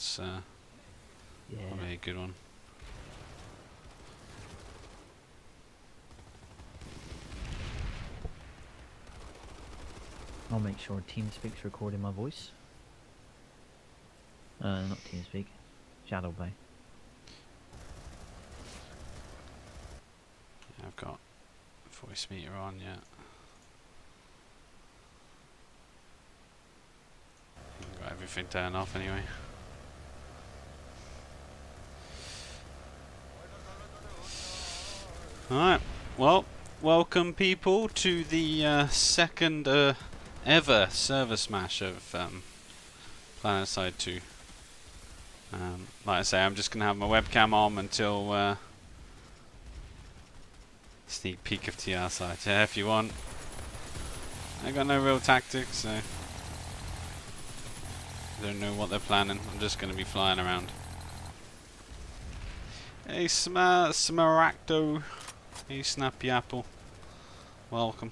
That's probably a good one. I'll make sure TeamSpeak's recording my voice. Not TeamSpeak, Shadowplay. Yeah, I've got voice meter on yet. Got everything turned off anyway. Alright, well, welcome people to the second ever server smash of Planetside 2. Like I say, I'm just going to have my webcam on until sneak peek of TR side. Yeah, if you want. I got no real tactics, so I don't know what they're planning. I'm just going to be flying around. Hey, Smaragdo. Hey, Snappy Apple. Welcome.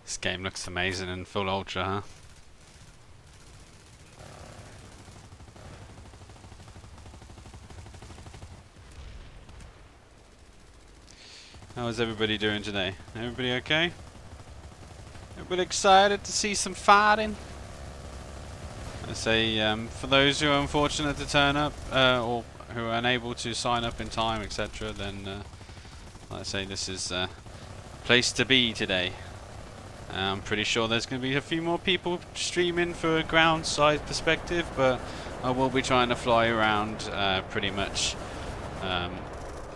This game looks amazing in full ultra, huh? How is everybody doing today? Everybody okay? Everybody excited to see some fighting? I say, for those who are unfortunate to turn up, or who are unable to sign up in time, etc., then, like I say, this is a place to be today. I'm pretty sure there's going to be a few more people streaming for a ground side perspective, but I will be trying to fly around pretty much,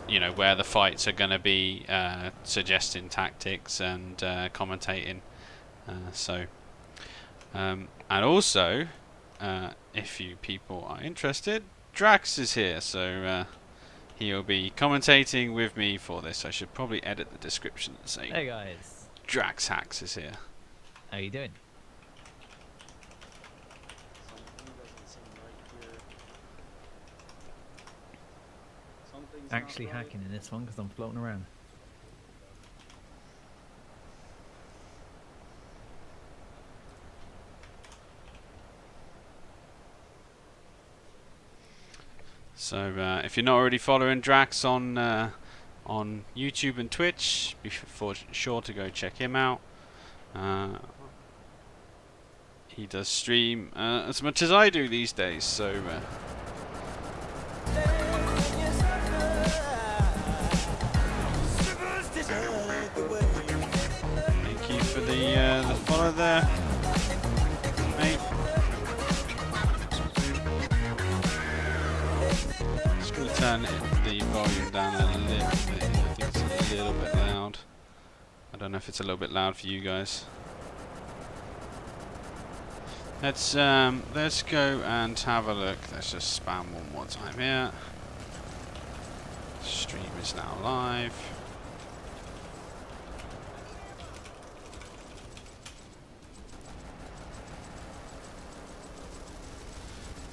you know, where the fights are going to be, suggesting tactics and commentating. And also, if you people are interested, Drax is here, so he'll be commentating with me for this. I should probably edit the description and say, Hey guys, Drax Hacks is here. how you doing? Actually hacking in this one because I'm floating around. So if you're not already following Drax on YouTube and Twitch, be sure to go check him out. He does stream as much as I do these days, so thank you for the follow there, mate. Just gonna turn the volume down a little bit. I think it's a little bit loud. I don't know if it's a little bit loud for you guys. Let's go and have a look. Let's just spam one more time here. Stream is now live.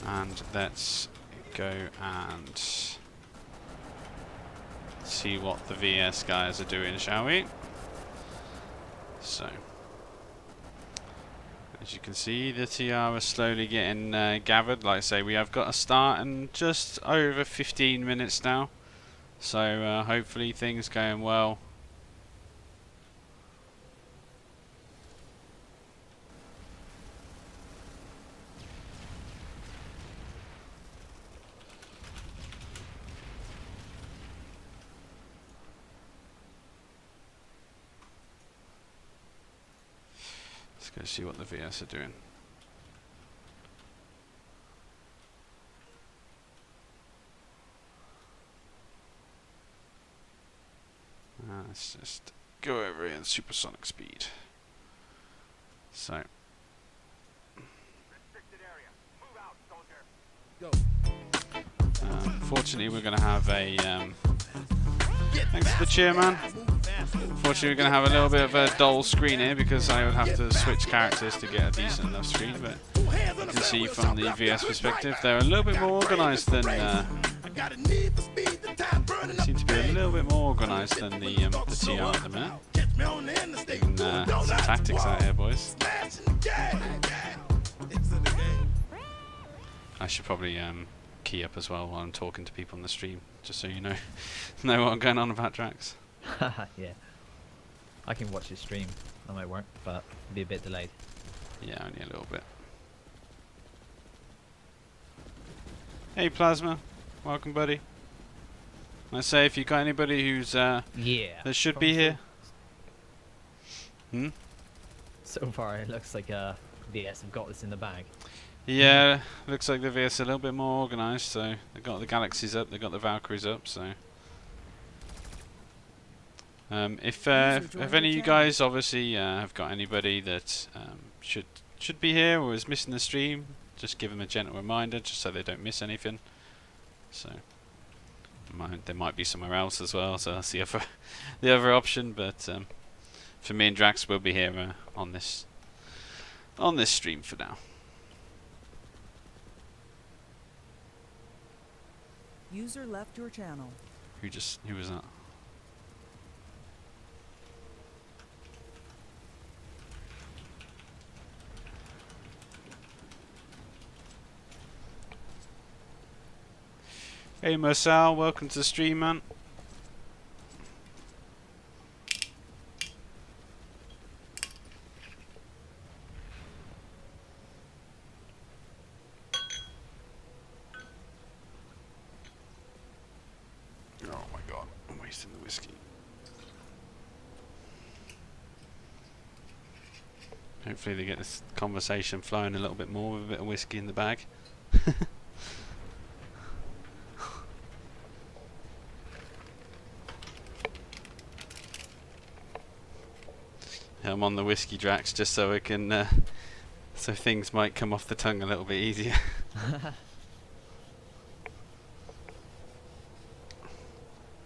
And let's go and see what the VS guys are doing, shall we? So, as you can see, the TR are slowly getting gathered. Like I say, we have got a start in just over 15 minutes now. So hopefully things going well. Let's go see what the VS are doing. Let's just go over here in supersonic speed. So. Fortunately, we're going to have a. Thanks for the cheer, man. Unfortunately, we're going to have a little bit of a dull screen here because I would have to switch characters to get a decent enough screen. But you can see from the VS perspective, they're a little bit more organised than. They seem to be a little bit more organised than the TR at the minute. And, some tactics out here, boys. I should probably key up as well while I'm talking to people on the stream, just so you know know what I'm going on about Drax. Yeah. I can watch his stream. That might work, but it'll be a bit delayed. Yeah, only a little bit. Hey Plasma, welcome buddy. I say if you got anybody who's Yeah. that should be here. So far, it looks like VS have got this in the bag. Yeah, looks like the VS are a little bit more organised. So they've got the Galaxies up, they've got the Valkyries up. So if any of you guys obviously have got anybody that should be here or is missing the stream, just give them a gentle reminder, just so they don't miss anything. So they might be somewhere else as well. So that's the other option. But for me and Drax, we'll be here on this stream for now. User left your channel. Who was that? Hey Marcel, welcome to the stream, man. Oh my god, I'm wasting the whiskey. Hopefully they get this conversation flowing a little bit more with a bit of whiskey in the bag. I'm on the whiskey Drax just so I can, so things might come off the tongue a little bit easier.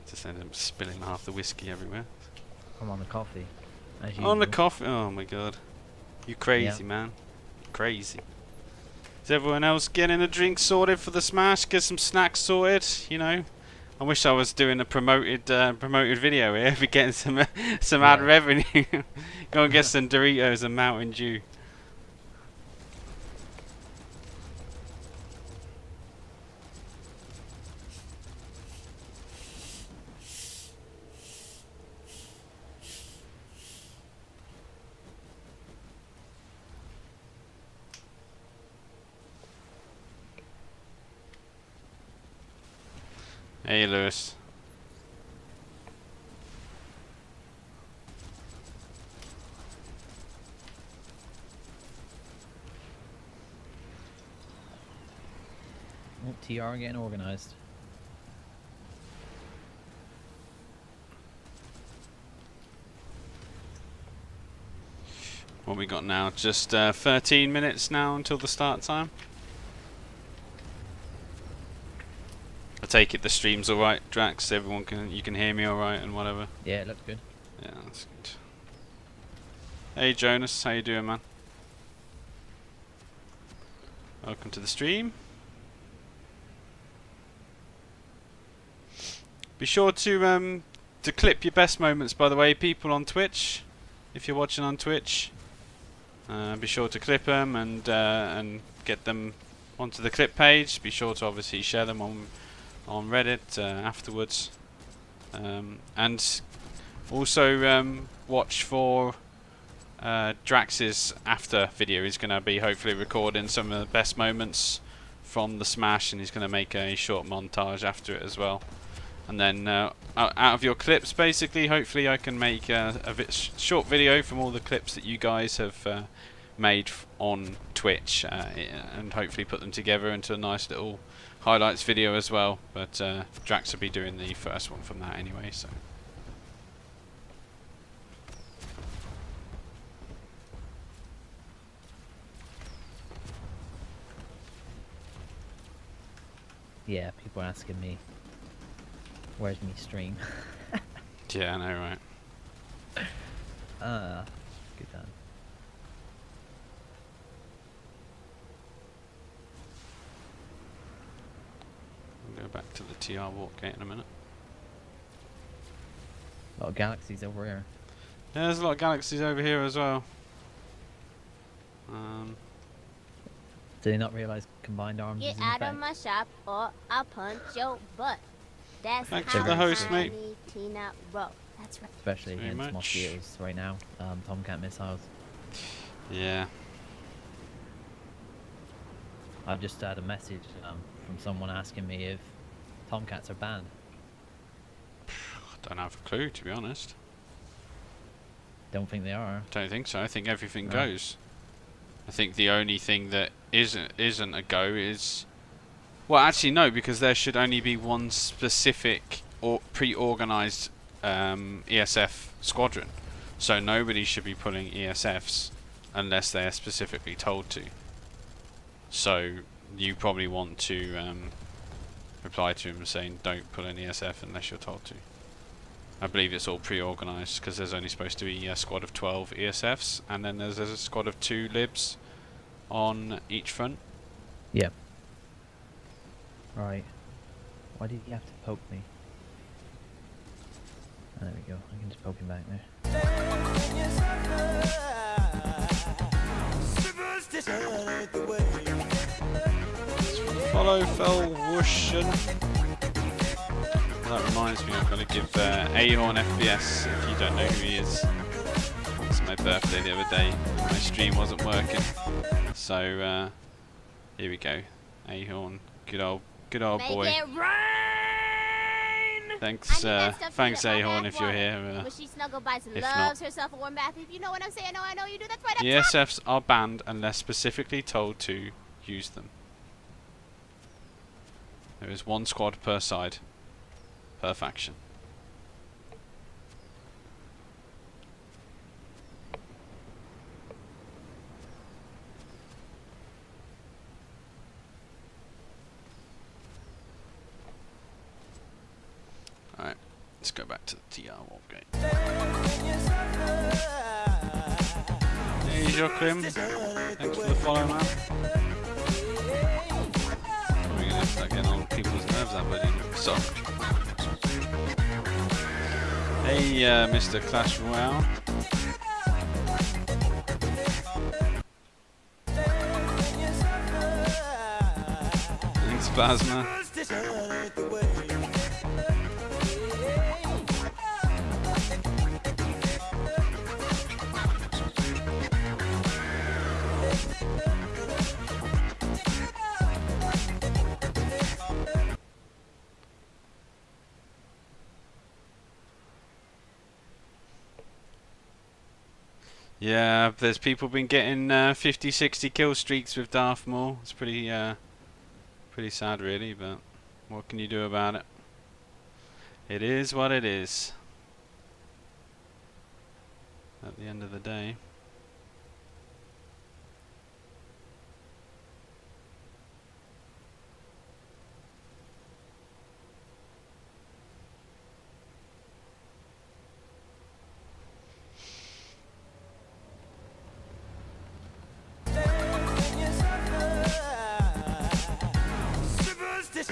Just end up spilling half the whiskey everywhere. I'm on the coffee. As On the usual. coffee? Oh my god. You crazy, man. Crazy. Is everyone else getting a drink sorted for the smash? Get some snacks sorted, you know? I wish I was doing a promoted video here, be getting some ad revenue. Go and get some Doritos and Mountain Dew. Hey Lewis. Oh, TR getting organised. What we got now? Just 13 minutes now until the start time. I take it the stream's alright, Drax. You can hear me alright and whatever. Yeah, it looks good. Yeah, that's good. Hey Jonas, how you doing, man? Welcome to the stream. Be sure to clip your best moments, by the way, people on Twitch. If you're watching on Twitch, be sure to clip them and get them onto the clip page. Be sure to obviously share them on Reddit afterwards, and also watch for Drax's after video. He's going to be hopefully recording some of the best moments from the smash, and he's going to make a short montage after it as well. And then out of your clips, basically, hopefully I can make a short video from all the clips that you guys have made on Twitch, and hopefully put them together into a nice little highlights video as well. But Drax will be doing the first one from that anyway, so. Yeah, people are asking me, where's me stream? Yeah, I know, right? Good time. We'll go back to the TR walk gate in a minute. A lot of galaxies over here. Yeah, there's a lot of galaxies over here as well. Did they not realize combined arms Get is in out of effect? my shop or I'll punch your butt. That's Thanks for the host, mate. Tina roll. That's right. Especially Very against much. mosquitoes right now. Tomcat missiles. Yeah. I've just had a message from someone asking me if Tomcats are banned. I don't have a clue, to be honest. Don't think they are. Don't think so. I think everything No. goes. I think the only thing that isn't a go is... Well, actually, no, because there should only be one specific or pre-organised ESF squadron. So nobody should be pulling ESFs unless they are specifically told to. So you probably want to reply to him saying don't pull an ESF unless you're told to. I believe it's all pre-organised because there's only supposed to be a squad of 12 ESFs and then there's a squad of 2 libs on each front. Yeah. Right. Why did you have to poke me? There we go. I can just poke him back there. Follow fell whooshin'. Well, that reminds me, I've got to give Ahorn FPS if you don't know who he is. It's my birthday the other day. My stream wasn't working. So here we go. Ahorn, good old Make boy. it rain! Thanks, I need that stuff thanks to heat up my Ahorn bath if you're water. here. When she snuggle bites and if loves not. herself a warm bath. If you know what I'm saying, I know you do. That's right up top. ESFs are banned unless specifically told to use them. There is 1 squad per side, per faction. Alright, let's go back to the TR warp gate. Hey, Joachim. Thanks for the follow, man. We're gonna start getting on people's nerves, that buddy. So. Hey, Mr. Clash Royale. Thanks, Plasma. Yeah, there's people been getting 50, 60 kill streaks with Darth Maul. It's pretty sad, really, but what can you do about it? It is what it is. At the end of the day. It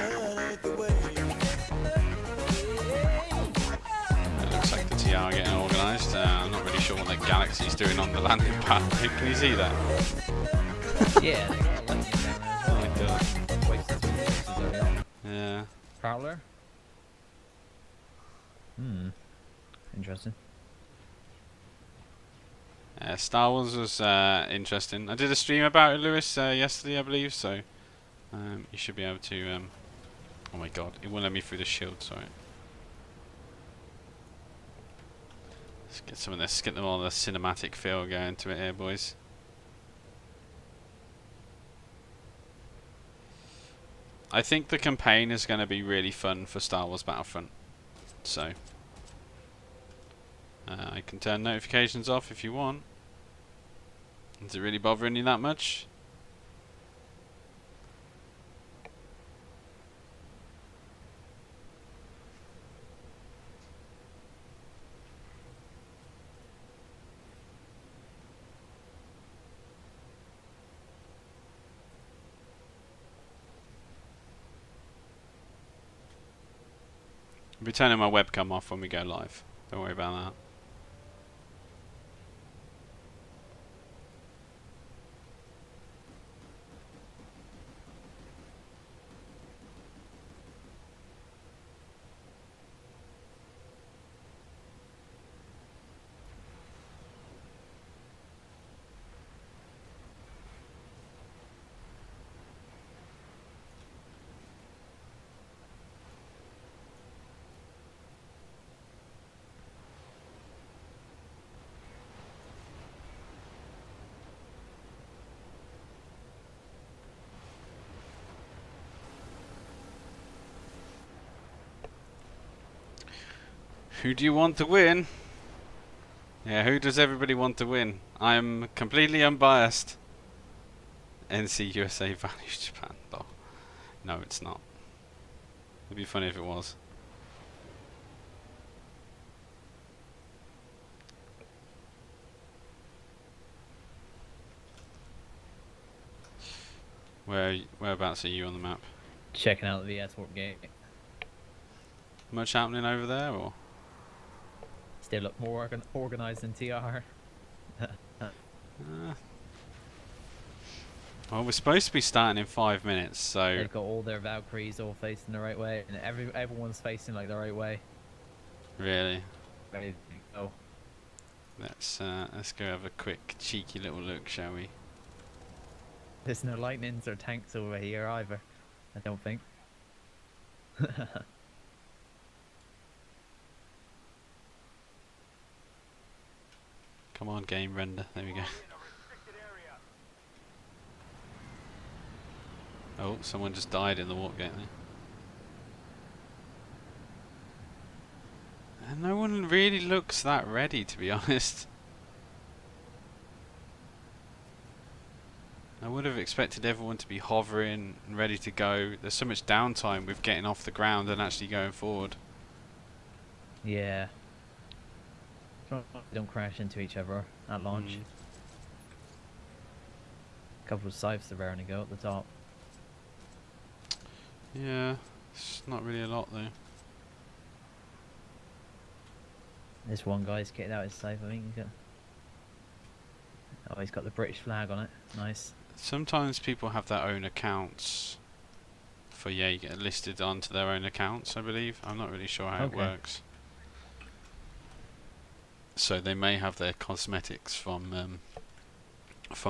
looks like the TR are getting organised. I'm not really sure what that galaxy's doing on the landing pad. Can you see that? Yeah, they got a lightning down there as Oh well. my god. Wasted some resources early on. Yeah. Prowler? Interesting. Star Wars was interesting. I did a stream about it, Lewis, yesterday, I believe, so you should be able to... oh my god, it won't let me through the shield, sorry. Let's get some of this, get them all the cinematic feel going to it here, boys. I think the campaign is going to be really fun for Star Wars Battlefront, so... I can turn notifications off if you want. Is it really bothering you that much? I'll be turning my webcam off when we go live. Don't worry about that. Who do you want to win? Yeah, who does everybody want to win? I'm completely unbiased. NC USA values Japan. Oh, no, it's not. It'd be funny if it was. Whereabouts are you on the map? Checking out the airport gate. Much happening over there, or? Still look more organised than TR. Well, we're supposed to be starting in 5 minutes, so They've got all their Valkyries all facing the right way, and everyone's facing like the right way. really, Ready to go. let's go have a quick cheeky little look, shall we? There's no lightnings or tanks over here either. I don't think. Come on, game render. There we go. Oh, someone just died in the warp gate there. And no one really looks that ready, to be honest. I would have expected everyone to be hovering and ready to go. There's so much downtime with getting off the ground and actually going forward. Yeah. Don't crash into each other at launch. A couple of scythes are raring to go at the top. Yeah, it's not really a lot though. This one guy's kitted out his scythe, I think. Oh, he's got the British flag on it. Nice. Sometimes people have their own accounts for you get listed onto their own accounts, I believe. I'm not really sure how it works. So they may have their cosmetics from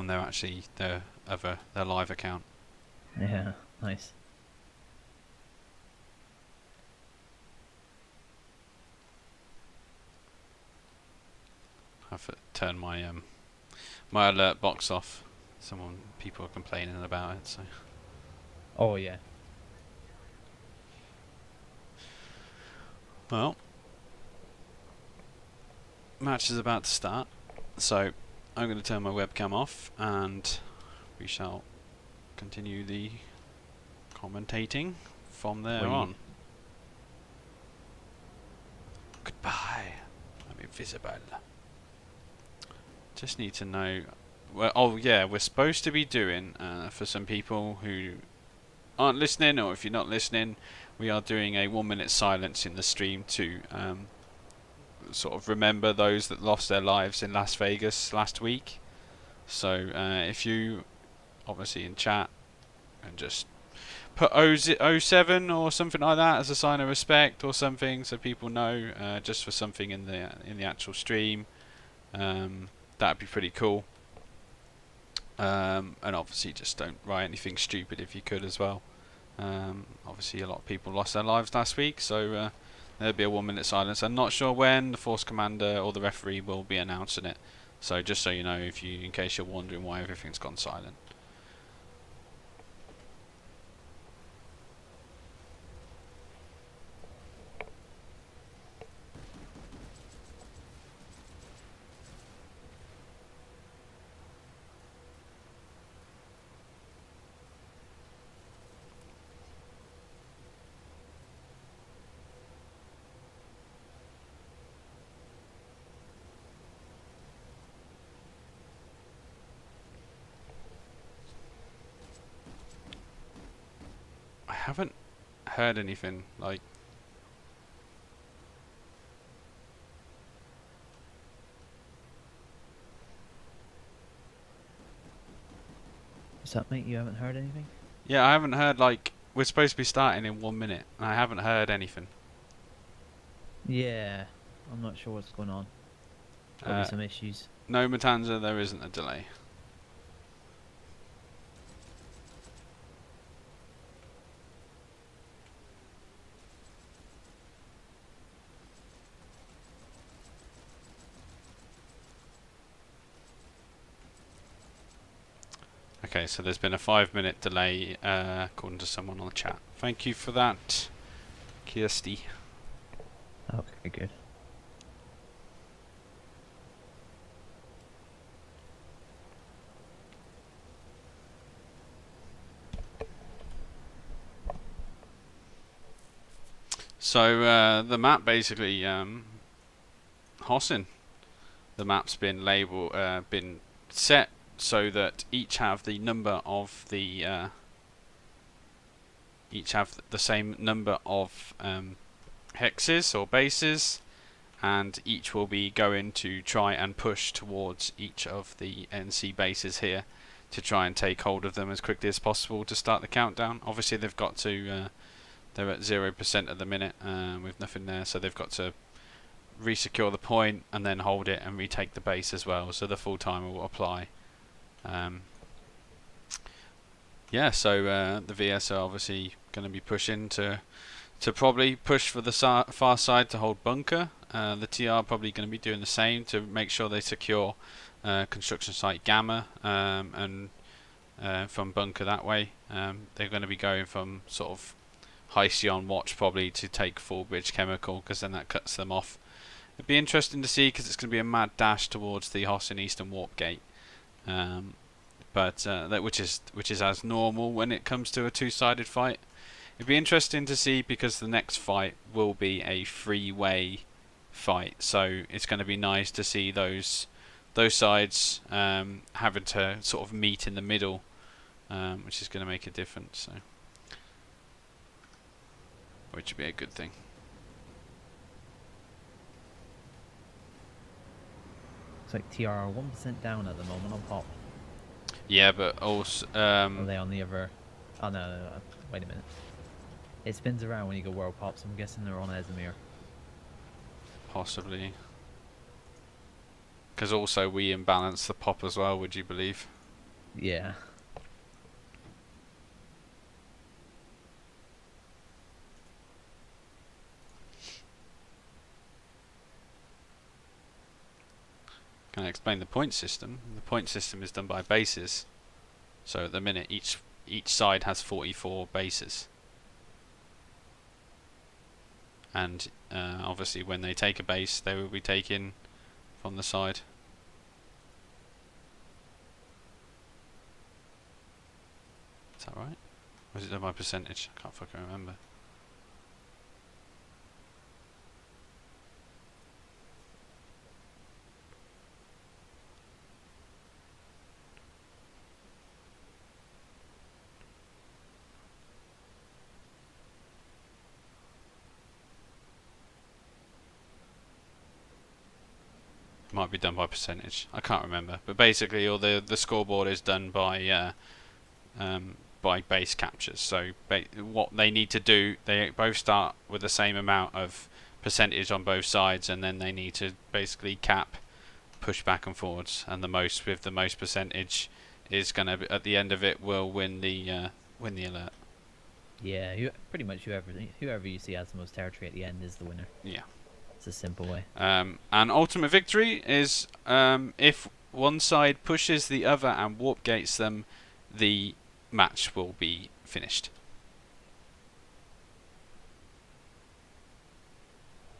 their live account. Yeah, nice. I've turned my my alert box off. People are complaining about it, so. Oh yeah. Well, match is about to start, so I'm going to turn my webcam off and we shall continue the commentating from there on. Goodbye. I'm invisible. Just need to know. Well, oh yeah, we're supposed to be doing for some people who aren't listening, or if you're not listening, we are doing a 1 minute silence in the stream to sort of remember those that lost their lives in Las Vegas last week. So if you obviously in chat and just put 07 or something like that as a sign of respect or something, so people know, just for something in the actual stream, that'd be pretty cool. And obviously just don't write anything stupid if you could as well. Obviously a lot of people lost their lives last week, so there'll be a 1 minute silence. I'm not sure when the force commander or the referee will be announcing it, so just so you know, in case you're wondering why everything's gone silent. I haven't heard anything like What's up, mate? You haven't heard anything? Yeah, I haven't heard, like, we're supposed to be starting in 1 minute, and I haven't heard anything. Yeah, I'm not sure what's going on. Probably some issues. No, Matanza, there isn't a delay. Okay, so there's been a 5-minute delay, according to someone on the chat. Thank you for that, Kirsty. Okay, good. So the map basically, Hossin. The map's been been set so that each have the number of the same number of hexes or bases, and each will be going to try and push towards each of the NC bases here to try and take hold of them as quickly as possible to start the countdown. Obviously they've got to they're at 0% at the minute with nothing there, so they've got to resecure the point and then hold it and retake the base as well, so the full timer will apply. Yeah, so the VS are obviously going to be pushing to probably push for the far side to hold bunker. The TR are probably going to be doing the same to make sure they secure construction site Gamma and from bunker that way. They're going to be going from sort of Halcyon watch probably to take full bridge chemical, because then that cuts them off. It'd be interesting to see, because it's going to be a mad dash towards the Hossin Eastern Warp Gate, which is as normal when it comes to a two-sided fight. It'd be interesting to see, because the next fight will be a three-way fight, so it's going to be nice to see those sides having to sort of meet in the middle, which is going to make a difference. So, which would be a good thing. It's like TR are 1% down at the moment on pop. Yeah, but also Are they on the other? Oh no, wait a minute. It spins around when you go world pops. I'm guessing they're on Esamir. possibly, because also we imbalance the pop as well. Would you believe? Yeah. Can I explain the point system? The point system is done by bases. So at the minute, each side has 44 bases, and obviously when they take a base, they will be taken from the side. Is that right? Or is it done by percentage? I can't fucking remember. Might be done by percentage. I can't remember. But basically, all the scoreboard is done by base captures. So what they need to do, they both start with the same amount of percentage on both sides, and then they need to basically cap, push back and forwards, and the most with the most percentage is gonna be, at the end of it, will win the alert. Yeah, pretty much whoever you see has the most territory at the end is the winner. Yeah. It's a simple way. And ultimate victory is if one side pushes the other and warp gates them, the match will be finished.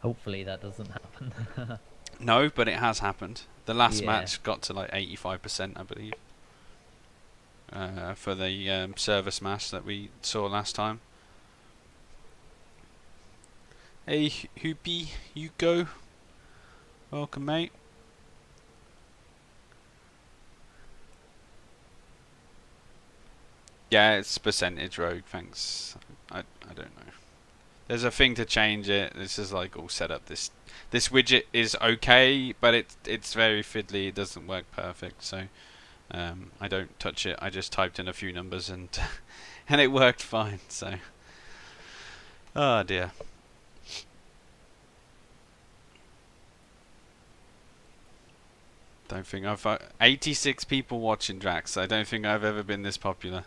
Hopefully that doesn't happen. No, but it has happened. The last Yeah. match got to like 85%, I believe, for the service match that we saw last time. Hey, Hoopy, you go. Welcome, mate. Yeah, it's percentage rogue, thanks. I don't know. There's a thing to change it. This is like all set up. This widget is okay, but it's very fiddly. It doesn't work perfect. So I don't touch it. I just typed in a few numbers and and it worked fine. So, oh dear. Don't think I've 86 people watching Drax. I don't think I've ever been this popular.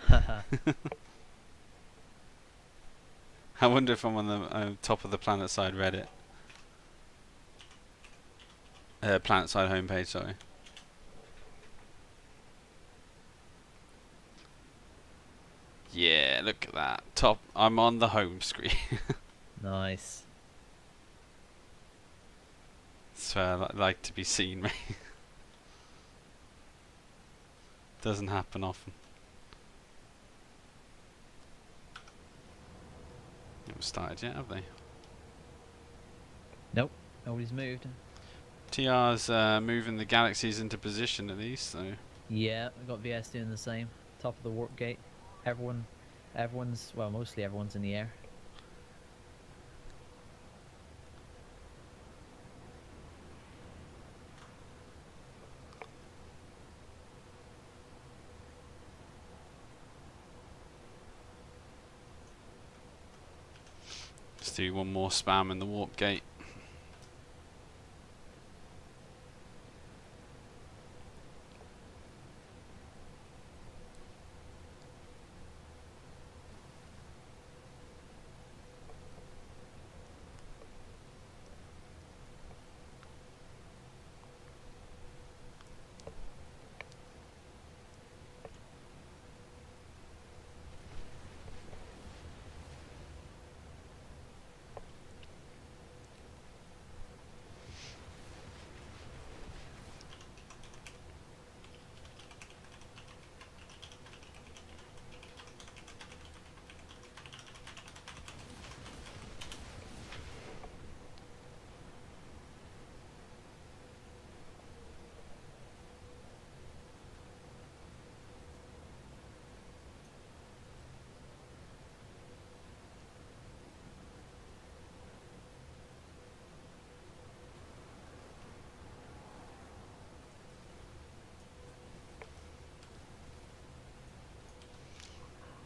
I wonder if I'm on the top of the Planetside Reddit. Planetside homepage, sorry. Yeah, look at that. Top. I'm on the home screen. Nice. That's where I like to be seen, mate. Doesn't happen often. They haven't started yet, have they? Nope. Nobody's moved. TR's moving the galaxies into position at least, so. Yeah, I got VS doing the same. Top of the warp gate. Everyone's, well, mostly everyone's in the air. Let's do one more spam in the warp gate.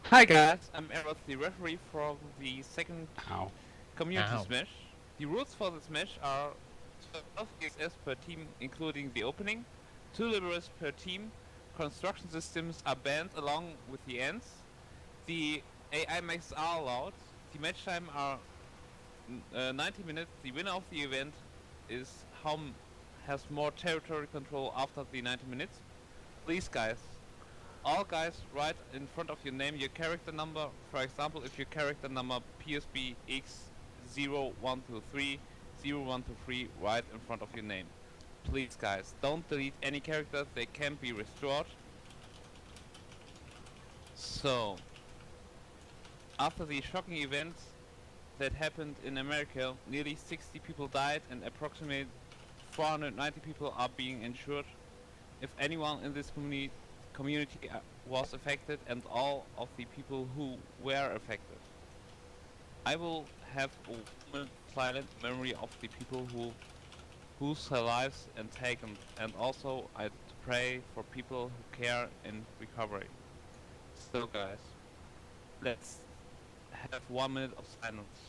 Hi guys, I'm Eros, the referee for the second Ow. community Ow. smash. The rules for the smash are 12 EXS per team including the opening, 2 liberals per team, construction systems are banned along with the ends, the AI mechs are allowed, the match time are 90 minutes, the winner of the event is has more territory control after the 90 minutes. Please guys, all guys write in front of your name your character number. For example, if your character number PSB X0123 0123, write in front of your name. Please guys, don't delete any characters, they can be restored. So, after the shocking events that happened in America, nearly 60 people died and approximately 490 people are being injured. If anyone in this community was affected and all of the people who were affected, I will have a silent memory of the people whose lives and taken, and also I pray for people who care in recovery. So guys, let's have 1 minute of silence.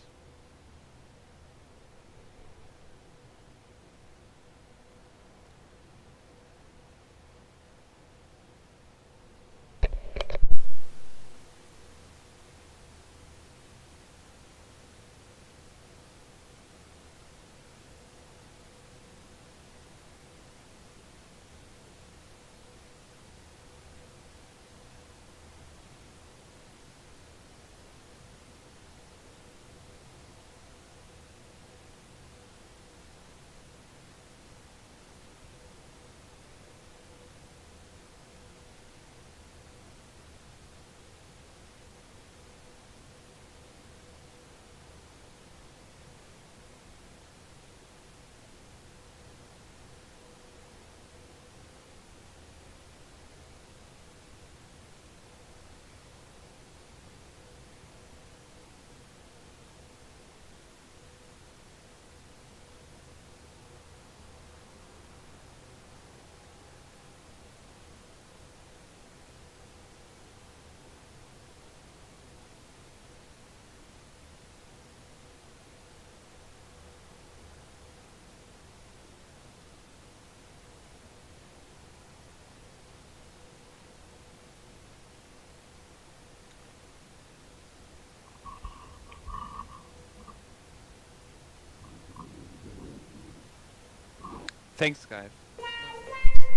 Thanks, guys.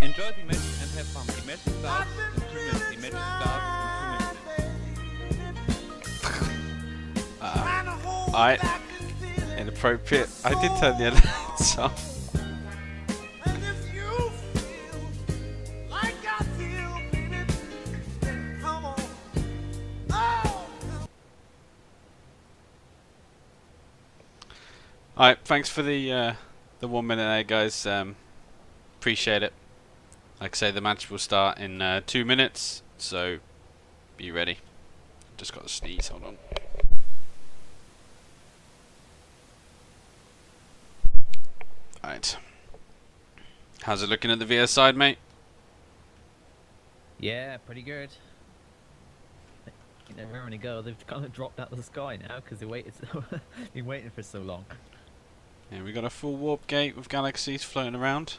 Enjoy the magic and have fun. The magic starts in 2 minutes. The magic starts in 2 minutes. Alright. Inappropriate. I did turn the alerts off. Alright, thanks for the 1 minute there, guys. Appreciate it. Like I say, the match will start in 2 minutes, so be ready. Just got to sneeze, hold on. Alright. How's it looking at the VS side, mate? Yeah, pretty good. I think they're raring to go. They've kind of dropped out of the sky now because they waited. Been waiting for so long. Yeah, we got a full warp gate with galaxies floating around.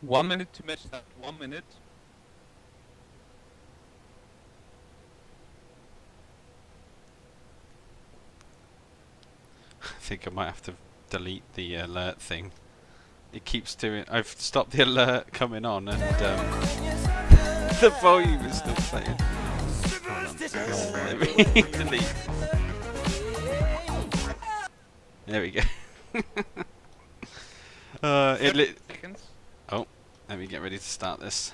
One minute to match start. 1 minute. I think I might have to delete the alert thing. It keeps doing. I've stopped the alert coming on, and the volume is still playing. Hold on. Let me delete. There we go. Seconds. Oh, let me get ready to start this.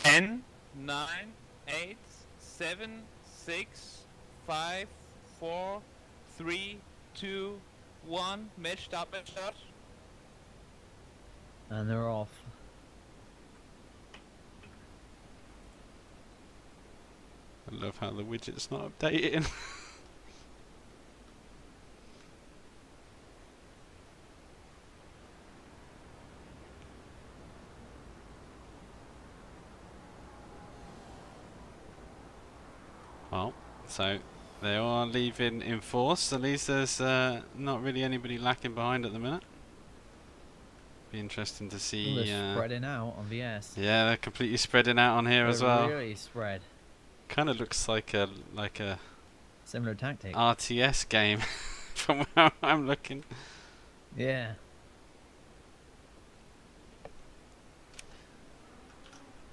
Ten, 9, 8, 7, 6, 5, 4, 3, 2, 1. Match start, match start. And they're off. I love how the widget's not updating. Well, so they are leaving in force. At least there's not really anybody lacking behind at the minute. Be interesting to see. They're spreading out on VS. Yeah, they're completely spreading out on here as well. Really spread. Kind of looks like a Similar tactic. RTS game from where I'm looking. Yeah.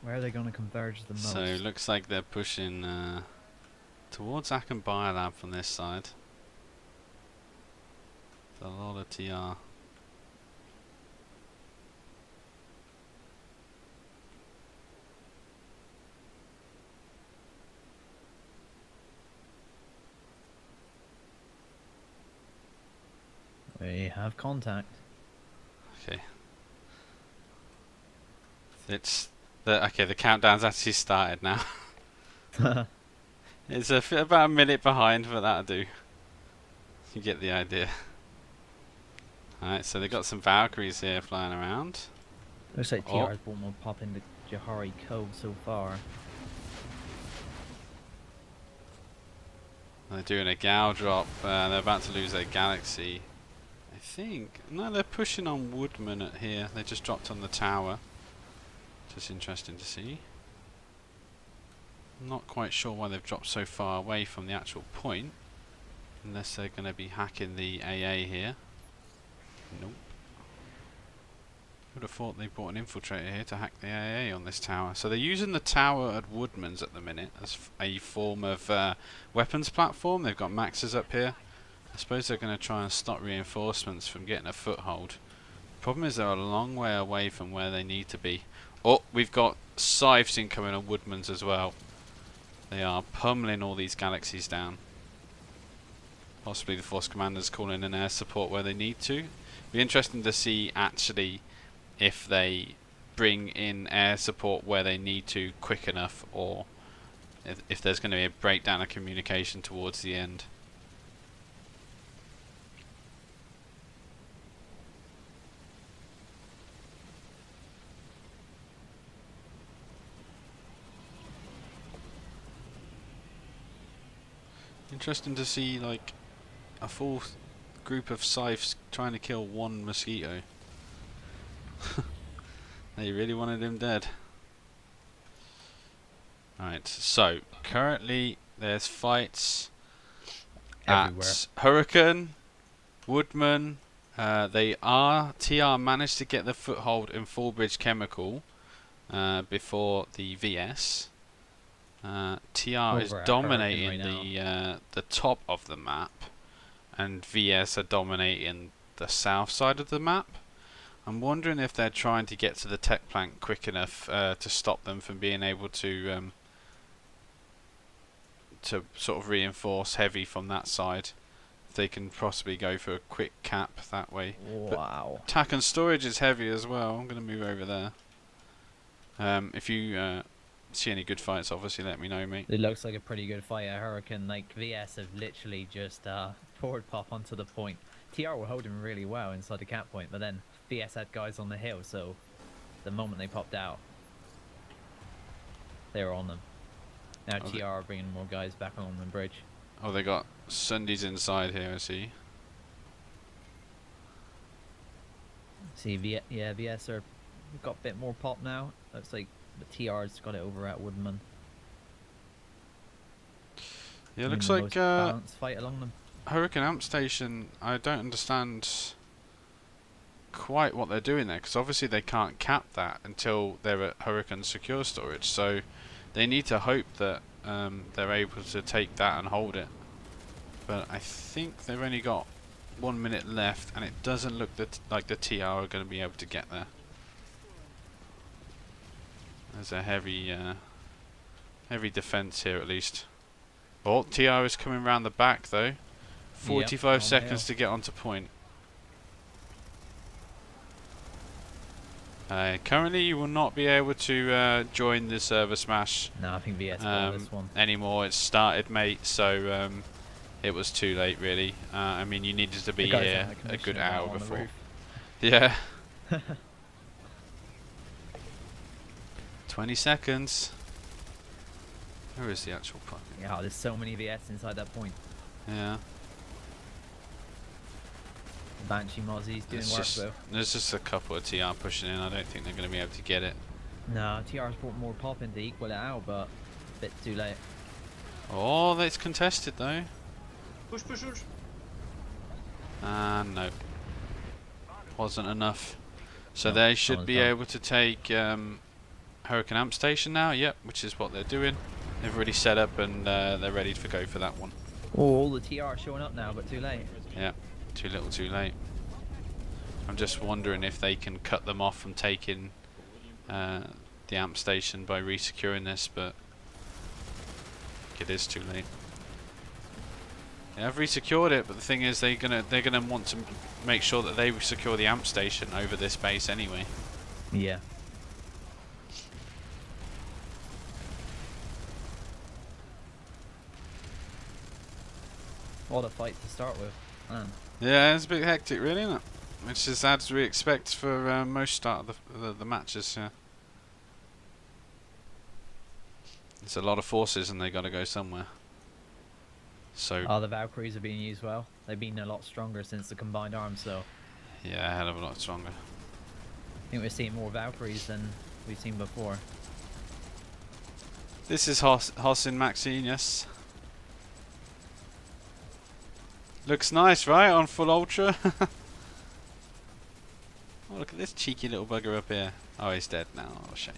Where are they going to converge the most? So it looks like they're pushing towards Aken Biolab from this side. There's a lot of TR. We have contact. Okay. The countdown's actually started now. It's about a minute behind, but that'll do. You get the idea. Alright, so they've got some Valkyries here flying around. Looks like Oh. TR's will pop into Jahari Cove so far. They're doing a gal drop. They're about to lose their galaxy. I think. No, they're pushing on Woodman at here. They just dropped on the tower. Just interesting to see. Not quite sure why they've dropped so far away from the actual point. Unless they're going to be hacking the AA here. Nope. Would have thought they brought an infiltrator here to hack the AA on this tower. So they're using the tower at Woodman's at the minute as a form of weapons platform. They've got Maxes up here. I suppose they're going to try and stop reinforcements from getting a foothold. Problem is they're a long way away from where they need to be. Oh, we've got Scythes incoming on Woodman's as well. They are pummeling all these galaxies down. Possibly the Force Commanders calling in air support where they need to. Be interesting to see actually if they bring in air support where they need to quick enough, or if there's going to be a breakdown of communication towards the end. Interesting to see like a full group of scythes trying to kill one mosquito. They really wanted him dead. Right, so currently there's fights Everywhere. at Hurricane, Woodman. TR managed to get the foothold in Fallbridge Chemical before the VS. TR is Over at dominating Hurricane right the top of the map, and VS are dominating the south side of the map. I'm wondering if they're trying to get to the tech plant quick enough to stop them from being able to sort of reinforce heavy from that side. If they can possibly go for a quick cap that way. Wow. Attack and storage is heavy as well. I'm going to move over there. If you see any good fights, obviously let me know, mate. It looks like a pretty good fight at Hurricane. Like, VS have literally just forward pop onto the point. TR were holding really well inside the cap point, but then VS had guys on the hill, so the moment they popped out, they were on them. Now TR are bringing more guys back on the bridge. Oh, they got Sundays inside here, I see. See, VS are got a bit more pop now. Looks like the TR's got it over at Woodman. Yeah, looks The like most balanced fight along them. Hurricane Amp Station, I don't understand quite what they're doing there, because obviously they can't cap that until they're at Hurricane Secure Storage, so they need to hope that they're able to take that and hold it. But I think they've only got 1 minute left, and it doesn't look like the TR are going to be able to get there. There's a heavy defense here at least. Oh, TR is coming round the back though. 45 seconds to get onto point. Currently you will not be able to join the server smash No, I think VS got this one. anymore. It's started, mate, so it was too late really. I mean, you needed to be here a good hour before. Yeah. 20 seconds. Where is the actual point? Yeah, there's so many VS inside that point. Yeah. Banshee Mozzie's doing work though. There's just a couple of TR pushing in. I don't think they're going to be able to get it. No, TR's brought more pop in to equal it out, but a bit too late. Oh, that's contested though. Push, push, push. No. Wasn't enough. So No, they should someone's be done. able to take Hurricane Amp Station now. Yep, which is what they're doing. They've already set up and they're ready to go for that one. Oh, all the TR showing up now, but too late. Yeah, too little too late. I'm just wondering if they can cut them off from taking the Amp Station by resecuring this, but it is too late. They have resecured it, but the thing is they're gonna want to make sure that they secure the Amp Station over this base anyway. Yeah. What a fight to start with, man. Yeah, it's a bit hectic really, isn't it? Which is as we expect for most start of the matches, yeah. It's a lot of forces and they gotta go somewhere. So Oh, the Valkyries are being used well. They've been a lot stronger since the combined arms, so yeah, a hell of a lot stronger. I think we're seeing more Valkyries than we've seen before. This is Hoss in Maxine, yes. Looks nice, right? On full ultra. Oh, look at this cheeky little bugger up here. Oh, he's dead now. Oh, shame.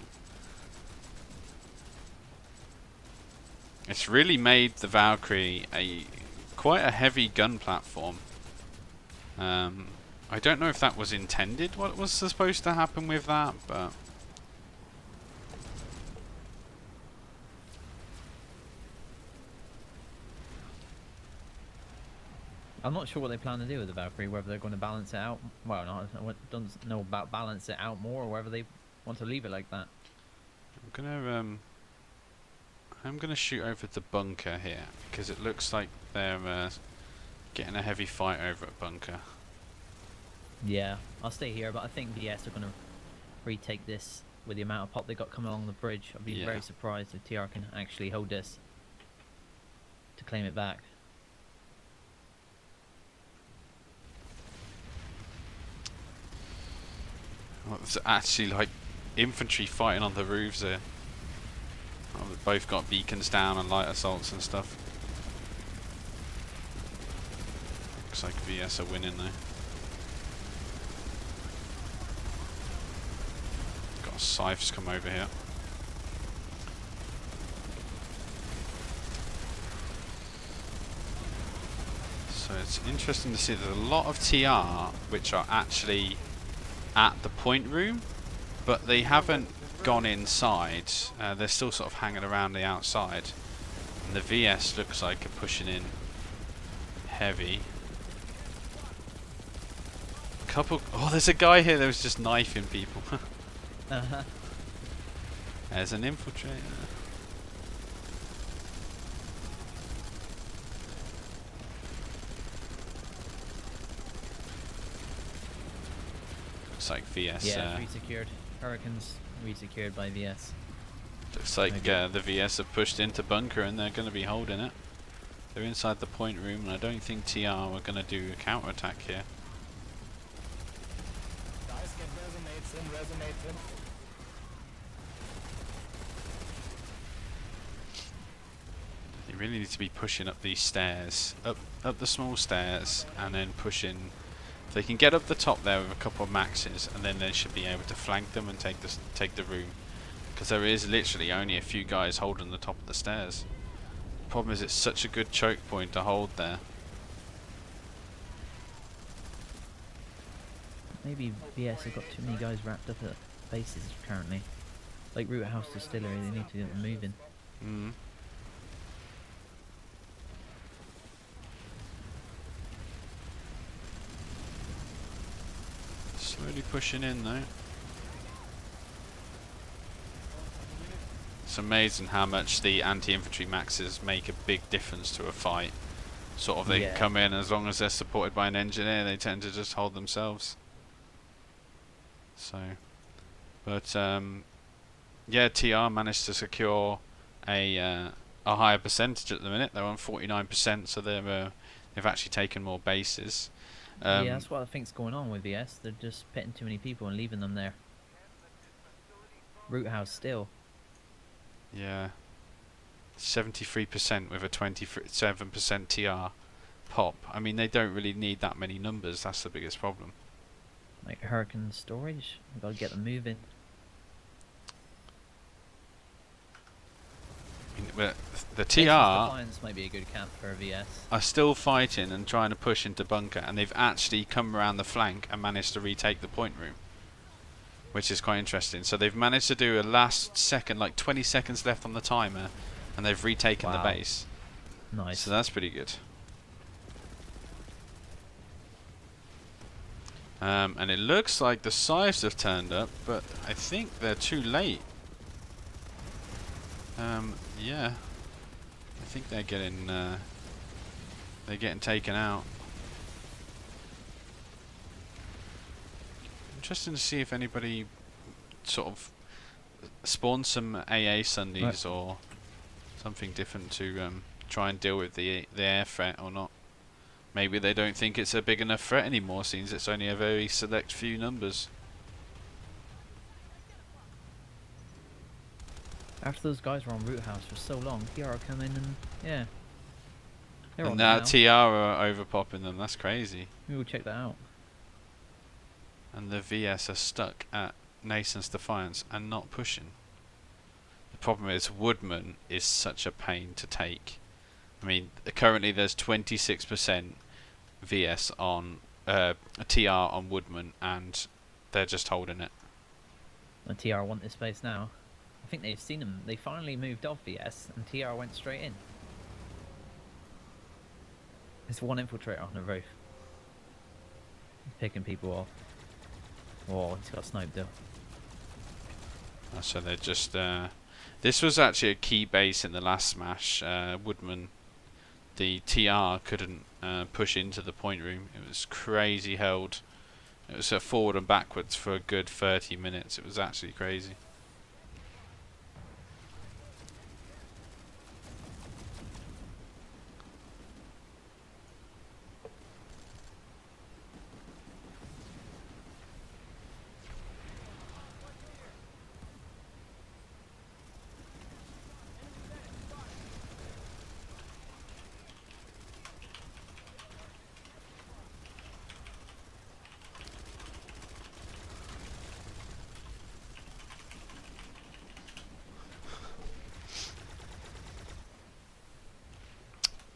It's really made the Valkyrie quite a heavy gun platform. I don't know if that was intended, what was supposed to happen with that, but I'm not sure what they plan to do with the Valkyrie, whether they're going to balance it out. Well, no, I don't know about balance it out more, or whether they want to leave it like that. I'm gonna shoot over the bunker here because it looks like they're getting a heavy fight over at bunker. Yeah, I'll stay here, but I think VS are going to retake this with the amount of pop they got coming along the bridge. I'd be Yeah. very surprised if TR can actually hold this to claim it back. There's actually like infantry fighting on the roofs here. Oh, they've both got beacons down and light assaults and stuff. Looks like VS are winning though. Got scythes come over here. So it's interesting to see there's a lot of TR which are actually at the point room, but they haven't gone inside. They're still sort of hanging around the outside. And the VS looks like are pushing in heavy. Oh, there's a guy here that was just knifing people. There's an infiltrator. Looks like VS. Yeah, resecured. Hurricanes resecured by VS. Looks like the VS have pushed into bunker and they're going to be holding it. They're inside the point room, and I don't think TR are going to do a counter attack here. Guys, get resonates in. You really need to be pushing up these stairs, up the small stairs, and then pushing. If they can get up the top there with a couple of maxes, and then they should be able to flank them and take the room, because there is literally only a few guys holding the top of the stairs. The problem is it's such a good choke point to hold there. Maybe VS have got too many guys wrapped up at bases currently. Like Root House Distillery, they need to get them moving. Mm. Slowly pushing in though. It's amazing how much the anti-infantry maxes make a big difference to a fight. Sort of, they can come in, as long as they're supported by an engineer, they tend to just hold themselves. So, but yeah, TR managed to secure a higher percentage at the minute. They're on 49%, so they've actually taken more bases. Yeah, that's what I think's going on with VS. They're just petting too many people and leaving them there. Root House still. Yeah, 73% with a 27% TR pop. I mean, they don't really need that many numbers. That's the biggest problem. Like Hurricane storage, we've got to get them moving. I mean, the Nation's TR Defiance might be a good camp for a VS. are still fighting and trying to push into bunker, and they've actually come around the flank and managed to retake the point room, which is quite interesting. So they've managed to do a last second, like 20 seconds left on the timer, and they've retaken the base. Nice. So that's pretty good. And it looks like the scythes have turned up, but I think they're too late. Yeah, I think they're getting taken out. Interesting to see if anybody sort of spawns some AA Sundays or something different to try and deal with the air threat or not. Maybe they don't think it's a big enough threat anymore, since it's only a very select few numbers. After those guys were on Root House for so long, TR come in and yeah. They're And on now now. TR are overpopping them. That's crazy. Maybe we'll check that out. And the VS are stuck at Nation's Defiance and not pushing. The problem is Woodman is such a pain to take. I mean, currently there's 26% VS on TR on Woodman, and they're just holding it. And TR want this space now. I think they've seen them. They finally moved off VS, and TR went straight in. There's one infiltrator on the roof. Picking people off. Oh, he's got sniped though. So they're just... this was actually a key base in the last smash. Woodman, the TR couldn't push into the point room. It was crazy held. It was forward and backwards for a good 30 minutes. It was actually crazy.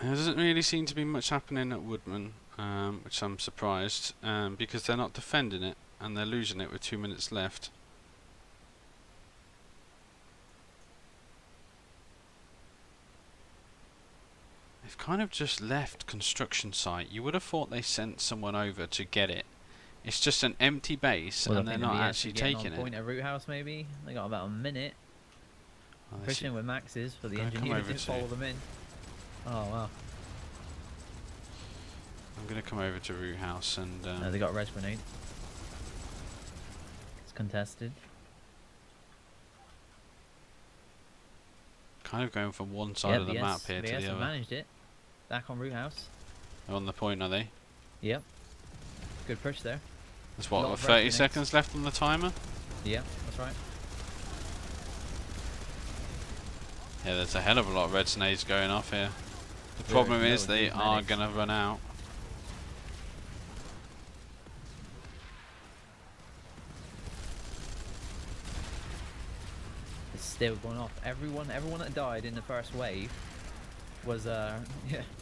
There doesn't really seem to be much happening at Woodman, which I'm surprised, because they're not defending it and they're losing it with 2 minutes left. They've kind of just left construction site. You would have thought they sent someone over to get it. It's just an empty base, Well, I and they're think the not VS actually are getting taking on it. point at Root House, maybe. They got about a minute. Oh, they Pushing with maxes for the Gonna come engineer over to to- follow them in. Oh wow. I'm going to come over to Root House and... No, they got a res grenade. It's contested. kind of going from one side Yeah, of the VS, map here to VS the have other. managed it. Back on Root House. On the point, are they? Yep. Good push there. There's what, Lot of 30 resonates. seconds left on the timer? Yeah, that's right. Yeah, there's a hell of a lot of red snades going off here. The There problem is is no they good are medics. going to run out. It's still going off. Everyone that died in the first wave was yeah,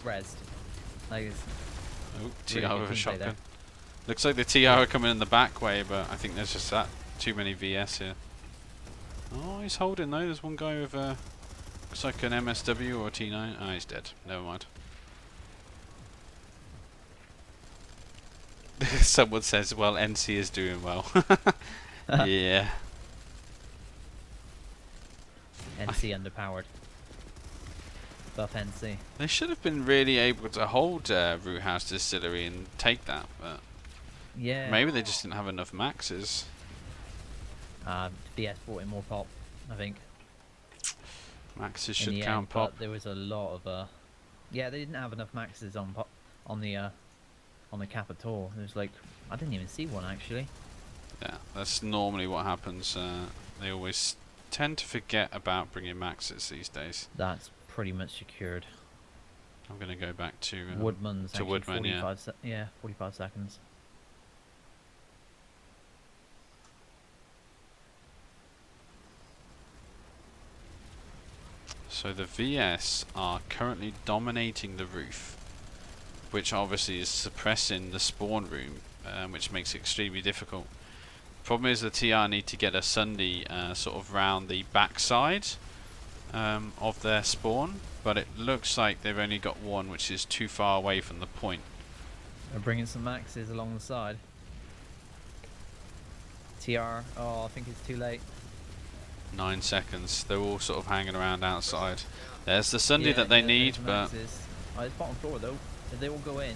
rezzed. Like it's Oh, TR really good with a teamplay shotgun. there. Looks like the TR are coming in the back way, but I think there's just that too many VS here. Oh, he's holding though. There's one guy with a looks like an MSW or a T9. Oh, he's dead. Never mind. Someone says, "Well, NC is doing well." Yeah. NC underpowered. Buff NC. They should have been really able to hold Root House Distillery and take that, but Yeah. maybe they just didn't have enough maxes. BS brought in more pop, I think. Maxes In should the count end, pop. but there was a lot of yeah, they didn't have enough maxes on pop on the cap at all. It was like I didn't even see one actually. Yeah, that's normally what happens. They always tend to forget about bringing maxes these days. That's pretty much secured. I'm going to go back to Woodman's to actually Woodman, yeah. 45 seconds. So the VS are currently dominating the roof, which obviously is suppressing the spawn room, which makes it extremely difficult. Problem is the TR need to get a Sunday sort of round the backside of their spawn, but it looks like they've only got one, which is too far away from the point. They're bringing some maxes along the side. TR, oh, I think it's too late. 9 seconds. They're all sort of hanging around outside. There's the Sunday Yeah, that they yeah, need, there's but maxes. Oh, it's bottom floor though. If they all go in,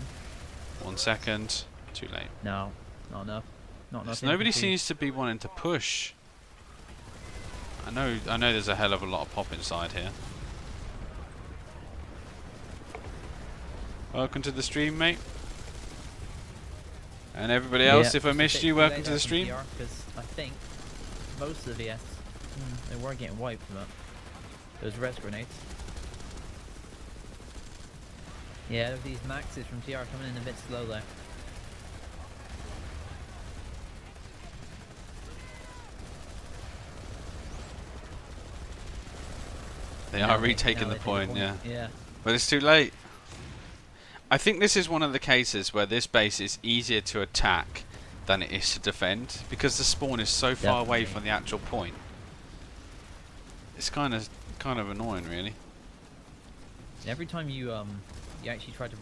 1 second. Too late. no, not enough. Not enough. Nobody infantry. seems to be wanting to push. I know there's a hell of a lot of pop inside here. Welcome to the stream, mate. And everybody else, if I missed you, welcome to the stream. Because I think most of the VS, they were getting wiped from that. Those res grenades. Yeah, these maxes from TR coming in a bit slow there. They Now are retaking now the they take point, yeah. Yeah. But it's too late. I think this is one of the cases where this base is easier to attack than it is to defend, because the spawn is so far away Definitely. from the actual point. It's kind of annoying, really. Every time you actually try to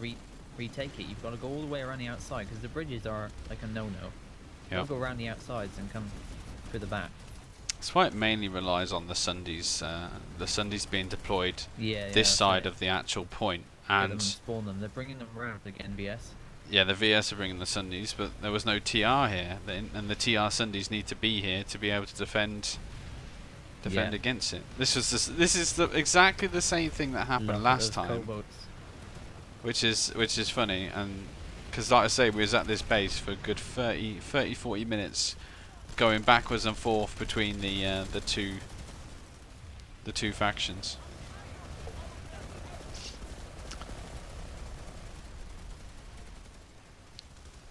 retake it, you've got to go all the way around the outside because the bridges are like a no-no. Yeah. You've got to go around the outsides and come through the back. That's why it mainly relies on the Sundays being deployed Yeah. this side of the actual point. Get them And spawn them. They're bringing them around again. BS. yeah, the VS are bringing the Sundays, but there was no TR here, and the TR Sundays need to be here to be able to defend Yeah. against it. This is exactly the same thing that happened Love last those time, co-boats. which is funny, and because like I say, we was at this base for a good 40 minutes, going backwards and forth between the two factions.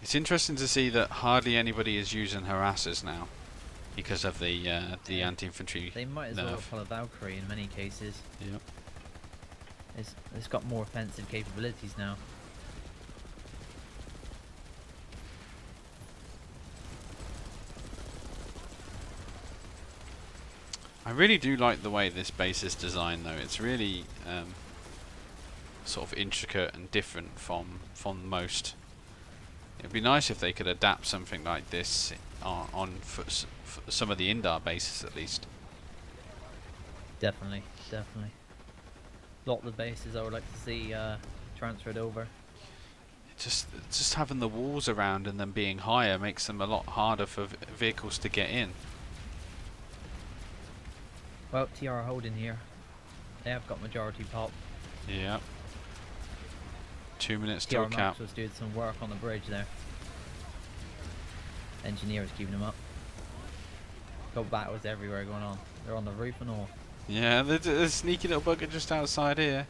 It's interesting to see that hardly anybody is using harassers now because of the anti-infantry They might as well nerf. pull a Valkyrie in many cases. Yep. It's got more offensive capabilities now. I really do like the way this base is designed, though. It's really sort of intricate and different from most. It'd be nice if they could adapt something like this on for some of the Indar bases, at least. Definitely. A lot of the bases I would like to see transferred over. Just having the walls around and them being higher makes them a lot harder for vehicles to get in. Well, TR are holding here. They have got majority pop. Yeah. 2 minutes TR till cap. Max was doing some work on the bridge there. Engineer is keeping them up. Got battles everywhere going on. They're on the roof and all. Yeah, there's a sneaky little bugger just outside here.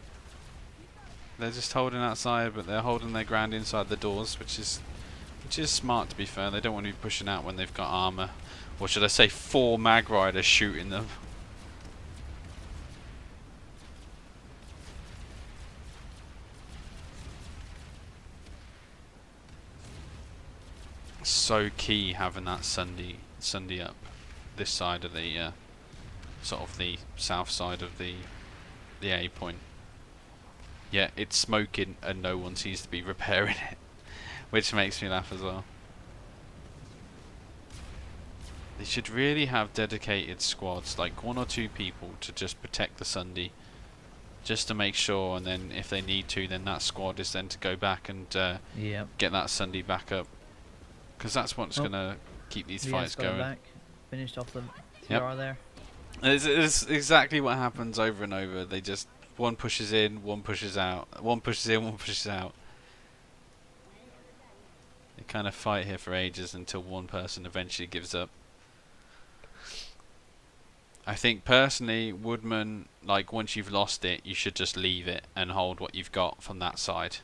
They're just holding outside, but they're holding their ground inside the doors, which is smart, to be fair. They don't want to be pushing out when they've got armor, or should I say 4 mag riders shooting them. So key having that Sunday up this side of the sort of the south side of the A point. Yeah, it's smoking and no one seems to be repairing it, which makes me laugh as well. They should really have dedicated squads, like 1 or 2 people to just protect the Sunday, just to make sure, and then if they need to, then that squad is then to go back and get that Sunday back up. Because that's what's going to keep these fights going. Back. Finished off the TR there. It's exactly what happens over and over. They just, one pushes in, one pushes out. One pushes in, one pushes out. They kind of fight here for ages until one person eventually gives up. I think personally, Woodman, like once you've lost it, you should just leave it and hold what you've got from that side.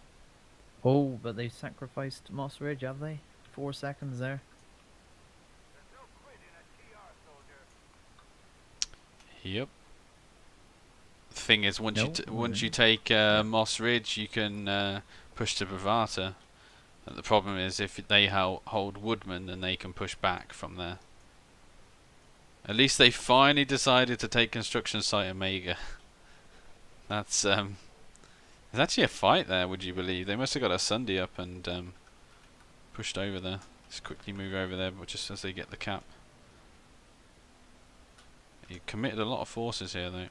Oh, but they sacrificed Moss Ridge, have they? 4 seconds there. Yep. The thing is, once you take Moss Ridge, you can push to Bravata. But the problem is, if they hold Woodman, then they can push back from there. At least they finally decided to take construction site Omega. That's there's actually a fight there. Would you believe? They must have got a Sunday up and pushed over there. Let's quickly move over there, but just as they get the cap. He committed a lot of forces here, though.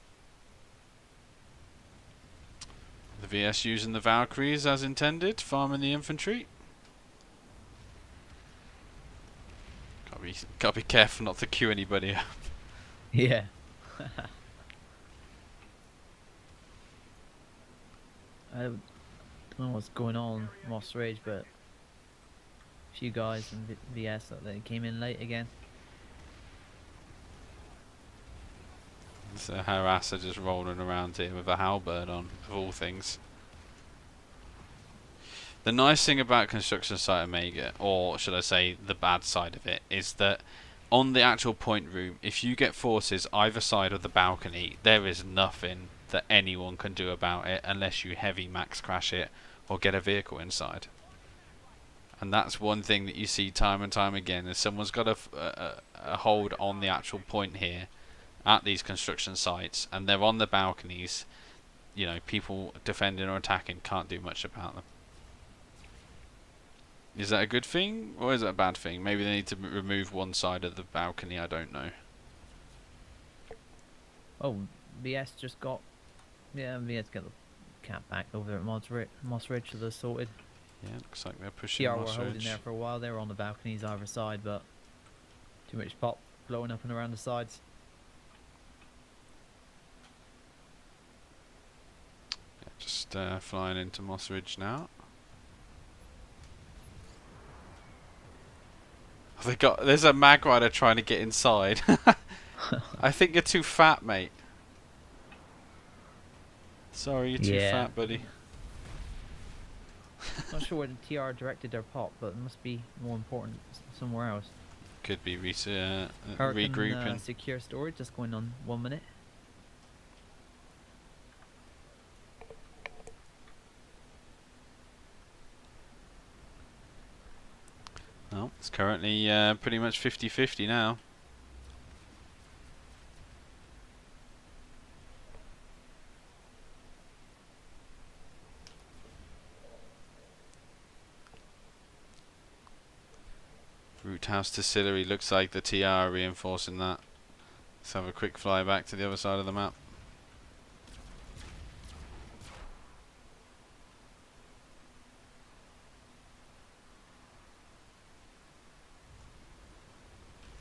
The VS using the Valkyries as intended, farming the infantry. Gotta be careful not to queue anybody up. Yeah. I don't know what's going on Moss Ridge, but a few guys in VS that they came in late again. So harasser just rolling around here with a halberd on, of all things. The nice thing about construction site Omega, or should I say the bad side of it, is that on the actual point room, if you get forces either side of the balcony, there is nothing that anyone can do about it unless you heavy max crash it or get a vehicle inside. And that's one thing that you see time and time again, is someone's got a hold on the actual point here at these construction sites, and they're on the balconies. You know, people defending or attacking can't do much about them. Is that a good thing, or is that a bad thing? Maybe they need to remove one side of the balcony, I don't know. Oh, VS just got... Yeah, VS got the cap back over at Moss Ridge, so they're sorted. Yeah, looks like they're pushing TR were Moss holding Ridge. there for a while. They were on the balconies either side, but too much pop blowing up and around the sides. Yeah, just flying into Moss Ridge now. There's a mag rider trying to get inside. I think you're too fat, mate. Sorry, you're too fat, buddy. Not sure where the TR directed their pop, but it must be more important somewhere else. Could be Hurricane, regrouping. secure storage, just going on 1 minute. Well, it's currently pretty much 50-50 now. Root House Distillery, looks like the TR are reinforcing that. Let's have a quick fly back to the other side of the map.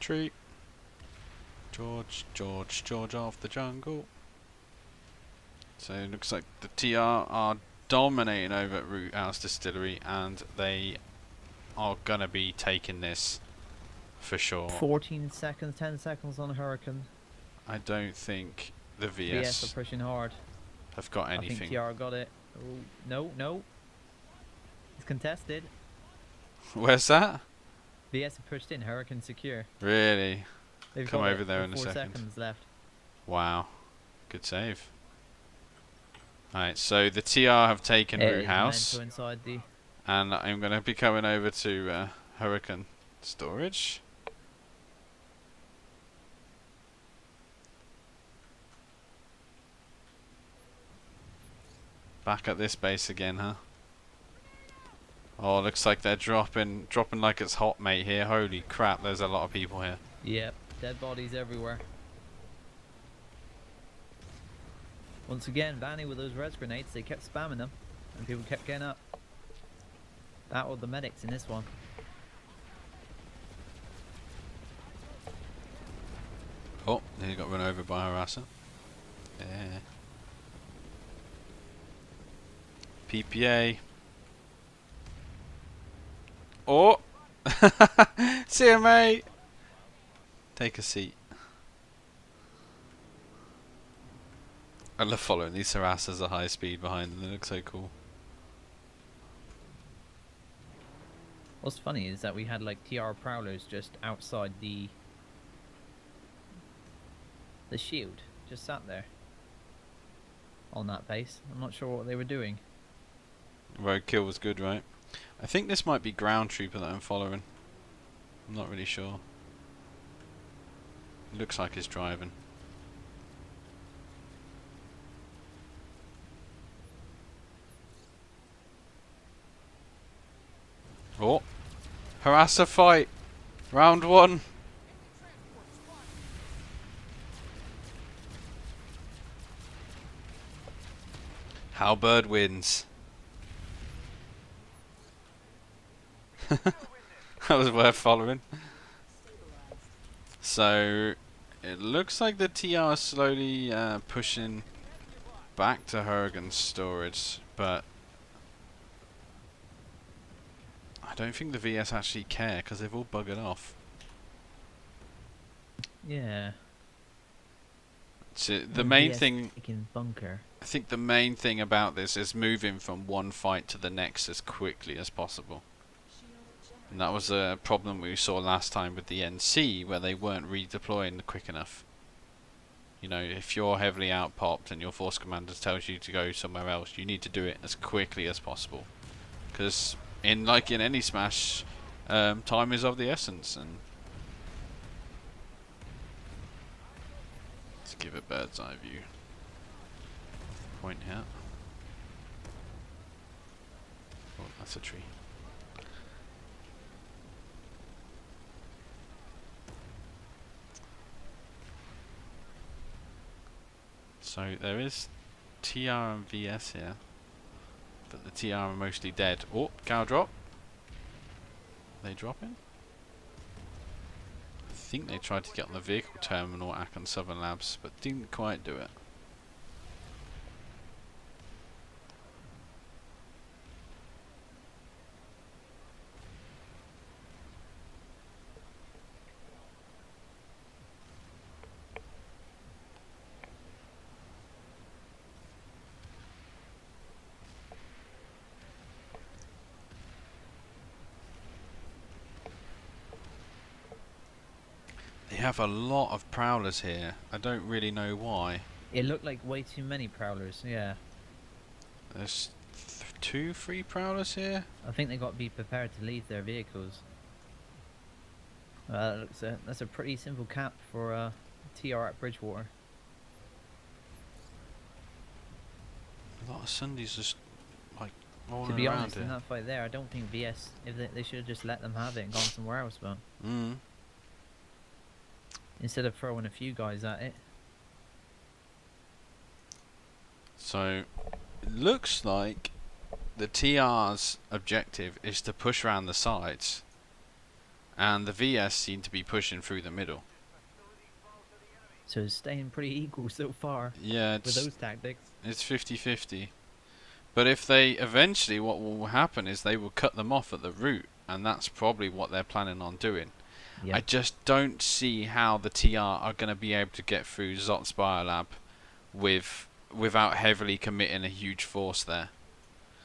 Tree. George off the jungle. So it looks like the TR are dominating over at Root House Distillery, and they are gonna be taking this for sure. 14 seconds, 10 seconds on Hurricane. I don't think the VS VS are pushing hard. have got I think anything. TR got it. Oh, no. It's contested. Where's that? VS have pushed in. Hurricane secure. Really? They've Come got over it there with in a 4 second. seconds left. Wow. Good save. Alright, so the TR have taken It Root is House, Memento inside the... and I'm going to be coming over to Hurricane Storage. Back at this base again, huh? Oh, looks like they're dropping like it's hot, mate, here. Holy crap, there's a lot of people here. Yep, dead bodies everywhere. Once again, Vanny with those res grenades, they kept spamming them, and people kept getting up. Battled the medics in this one. Oh, he got run over by a harasser. Yeah. PPA. Oh! See you, mate! Take a seat. I love following these harassers at high speed behind them, they look so cool. What's funny is that we had like TR prowlers just outside the shield, just sat there on that base. I'm not sure what they were doing. Roadkill was good, right? I think this might be ground trooper that I'm following. I'm not really sure. Looks like he's driving. Oh, harasser fight, round 1. Halberd wins. That was worth following. So it looks like the TR is slowly pushing back to Hurricane's storage, but I don't think the VS actually care because they've all buggered off. Yeah. So the main thing, taking bunker. I think the main thing about this is moving from one fight to the next as quickly as possible. And that was a problem we saw last time with the NC, where they weren't redeploying quick enough. You know, if you're heavily outpopped and your force commander tells you to go somewhere else, you need to do it as quickly as possible. Because in any smash, time is of the essence. And let's give a bird's eye view. Point here. Oh, that's a tree. So there is TR and VS here, but the TR are mostly dead. Oh, cow drop. They dropping? I think they tried to get on the vehicle terminal at Akon Southern Labs, but didn't quite do it. They have a lot of prowlers here. I don't really know why. It looked like way too many prowlers, yeah. There's 2, 3 prowlers here. I think they got to be prepared to leave their vehicles. That's a pretty simple cap for TR at Bridgewater. A lot of Sundays just like rolling To be around honest, here. in that fight there, I don't think VS, if they should have just let them have it and gone somewhere else, but instead of throwing a few guys at it. So, it looks like the TR's objective is to push around the sides, and the VS seem to be pushing through the middle. So it's staying pretty equal so far Yeah, with those tactics. it's 50-50. But if they eventually, what will happen is they will cut them off at the route, and that's probably what they're planning on doing. Yeah. I just don't see how the TR are going to be able to get through Zot's Biolab without heavily committing a huge force there.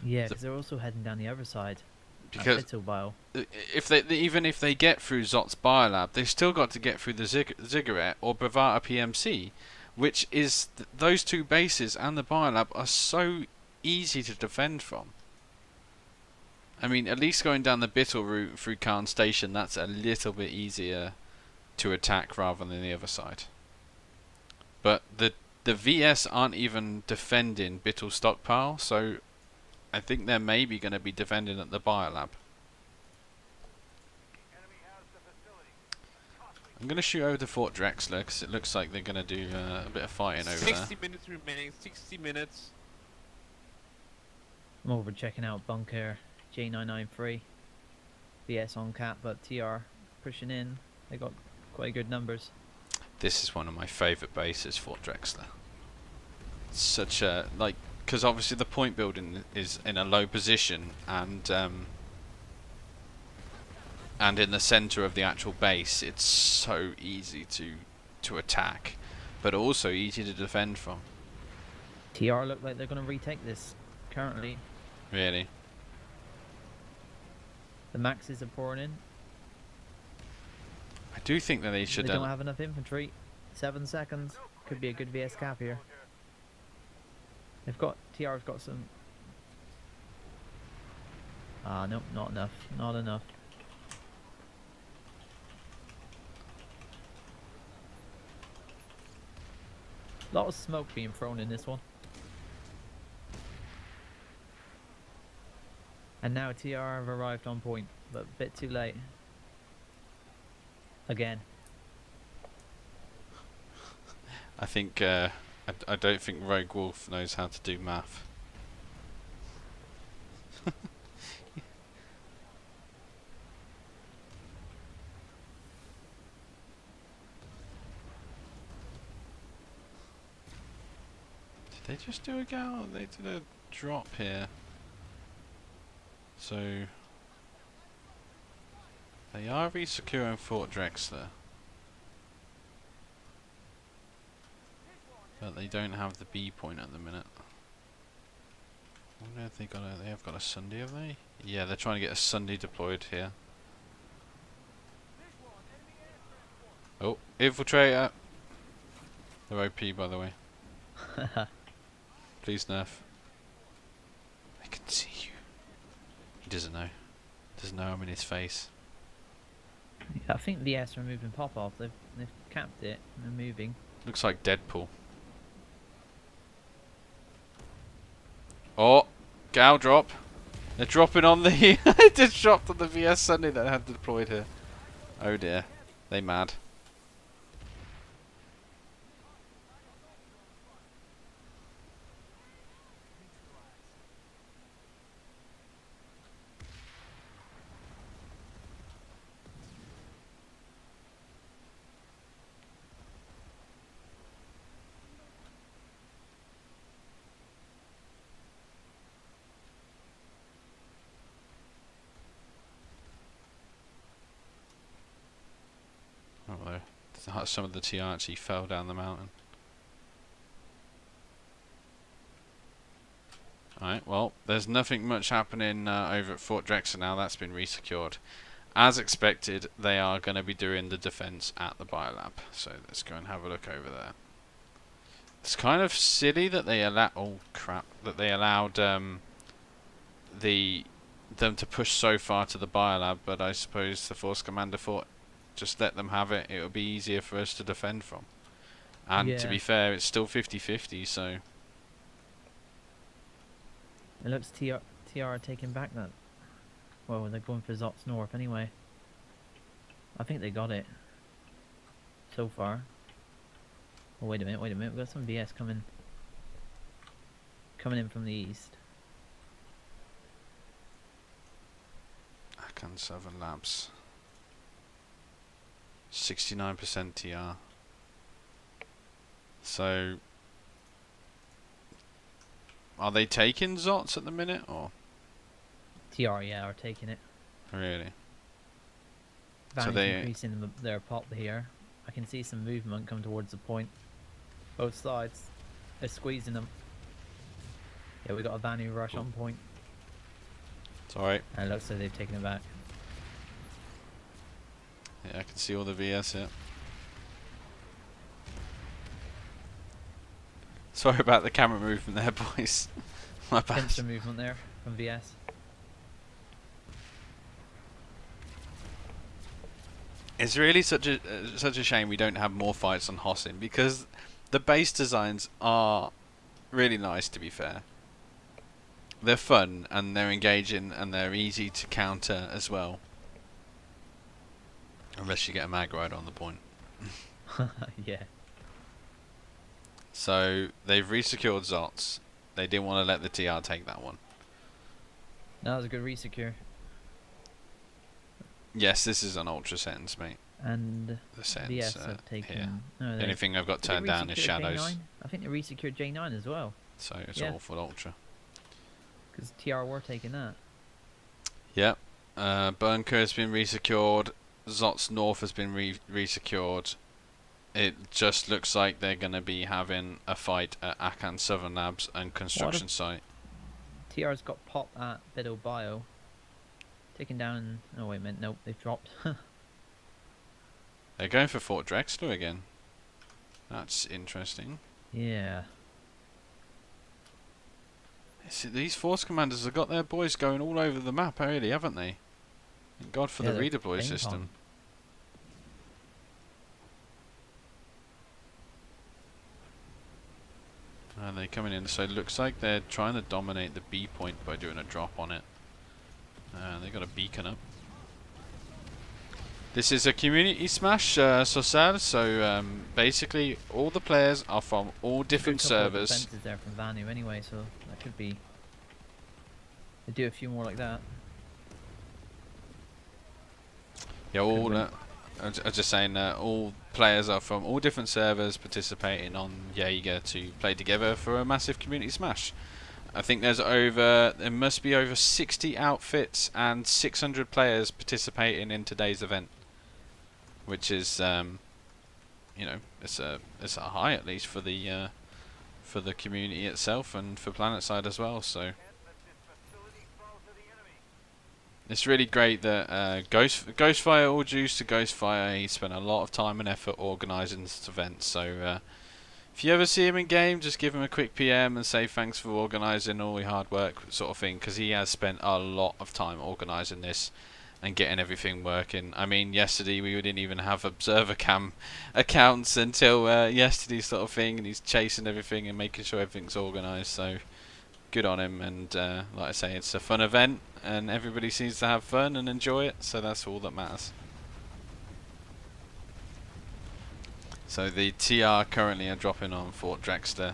Yeah, because they're also heading down the other side. Because Little Bile. if they even if they get through Zot's Biolab, they've still got to get through the Ziggurat or Bravata PMC, which is those two bases and the Biolab are so easy to defend from. I mean, at least going down the Bittle route through Khan Station, that's a little bit easier to attack rather than the other side. But the VS aren't even defending Bittle stockpile, so I think they're maybe going to be defending at the Biolab. I'm going to shoot over to Fort Drexler because it looks like they're going to do a bit of fighting over 60 minutes remaining, 60 minutes. I'm over checking out bunker J993. VS on cap, but TR pushing in. They got quite good numbers. there. This is one of my favourite bases, Fort Drexler. Such a, like, because obviously the point building is in a low position, and in the centre of the actual base, it's so easy to attack, but also easy to defend from. TR look like they're going to retake this currently. Really. The maxes are pouring in. I do think that they should. They don't have enough infantry. 7 seconds. Could be a good VS cap here. They've got, TR's got some. Nope, not enough. Not enough. A lot of smoke being thrown in this one. And now TR have arrived on point, but a bit too late. Again. I think I don't think Rogue Wolf knows how to do math. Did they just do a go? They did a drop here. So they are re-securing Fort Drexler, but they don't have the B point at the minute. I wonder if they have got a Sunday, have they? Yeah, they're trying to get a Sunday deployed here. Oh, infiltrator. They're OP, by the way. Please nerf. I can see you. He doesn't know. Doesn't know I'm in his face. I think VS are moving pop off. They've capped it and they're moving. Looks like Deadpool. Oh, gal drop. They're dropping on the. They just dropped on the VS Sunday that had deployed here. Oh dear, they mad. Some of the TR actually fell down the mountain. Alright, well, there's nothing much happening over at Fort Drexler now. That's been resecured. As expected, they are going to be doing the defense at the Biolab. So let's go and have a look over there. It's kind of silly that they that they allowed them to push so far to the Biolab, but I suppose the Force Commander thought just let them have it. It'll be easier for us to defend from. And to Yeah. be fair, it's still 50-50, so... It looks TR are taking back that. Well, they're going for Zots North anyway. I think they got it. So far. Oh, wait a minute. We've got some VS coming in from the east. Akan Southern Labs. 69% TR. So... Are they taking Zots at the minute, or...? TR, yeah, are taking it. Really? Vanny's they- increasing their pop here. I can see some movement come towards the point. Both sides. They're squeezing them. Yeah, we got a Vanny rush on point. It's alright. And it looks like they've taken it back. Yeah, I can see all the VS here. Sorry about the camera movement there, boys. My bad. Pincer movement there from VS. It's really such a shame we don't have more fights on Hossin, because the base designs are really nice, to be fair. They're fun and they're engaging and they're easy to counter as well. Unless you get a mag ride on the point. Yeah. So they've resecured Zots. They didn't want to let the TR take that one. That was a good resecure. Yes, this is an ultra sentence, mate. And The VS sentence have taken. here. No, The only thing I've got did they turned down is resecure shadows. J9? I think they resecured J9 as well. So it's Yeah. all full ultra. Because TR were taking that. Yep. Burnker has been resecured. Zots North has been resecured. It just looks like they're going to be having a fight at Akan Southern Labs and construction site. TR's got pop at Biddle Bio. Taken down. Oh, wait a minute. Nope, they've dropped. They're going for Fort Drexler again. That's interesting. Yeah. See, these force commanders have got their boys going all over the map, really, haven't they? Thank God for Yeah, the they're redeploy ping system. pong. And they're coming in, so it looks like they're trying to dominate the B point by doing a drop on it. They got a beacon up. This is a community smash, Social, so basically all the players are from all different Good couple of servers. defenses there from Vanu anyway, so that could be. They do a few more like that. Yeah, all. win. I was just saying, all players are from all different servers participating on Jaeger to play together for a massive community smash. I think there must be over 60 outfits and 600 players participating in today's event, which is, you know, it's a high at least for the community itself and for Planetside as well. So it's really great that Ghostfire, all dues to Ghostfire, he spent a lot of time and effort organising this event. So if you ever see him in game, just give him a quick PM and say thanks for organising all your hard work, sort of thing, because he has spent a lot of time organising this and getting everything working. I mean, yesterday we didn't even have observer cam accounts until yesterday, sort of thing, and he's chasing everything and making sure everything's organised. So good on him, and like I say, it's a fun event and everybody seems to have fun and enjoy it, so that's all that matters. So the TR currently are dropping on Fort Drexler,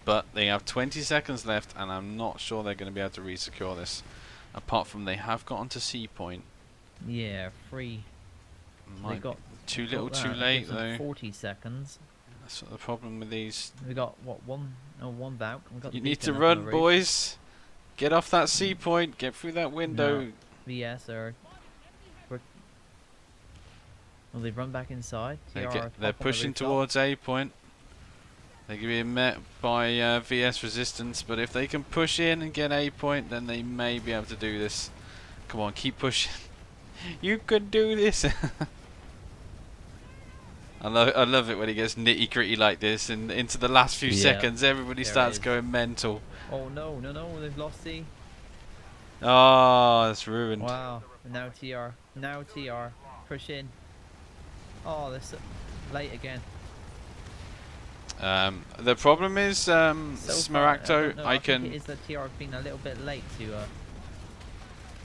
but they have 20 seconds left and I'm not sure they're going to be able to re-secure this, apart from they have got onto C point. Yeah, free. They Might got be too got little that. too That late gives them though. 40 seconds. That's what the problem with these. We got what one Valk. We got You the need to beacon up on the run, roof. boys. Get off that C point, get through that window. No. VS are. Well, they've run back inside. TR are They're up on the pushing rooftop. towards A point. They're going to be met by VS resistance, but if they can push in and get A point, then they may be able to do this. Come on, keep pushing. You can do this. I love it when he gets nitty gritty like this, and into the last few Yeah, seconds, everybody there starts it is. going mental. Oh no, they've lost C. Oh, that's ruined. Wow. And now TR. Push in. Oh, they're so late again. The problem is, So far, Smaragdo, don't know, I think can. it is that TR have been a little bit late to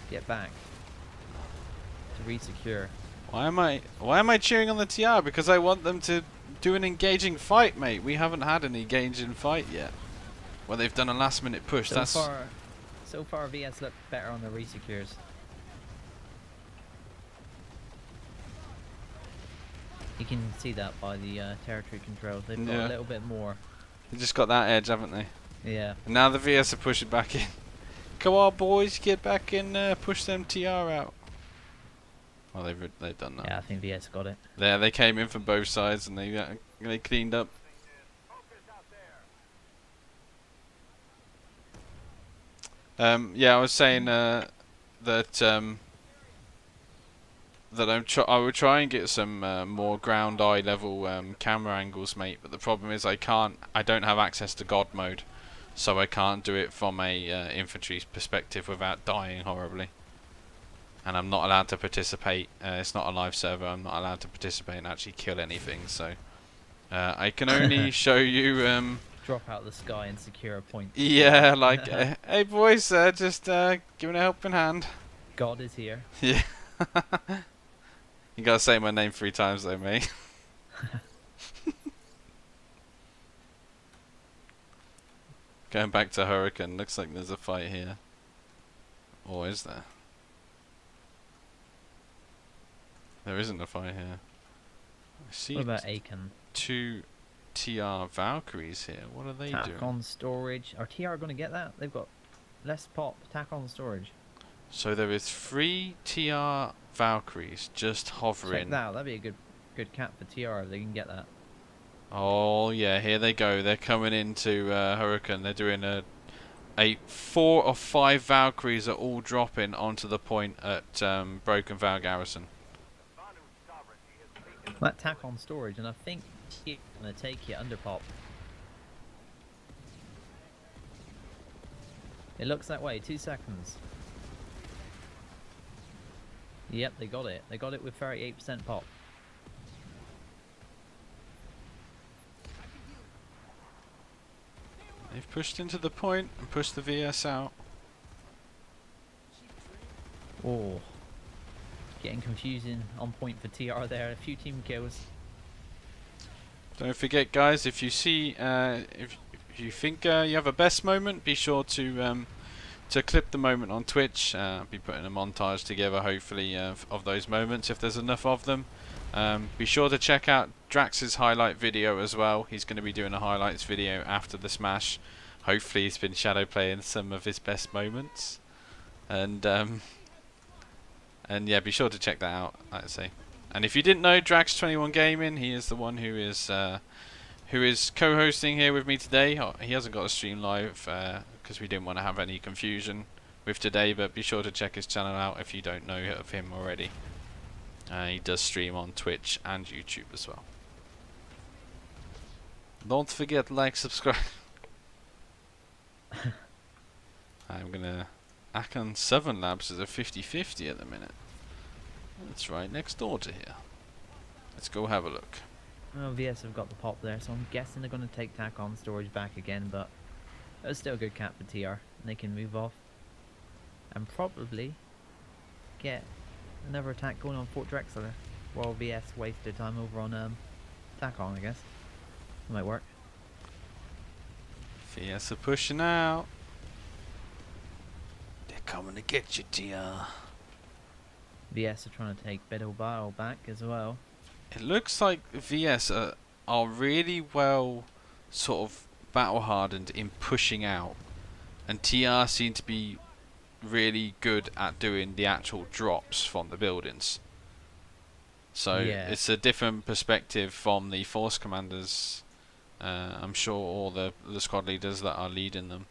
get back to resecure. Why am I cheering on the TR? Because I want them to do an engaging fight, mate. We haven't had an engaging fight yet. Well, they've done a last minute push. So far, VS look better on the resecures. You can see that by the territory controls. They've got Yeah. a little bit more. They just got that edge, haven't they? Yeah. And now the VS are pushing back in. Come on, boys, get back in there. Push them TR out. Well, they've done that. Yeah, I think VS got it. There, they came in from both sides and they cleaned up. Yeah, I was saying that I would try and get some more ground eye level camera angles, mate. But the problem is I don't have access to God mode, so I can't do it from a infantry perspective without dying horribly. And I'm not allowed to participate. It's not a live server. I'm not allowed to participate and actually kill anything. So I can only show you. Drop out of the sky and secure a point. Yeah, like, hey boys, just giving a helping hand. God is here. Yeah. You gotta say my name 3 times though, mate. Going back to Hurricane, looks like there's a fight here. Or is there? There isn't a fight here. I see What about Aiken? 2 TR Valkyries here. What are they Attack doing? on storage. Are TR going to get that? They've got less pop. Attack on storage. So there is 3 TR Valkyries just hovering. Check that out. That'd be a good cap for TR if they can get that. Oh yeah, here they go. They're coming into Hurricane. They're doing a 4 or 5 Valkyries are all dropping onto the point at Broken Vow Garrison. That attack on storage, and I think he's going to take it under pop. It looks that way. 2 seconds. Yep, they got it. They got it with 38% pop. They've pushed into the point and pushed the VS out. Oh. Getting confusing on point for TR there. A few team kills. Don't forget, guys, if you see, if you think you have a best moment, be sure to clip the moment on Twitch. I'll be putting a montage together, hopefully, of those moments if there's enough of them. Be sure to check out Drax's highlight video as well. He's going to be doing a highlights video after the smash. Hopefully, he's been shadow playing some of his best moments, and yeah, be sure to check that out. Like I say. And if you didn't know, Drax21 Gaming, he is the one who is co-hosting here with me today. He hasn't got a stream live because we didn't want to have any confusion with today, but be sure to check his channel out if you don't know of him already. He does stream on Twitch and YouTube as well. Don't forget like, subscribe. I'm gonna Akan 7 Labs is a 50-50 at the minute. That's right next door to here. Let's go have a look. Well, VS have got the pop there, so I'm guessing they're going to take attack on storage back again, but it's still a good cap for TR, and they can move off and probably get another attack going on Fort Drexler while VS waste their time over on attack on, I guess. It might work. VS are pushing out. They're coming to get you, TR. VS are trying to take Biddle Battle back as well. It looks like VS are really well sort of battle hardened in pushing out, and TR seem to be really good at doing the actual drops from the buildings. So Yeah. it's a different perspective from the force commanders. I'm sure all the squad leaders that are leading them.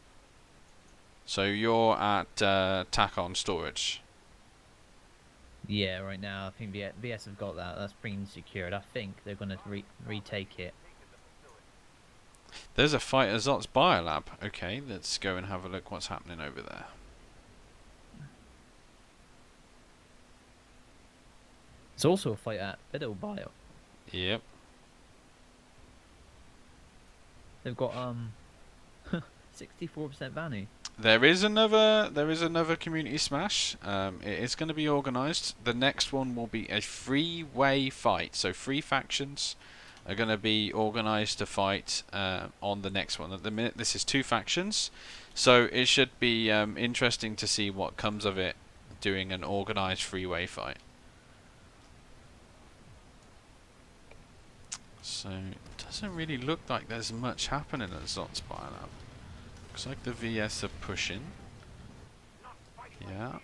So you're at attack on storage. Yeah, right now I think VS have got that. That's been secured. I think they're going to retake it. There's a fight at Zot's Biolab. Okay, let's go and have a look what's happening over there. There's also a fight at Biddle Bio. Yep. They've got 64% Vanny. There is another community smash. It is going to be organised. The next one will be a freeway fight. So 3 factions are going to be organised to fight on the next one. At the minute, this is 2 factions, so it should be interesting to see what comes of it doing an organised freeway fight. So it doesn't really look like there's much happening at Zot's Biolab. Looks like the VS are pushing. Yeah.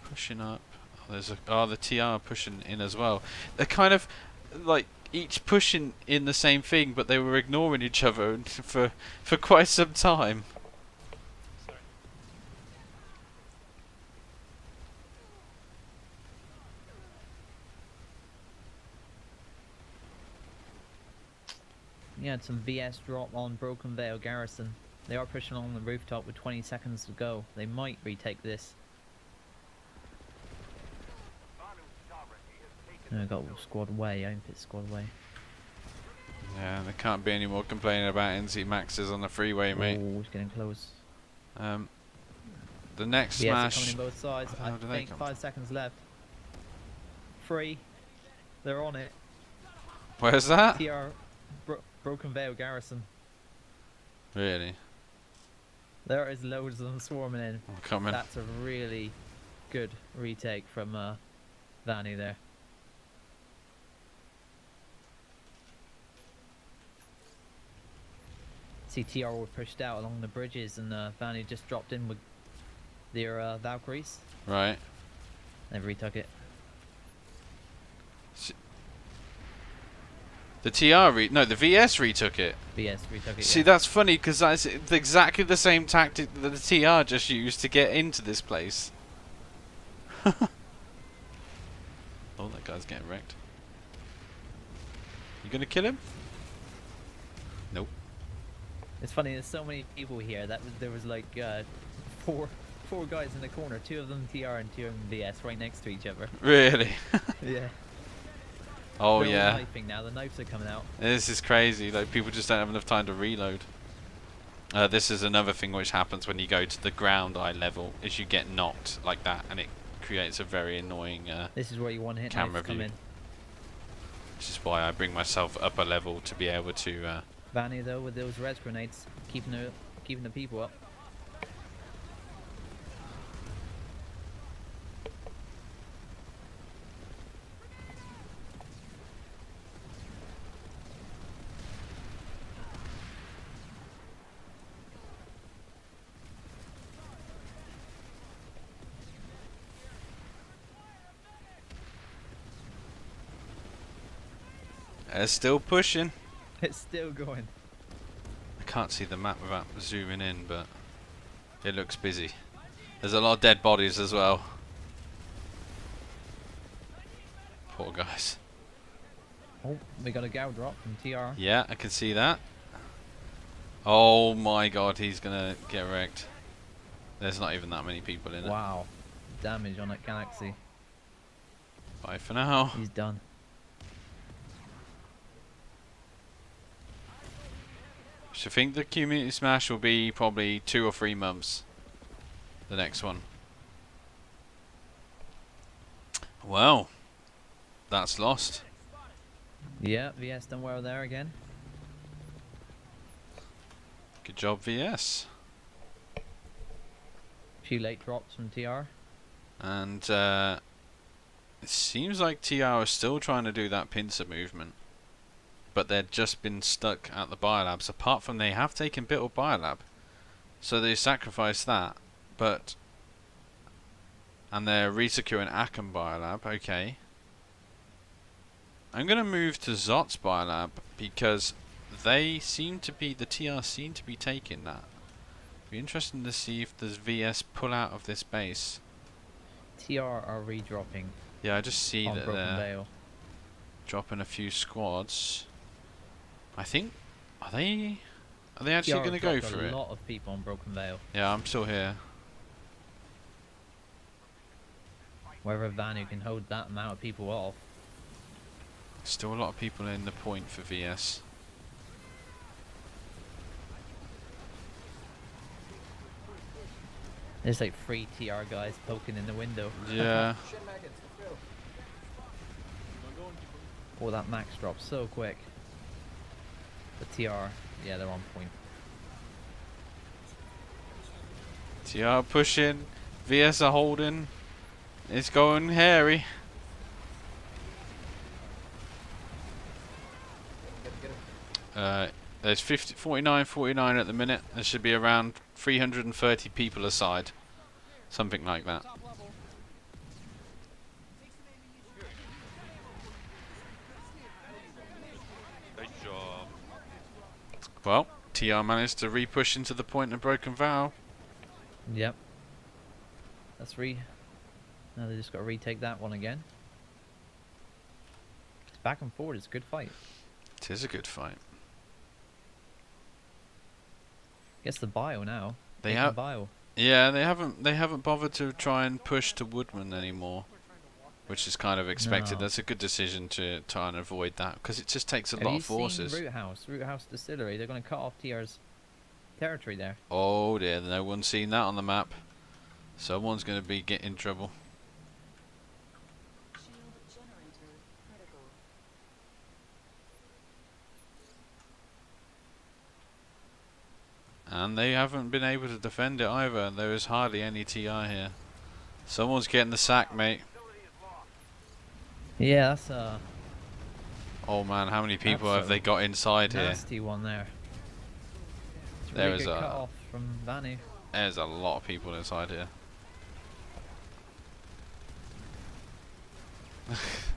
Pushing up. Oh, there's the TR are pushing in as well. They're kind of like each pushing in the same thing, but they were ignoring each other for quite some time. You had some VS drop on Broken Vale Garrison. They are pushing along the rooftop with 20 seconds to go. They might retake this. No, I got squad way. I didn't put squad way. Yeah, there can't be any more complaining about NC Maxes on the freeway, mate. Oh, it's getting close. The next VS are smash. coming in both sides. How I do they think come? 5 seconds left. 3. They're on it. Where's that? TR Broken Vale Garrison. Really? There is loads of them swarming in. I'm coming. That's a really good retake from Vanny there. CTR were pushed out along the bridges and Vanny just dropped in with their Valkyries. Right. They retook it. The the VS retook it. VS retook it. See, yeah. that's funny because that's exactly the same tactic that the TR just used to get into this place. Oh, that guy's getting wrecked. You gonna kill him? Nope. It's funny, there's so many people here that there was like four guys in the corner, 2 of them TR and 2 of them VS right next to each other. Really? Yeah. Oh They're all yeah. knifing now, the knives are coming out. This is crazy. Like people just don't have enough time to reload. This is another thing which happens when you go to the ground eye level, is you get knocked like that, and it creates a very annoying. This is where you want hit camera knives come view. in. Which is why I bring myself up a level to be able to. Vanny though with those res grenades, keeping the people up. They're still pushing. It's still going. I can't see the map without zooming in, but it looks busy. There's a lot of dead bodies as well. Poor guys. Oh, we got a gal drop from TR. Yeah, I can see that. Oh my god, he's gonna get wrecked. There's not even that many people in it. Wow. Damage on that Galaxy. Bye for now. He's done. So I think the community smash will be probably 2 or 3 months. The next one. Well, that's lost. Yeah, VS done well there again. Good job, VS. Few late drops from TR. And it seems like TR are still trying to do that pincer movement. But they've just been stuck at the biolabs. Apart from they have taken Bittle biolab. So they sacrificed that. But... And they're resecuring Aக்கம் biolab. Okay. I'm going to move to Zot's biolab because they seem to be... The TR seem to be taking that. Be interesting to see if there's VS pull out of this base. TR are redropping Yeah, I just see on that Broken they're Vale. dropping a few squads. I think... Are they actually going to go for a it? lot of people on Broken Vale. Yeah, I'm still here. Whether Vanu can hold that amount of people off. Still a lot of people in the point for VS. There's like 3 TR guys poking in the window. Yeah. Oh, that max drops so quick. The TR, yeah, they're on point. TR pushing. VS are holding. It's going hairy. There's 49 at the minute. There should be around 330 people aside. Something like that. Good job. Well, TR managed to re-push into the point of Broken Vow. Yep. That's now they just got to retake that one again. It's back and forward. It's a good fight. It is a good fight. Guess the bio now. They Taking have, bio. yeah, they haven't bothered to try and push to Woodman anymore, which is kind of expected. No. That's a good decision to try and avoid that because it just takes a Have lot you of forces. seen Root House Distillery? They're going to cut off TR's territory there. Oh dear, no one's seen that on the map. Someone's going to be getting in trouble. And they haven't been able to defend it either. There is hardly any TR here. Someone's getting the sack, mate. Yeah, that's Oh man, how many people That's have they got inside here? nasty one there. It's a There really is good a- cut off from Vanu. There's a lot of people inside here.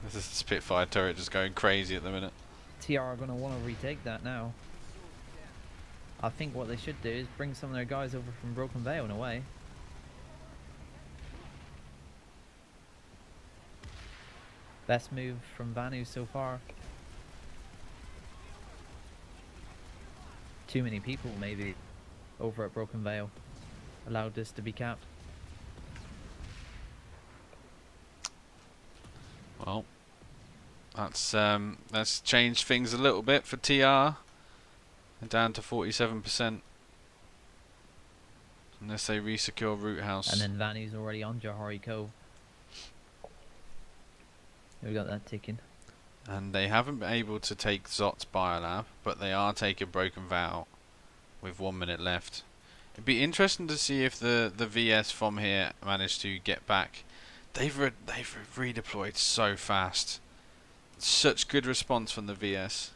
This is the Spitfire turret just going crazy at the minute. TR are going to want to retake that now. I think what they should do is bring some of their guys over from Broken Vale in a way. Best move from Vanu so far. Too many people maybe over at Broken Vale allowed this to be capped. Well, that's changed things a little bit for TR. They're down to 47%. Unless they re-secure Root House. And then Vanu's already on Johari Cove. We got that ticking. And they haven't been able to take Zot's Biolab, but they are taking Broken Vow with 1 minute left. It'd be interesting to see if the VS from here managed to get back. They've redeployed so fast. Such good response from the VS.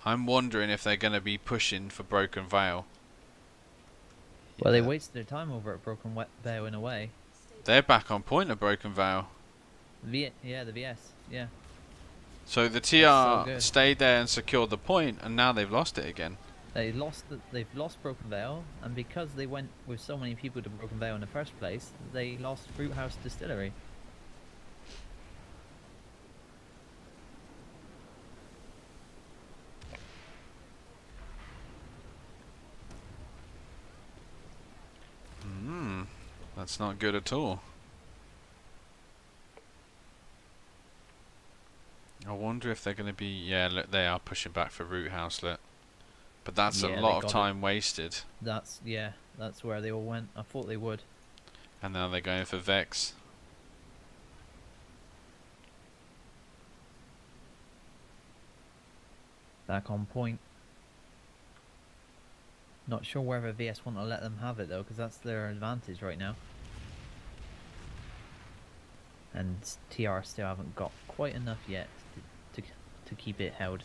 I'm wondering if they're going to be pushing for Broken Vale. Well, they Yeah. wasted their time over at Broken Vale in a way. They're back on point at Broken Vale. Yeah, the VS, yeah. So the so TR good. stayed there and secured the point, and now they've lost it again. They've lost Broken Vale, and because they went with so many people to Broken Vale in the first place, they lost Root House Distillery. That's not good at all. I wonder if they're going to be... Yeah, look, they are pushing back for Root House, look. But that's Yeah, a they lot of got it. time wasted. That's where they all went. I thought they would. And now they're going for Vex. Back on point. Not sure whether VS want to let them have it though, because that's their advantage right now. And TR still haven't got quite enough yet to keep it held.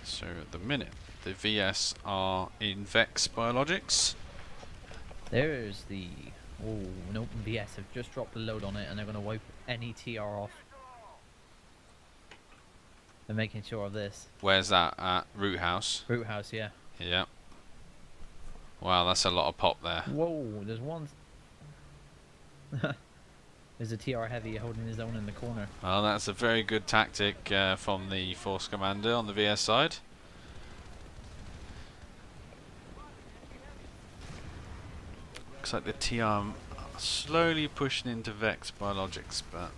So at the minute, the VS are in Vex Biologics. There's the... Oh, nope, VS have just dropped a load on it and they're going to wipe any TR off. They're making sure of this. Where's that? At Root House. Root House, yeah. Yeah. Wow, that's a lot of pop there. Whoa, there's one... There's a TR heavy holding his own in the corner. Well, that's a very good tactic from the Force Commander on the VS side. Looks like the TR are slowly pushing into Vex Biologics, but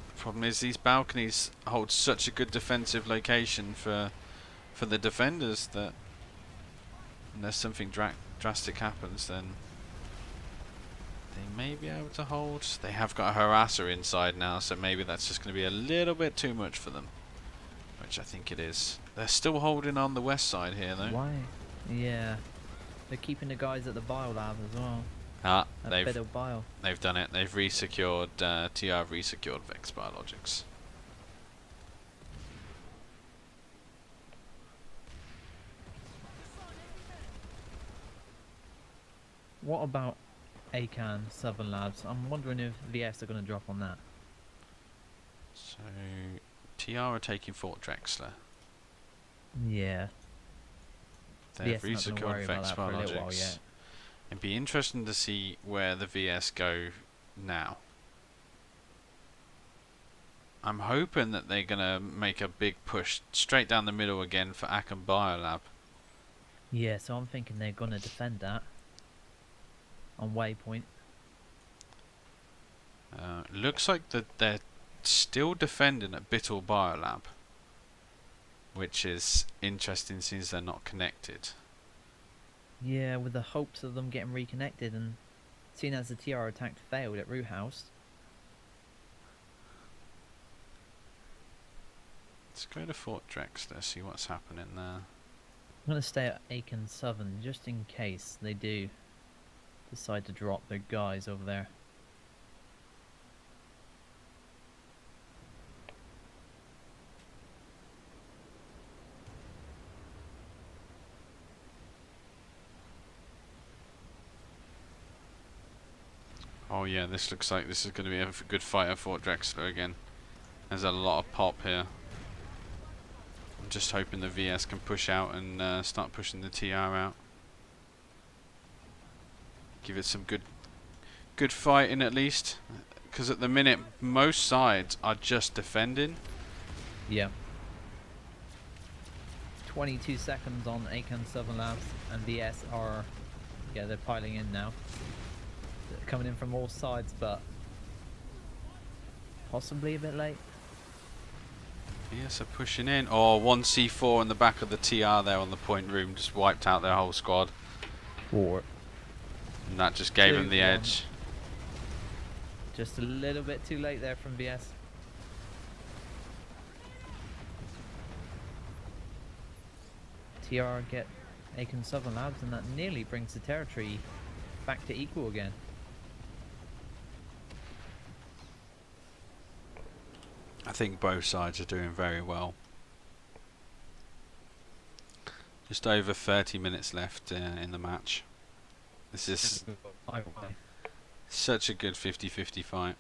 the problem is these balconies hold such a good defensive location for the defenders that unless something drastic happens, then they may be able to hold. They have got a harasser inside now, so maybe that's just going to be a little bit too much for them, which I think it is. They're still holding on the west side here, though. Why? Yeah. They're keeping the guys at the bio lab as well. Ah, At Fiddle Bio. they've done it. They've resecured, TR have resecured Vex Biologics. What about ACAN Southern Labs? I'm wondering if VS are going to drop on that. So, TR are taking Fort Drexler. Yeah. They've VS are not going to worry resecured about Vex that for a little while Biologics. yet. It'd be interesting to see where the VS go now. I'm hoping that they're going to make a big push straight down the middle again for Akan Biolab. Yeah, so I'm thinking they're going to defend that on Waypoint. Looks like that they're still defending at Bittle Biolab, which is interesting since they're not connected. Yeah, with the hopes of them getting reconnected, and seeing as the TR attack failed at Root House. Let's go to Fort Drexler, see what's happening there. I'm going to stay at Aiken Southern just in case they do decide to drop their guys over there. Oh yeah, this looks like this is going to be a good fight at Fort Drexler again. There's a lot of pop here. I'm just hoping the VS can push out and start pushing the TR out. Give it some good fighting at least. Because at the minute, most sides are just defending. Yeah. 22 seconds on Aiken Southern Labs, and VS are, yeah, they're piling in now. They're coming in from all sides, but possibly a bit late. VS are pushing in. Oh, 1C4 in the back of the TR there on the point room just wiped out their whole squad. 4. And that just gave them the 2-1. edge. Just a little bit too late there from VS. TR get Aiken Southern Labs, and that nearly brings the territory back to equal again. I think both sides are doing very well. Just over 30 minutes left in the match. This is such a good 50-50 fight.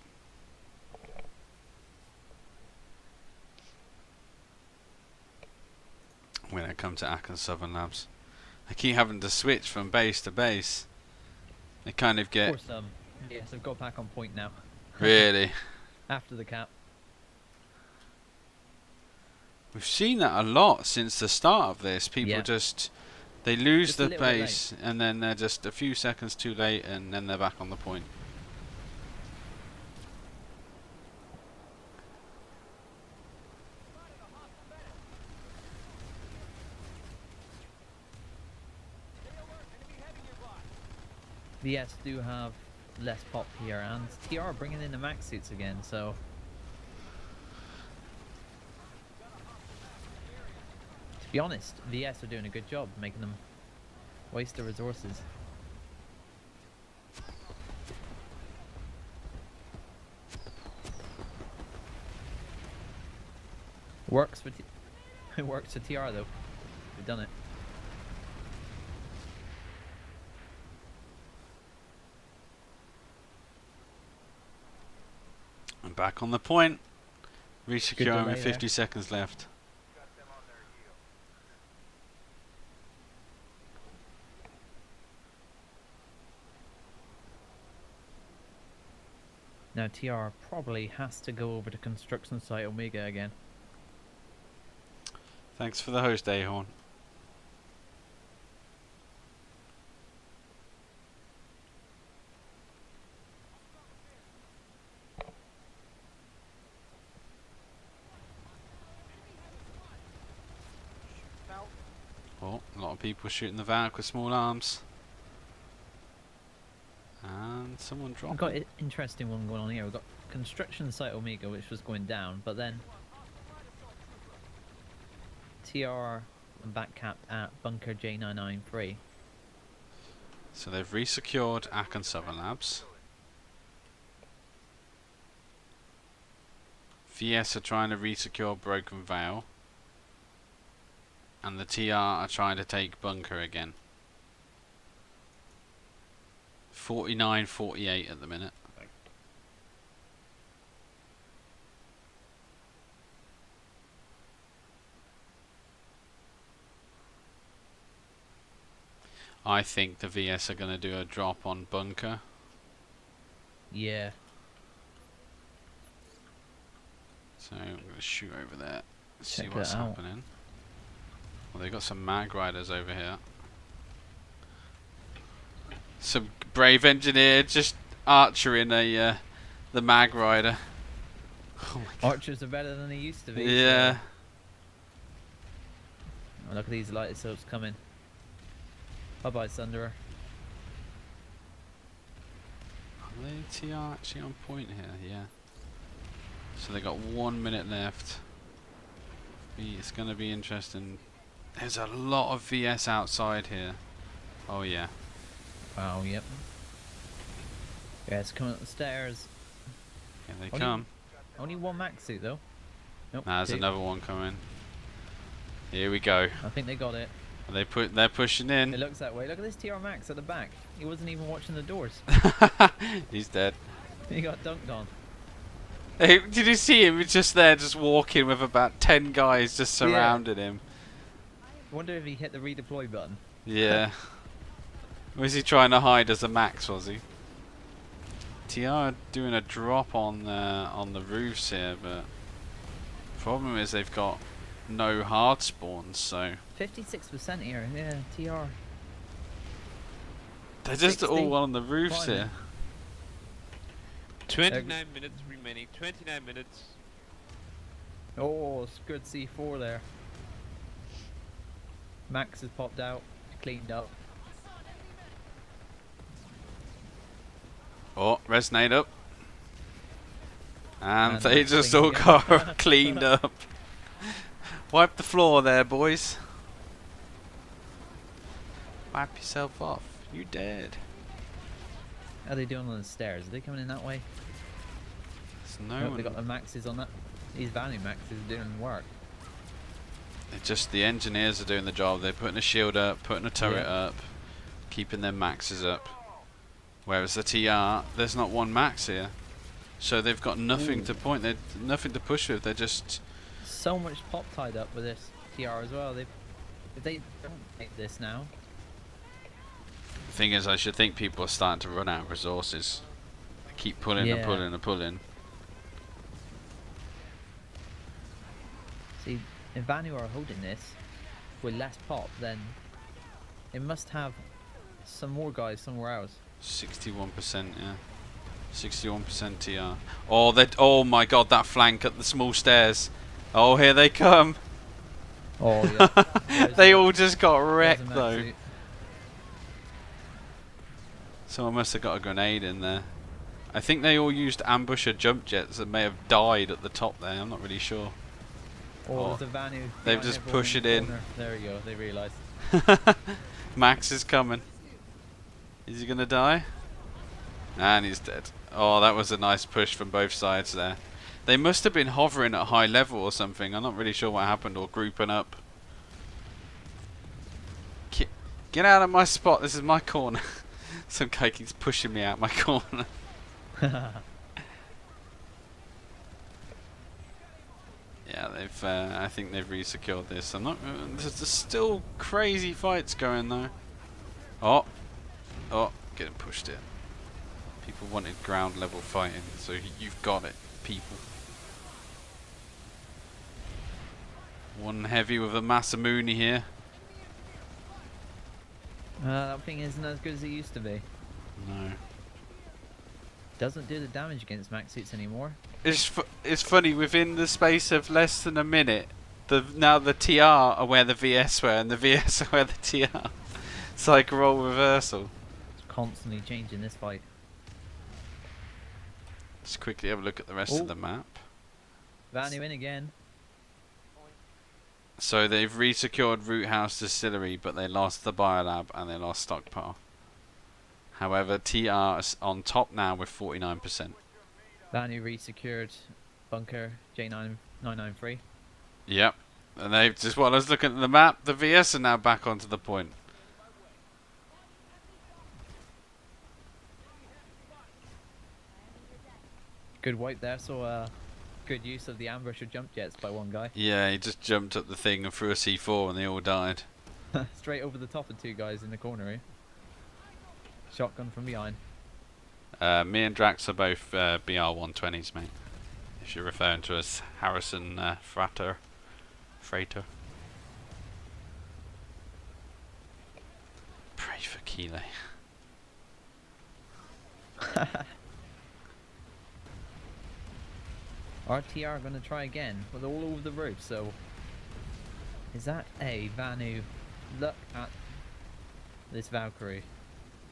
When it comes to Akan Southern Labs, I keep having to switch from base to base. They kind of get... Of course, yes, I've got back on point now. Really? After the cap. We've seen that a lot since the start of this. People Yeah. just... They lose Just a the little bit base and then they're just a few seconds too late and then they're back on the point. VS do have less pop here, and TR are bringing in the max suits again, so... To be honest, VS are doing a good job making them waste their resources. Works for it works for TR though. We've done it. And back on the point. Resecuring delay with 50 seconds left. Now TR probably has to go over to construction site Omega again. Thanks for the host, Ahorn. lot of people shooting the Valk with small arms. And someone dropped We've got it. an interesting one going on here. We've got construction site Omega, which was going down, but then TR back capped at bunker J993. So they've resecured Akon Southern Labs. VS are trying to resecure Broken Vale. And the TR are trying to take bunker again. 49-48 at the minute. I think the VS are going to do a drop on bunker. Yeah. So I'm going to shoot over there. See Check what's that out. happening. Well, they've got some mag riders over here. Some brave engineer just archering a the mag rider. Oh my god. Archers are better than they used to be. Yeah. So. Oh, look at these lighted soaps coming. Bye bye, Thunderer. Are they TR actually on point here? Yeah. So they got 1 minute left. It's going to be interesting. There's a lot of VS outside here. Oh yeah. Oh, yep. Yeah, it's coming up the stairs. Here they Only- come. Only one max suit though. Nope. Nah, there's two. another one coming. Here we go. I think they got it. They're pushing It in. looks that way. Look at this TR Max at the back. He wasn't even watching the doors. He's dead. He got dunked on. Hey, did you see him? He's just there, just walking with about 10 guys just Yeah. surrounding him. Wonder if he hit the redeploy button. Yeah. Was he trying to hide as a Max? Was he? TR doing a drop on the roofs here, but problem is they've got no hard spawns, so 56% here. Yeah, TR. they're just 60. all on the roofs Climbing. here. 29 minutes remaining. 29 minutes. Oh, it's good C4 there. Max has popped out, cleaned up. Oh, resonate up. And And they that's just clean all again. got cleaned up. Wipe the floor there, boys. Wipe yourself off. You dead. How are they doing on the stairs? Are they coming in that way? There's no Nope, one. they got the Maxes on that. These value Maxes are doing work. It's just the engineers are doing the job. They're putting a shield up, putting a turret Yeah. up, keeping their maxes up. Whereas the TR, there's not one max here, so they've got nothing to point. They're nothing to push with. They're just So much pop tied up with this TR as well. If they don't make this now, thing is, I should think people are starting to run out of resources. They keep pulling and Yeah. pulling and pulling. see, if Vanu are holding this with less pop, then it must have some more guys somewhere else. 61%, yeah. 61% TR. Oh, that! Oh my God, that flank at the small stairs. Oh, here they come. Oh yeah. They all just got There's a wrecked Max though. suit. Someone must have got a grenade in there. I think they all used ambusher jump jets that may have died at the top there. I'm not really sure. Oh, there's a Vanu. They've behind just everyone pushed in it the in. corner. There we go. They realised. Max is coming. Is he gonna die? And he's dead. Oh, that was a nice push from both sides there. They must have been hovering at high level or something. I'm not really sure what happened, or grouping up. Get out of my spot. This is my corner. Some guy keeps pushing me out my corner. Yeah, they've. I think they've resecured this. I'm not. There's still crazy fights going though. Oh, getting pushed in. People wanted ground level fighting, so you've got it, people. One heavy with a Masamune here. That thing isn't as good as it used to be. No. Doesn't do the damage against max suits anymore. It's funny, within the space of less than a minute, now the TR are where the VS were, and the VS are where the TR. It's like a role reversal. It's constantly changing this fight. Let's quickly have a look at the rest of the map. Vanu in again. So they've re-secured Root House Distillery, but they lost the Biolab and they lost Stockpile. However, TR is on top now with 49%. Vanu re-secured bunker J993. Yep. And they've just, while I was looking at the map, the VS are now back onto the point. Good wipe there, so good use of the ambusher jump jets by one guy. Yeah, he just jumped up the thing and threw a C4 and they all died. Straight over the top of two guys in the corner here. Shotgun from behind. Me and Drax are both BR-120s, mate. If you're referring to us Harrison Freighter. Pray for Keeley. RTR are going to try again with all over the roof, so is that a Vanu? Look at this Valkyrie.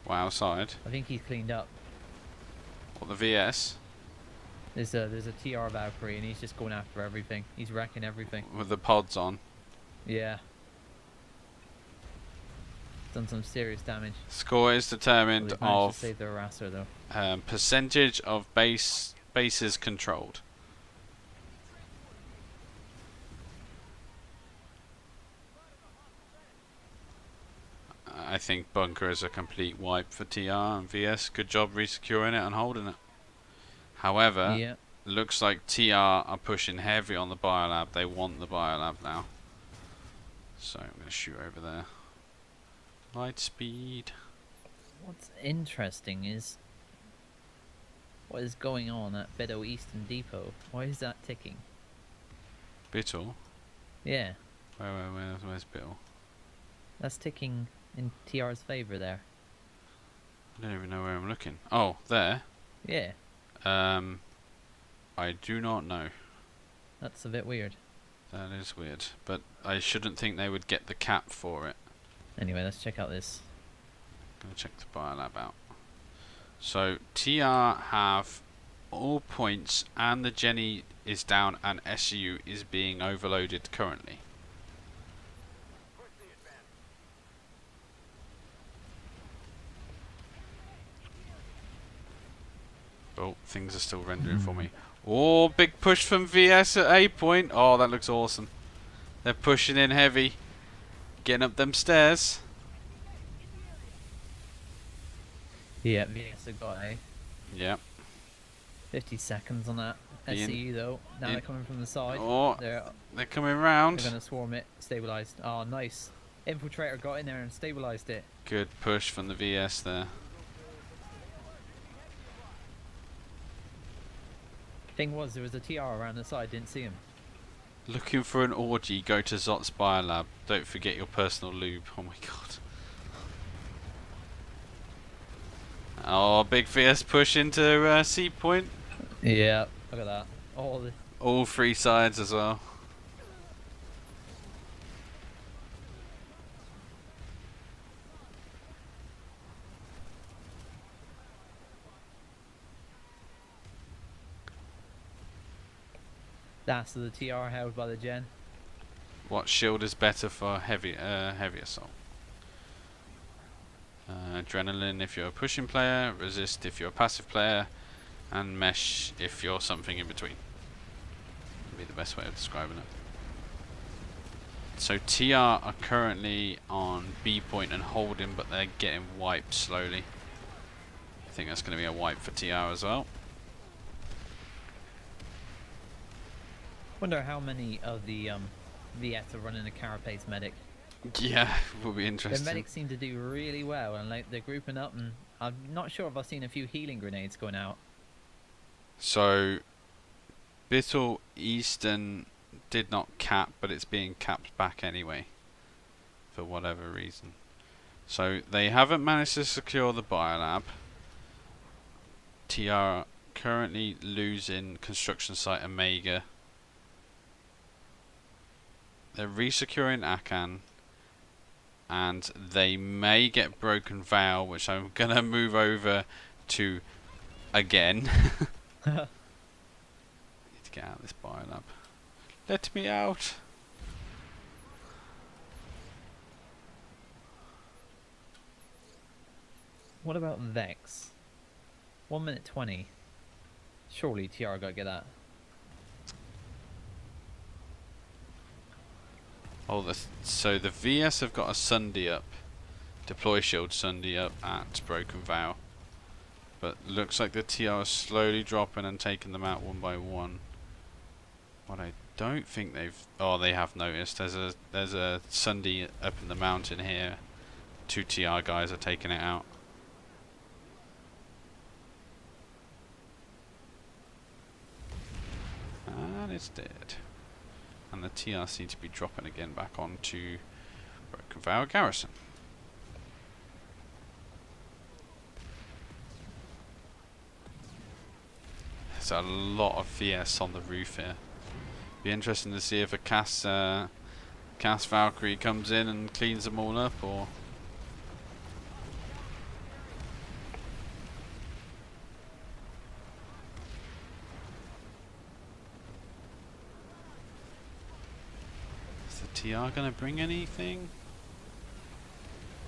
Wow, outside. I think he's cleaned up. What, the VS? There's a TR Valkyrie and he's just going after everything. He's wrecking everything. With the pods on. Yeah. Done some serious damage. Score is determined They've managed of to save their harasser though. percentage of bases controlled. I think bunker is a complete wipe for TR and VS. Good job resecuring it and holding it. However, Yeah. looks like TR are pushing heavy on the Biolab. They want the Biolab now. So I'm going to shoot over there. Light speed. What's interesting is what is going on at Bedo Eastern Depot. Why is that ticking? Bittle. Yeah, Where's Bittle? that's ticking in TR's favour there. I don't even know where I'm looking. Oh, there. Yeah, I do not know. that's a bit weird. That is weird, but I shouldn't think they would get the cap for it. Anyway, let's check out this. Gonna check the Biolab out. So TR have all points, and the Jenny is down, and SU is being overloaded currently. Oh, things are still rendering for me. Oh, big push from VS at A point. Oh, that looks awesome. They're pushing in heavy. Getting up them stairs. Yeah, VS have got a Yeah. 50 seconds on that. Being SCU though. Now in- they're coming from the side. Oh, They're they're coming round. going to swarm it. Stabilized. Oh, nice. Infiltrator got in there and stabilized it. Good push from the VS there. Thing was, there was a TR around the side. Didn't see him. Looking for an orgy, go to Zot's Biolab. Don't forget your personal lube. Oh my god. Oh, big VS push into C point. Yeah, look at that. All three sides as well. That's the TR held by the Gen. What shield is better for heavy assault? Adrenaline if you're a pushing player, resist if you're a passive player, and mesh if you're something in between. Would be the best way of describing it. So TR are currently on B point and holding, but they're getting wiped slowly. I think that's going to be a wipe for TR as well. Wonder how many of the VS are running a Carapace medic. Yeah, will be The interesting. medics seem to do really well, and like they're grouping up. And I'm not sure if I've seen a few healing grenades going out. So Bittle Eastern did not cap, but it's being capped back anyway, for whatever reason. So they haven't managed to secure the Biolab. TR currently losing construction site Omega. They're resecuring Akan, and they may get Broken Vow, which I'm gonna move over to again. Need to get out of this bio-lab. Let me out. What about Vex? 1 minute 20. Surely TR got to get that. Oh, so the VS have got a Sunday up, deploy shield Sunday up at Broken Vow, but looks like the TR is slowly dropping and taking them out one by one. What I don't think they have noticed. There's a Sunday up in the mountain here. 2 TR guys are taking it out. And it's dead. And the TR seem to be dropping again back onto Broken Vow Garrison. There's a lot of VS on the roof here. Be interesting to see if a Cass Valkyrie comes in and cleans them all up, or TR gonna bring anything?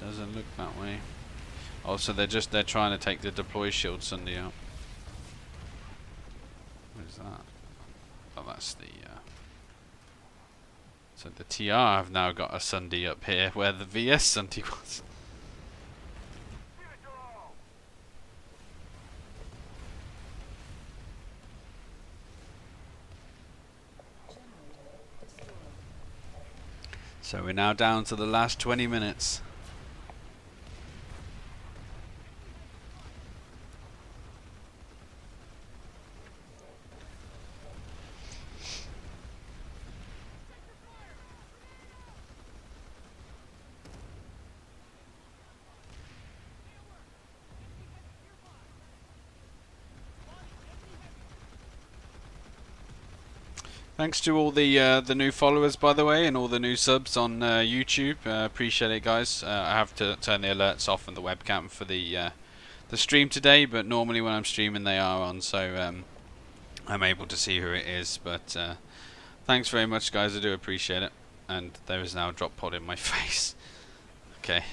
Doesn't look that way. Oh, so they're trying to take the deploy shield Sunday out. What is that? Oh, that's the so the TR have now got a Sunday up here where the VS Sunday was. So we're now down to the last 20 minutes. Thanks to all the new followers, by the way, and all the new subs on YouTube. Appreciate it, guys. I have to turn the alerts off on the webcam for the stream today, but normally when I'm streaming they are on, so I'm able to see who it is. But thanks very much, guys. I do appreciate it. And there is now a drop pod in my face. Okay.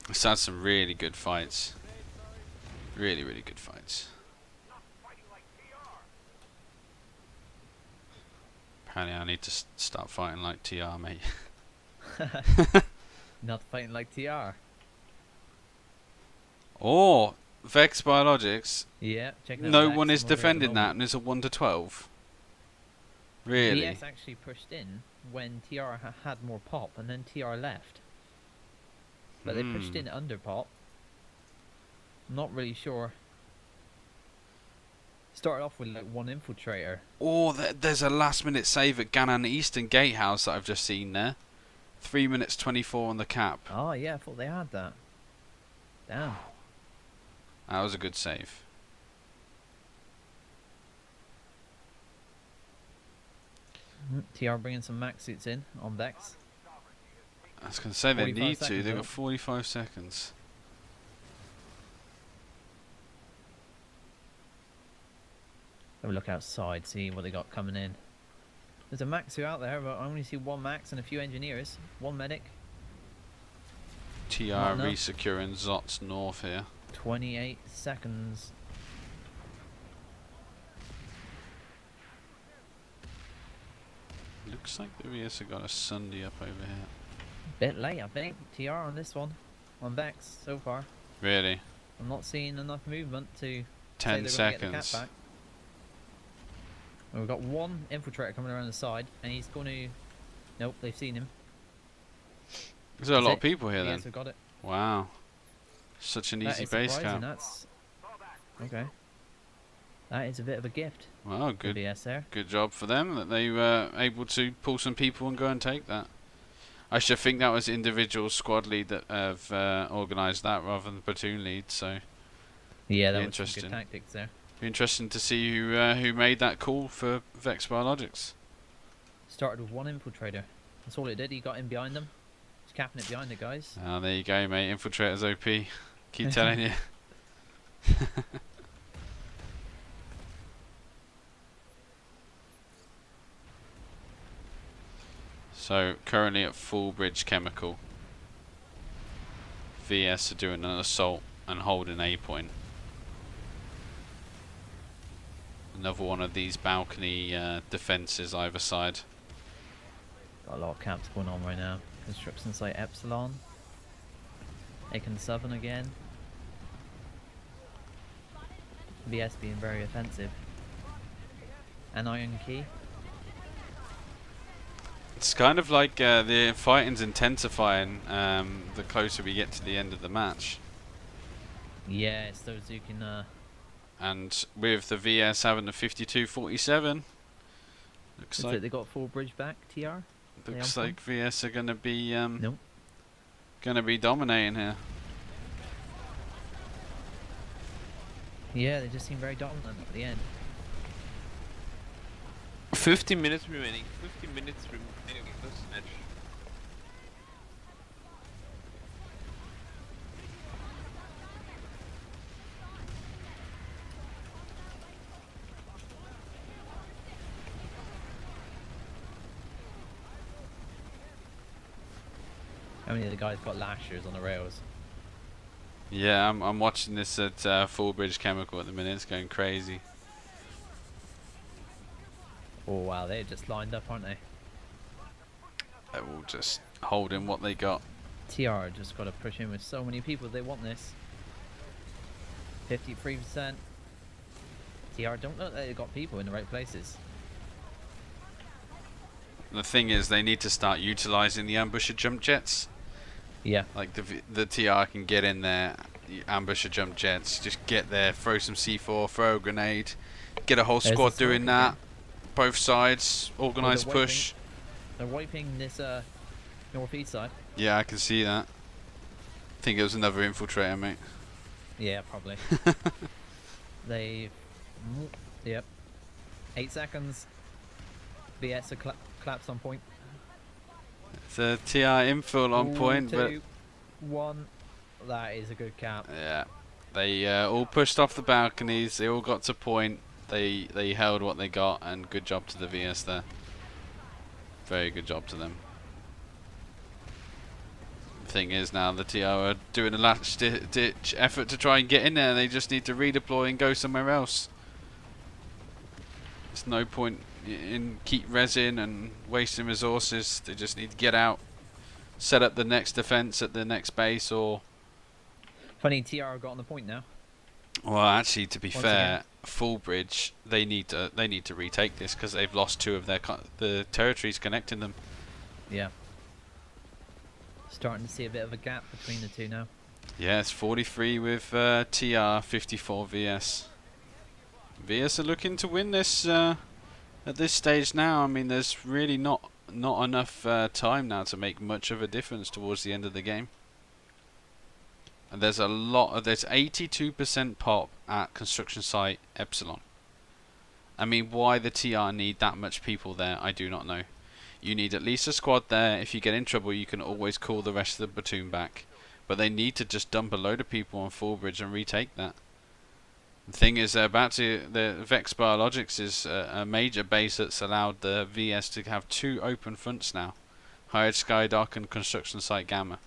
It's had some really good fights. Really, really good fights. Apparently I need to start fighting like TR, mate. Not fighting like TR. Or Vex Biologics. Yeah, check that. No one is defending that, and it's a 1 to 12. Really? VS actually pushed in when TR had more pop, and then TR left. But they pushed in under pop. I'm not really sure. Started off with like 1 infiltrator. Oh, there's a last minute save at Ganan Eastern Gatehouse that I've just seen there. 3 minutes 24 on the cap. Oh yeah, I thought they had that. Damn. That was a good save. TR bringing some max suits in on Vex. I was going to say they 45 need to. seconds They've though. got 45 seconds. Have a look outside, see what they got coming in. There's a max suit out there, but I only see 1 max and a few engineers. 1 medic. TR Not enough. resecuring Zots North here. 28 seconds. Looks like the VS have got a Sunday up over here. Bit late, I think. TR on this one. On Vex so far. Really? I'm not seeing enough movement to 10 say they're gonna get the seconds. cat back. And we've got 1 infiltrator coming around the side, and he's going to... Nope, they've seen him. There's a That's lot it. of people here Yes, then. we've got it. Wow. Such an That easy is base surprising, camp. That's... Okay. That is a bit of a gift. Wow, For good. VS there. Good job for them that they were able to pull some people and go and take that. I should think that was individual squad lead that have organised that rather than the platoon lead. So Yeah, Be that was some interesting. good tactics there. be interesting to see who made that call for Vex Biologics. Started with one infiltrator. That's all it did. He got in behind them. He's capping it behind the guys. Ah, there you go, mate. Infiltrators OP. Keep telling you. So currently at Full Bridge Chemical, VS are doing an assault and holding A point. Another one of these balcony defences either side. Got a lot of camps going on right now. Construction site Epsilon. Aiken Southern again. VS being very offensive. And Iron Key. It's kind of like the fighting's intensifying the closer we get to the end of the match. Yeah, it's those who can. And with the VS having the 52-47, looks Is like it they got full bridge back, TR? looks on like VS are gonna be Nope. gonna be dominating here. Yeah, they just seem very dominant at the end. 15 minutes remaining. 15 minutes remaining in this match. How many of the guys got lashers on the rails? Yeah, I'm watching this at Full Bridge Chemical at the minute. It's going crazy. Oh wow, they're just lined up, aren't they? They're all just holding what they got. TR just got to push in with so many people. They want this. 53%. TR don't look like they got people in the right places. The thing is, they need to start utilising the ambusher jump jets. Yeah. Like the TR can get in there, ambusher jump jets, just get there, throw some C4, throw a grenade, get a whole There's squad the smoke doing that. Both sides, organised they're push. They're wiping this northeast side. Yeah, I can see that. I think it was another infiltrator, mate. Yeah, probably. They. Yep. 8 seconds. VS are collapsed on point. It's a TR infill on point, but 2, 1. That is a good cap. yeah, they all pushed off the balconies. They all got to point. They held what they got, and good job to the VS there. Very good job to them. The thing is now the TR are doing a last ditch effort to try and get in there. They just need to redeploy and go somewhere else. There's no point in keep resin and wasting resources. They just need to get out, set up the next defense at the next base, or Funny, TR got on the point now. well, actually, to be Once fair, again. Full Bridge they need to retake this because they've lost 2 of their the territories connecting them. Yeah. Starting to see a bit of a gap between the two now. Yeah, it's 43 with TR, 54 VS. VS are looking to win this at this stage now. I mean, there's really not enough time now to make much of a difference towards the end of the game. And there's there's 82% pop at construction site Epsilon. I mean, why the TR need that much people there, I do not know. You need at least a squad there. If you get in trouble, you can always call the rest of the platoon back. But they need to just dump a load of people on Full Bridge and retake that. The thing is, the Vex Biologics is a major base that's allowed the VS to have 2 open fronts now. Hired Skydock and construction site Gamma.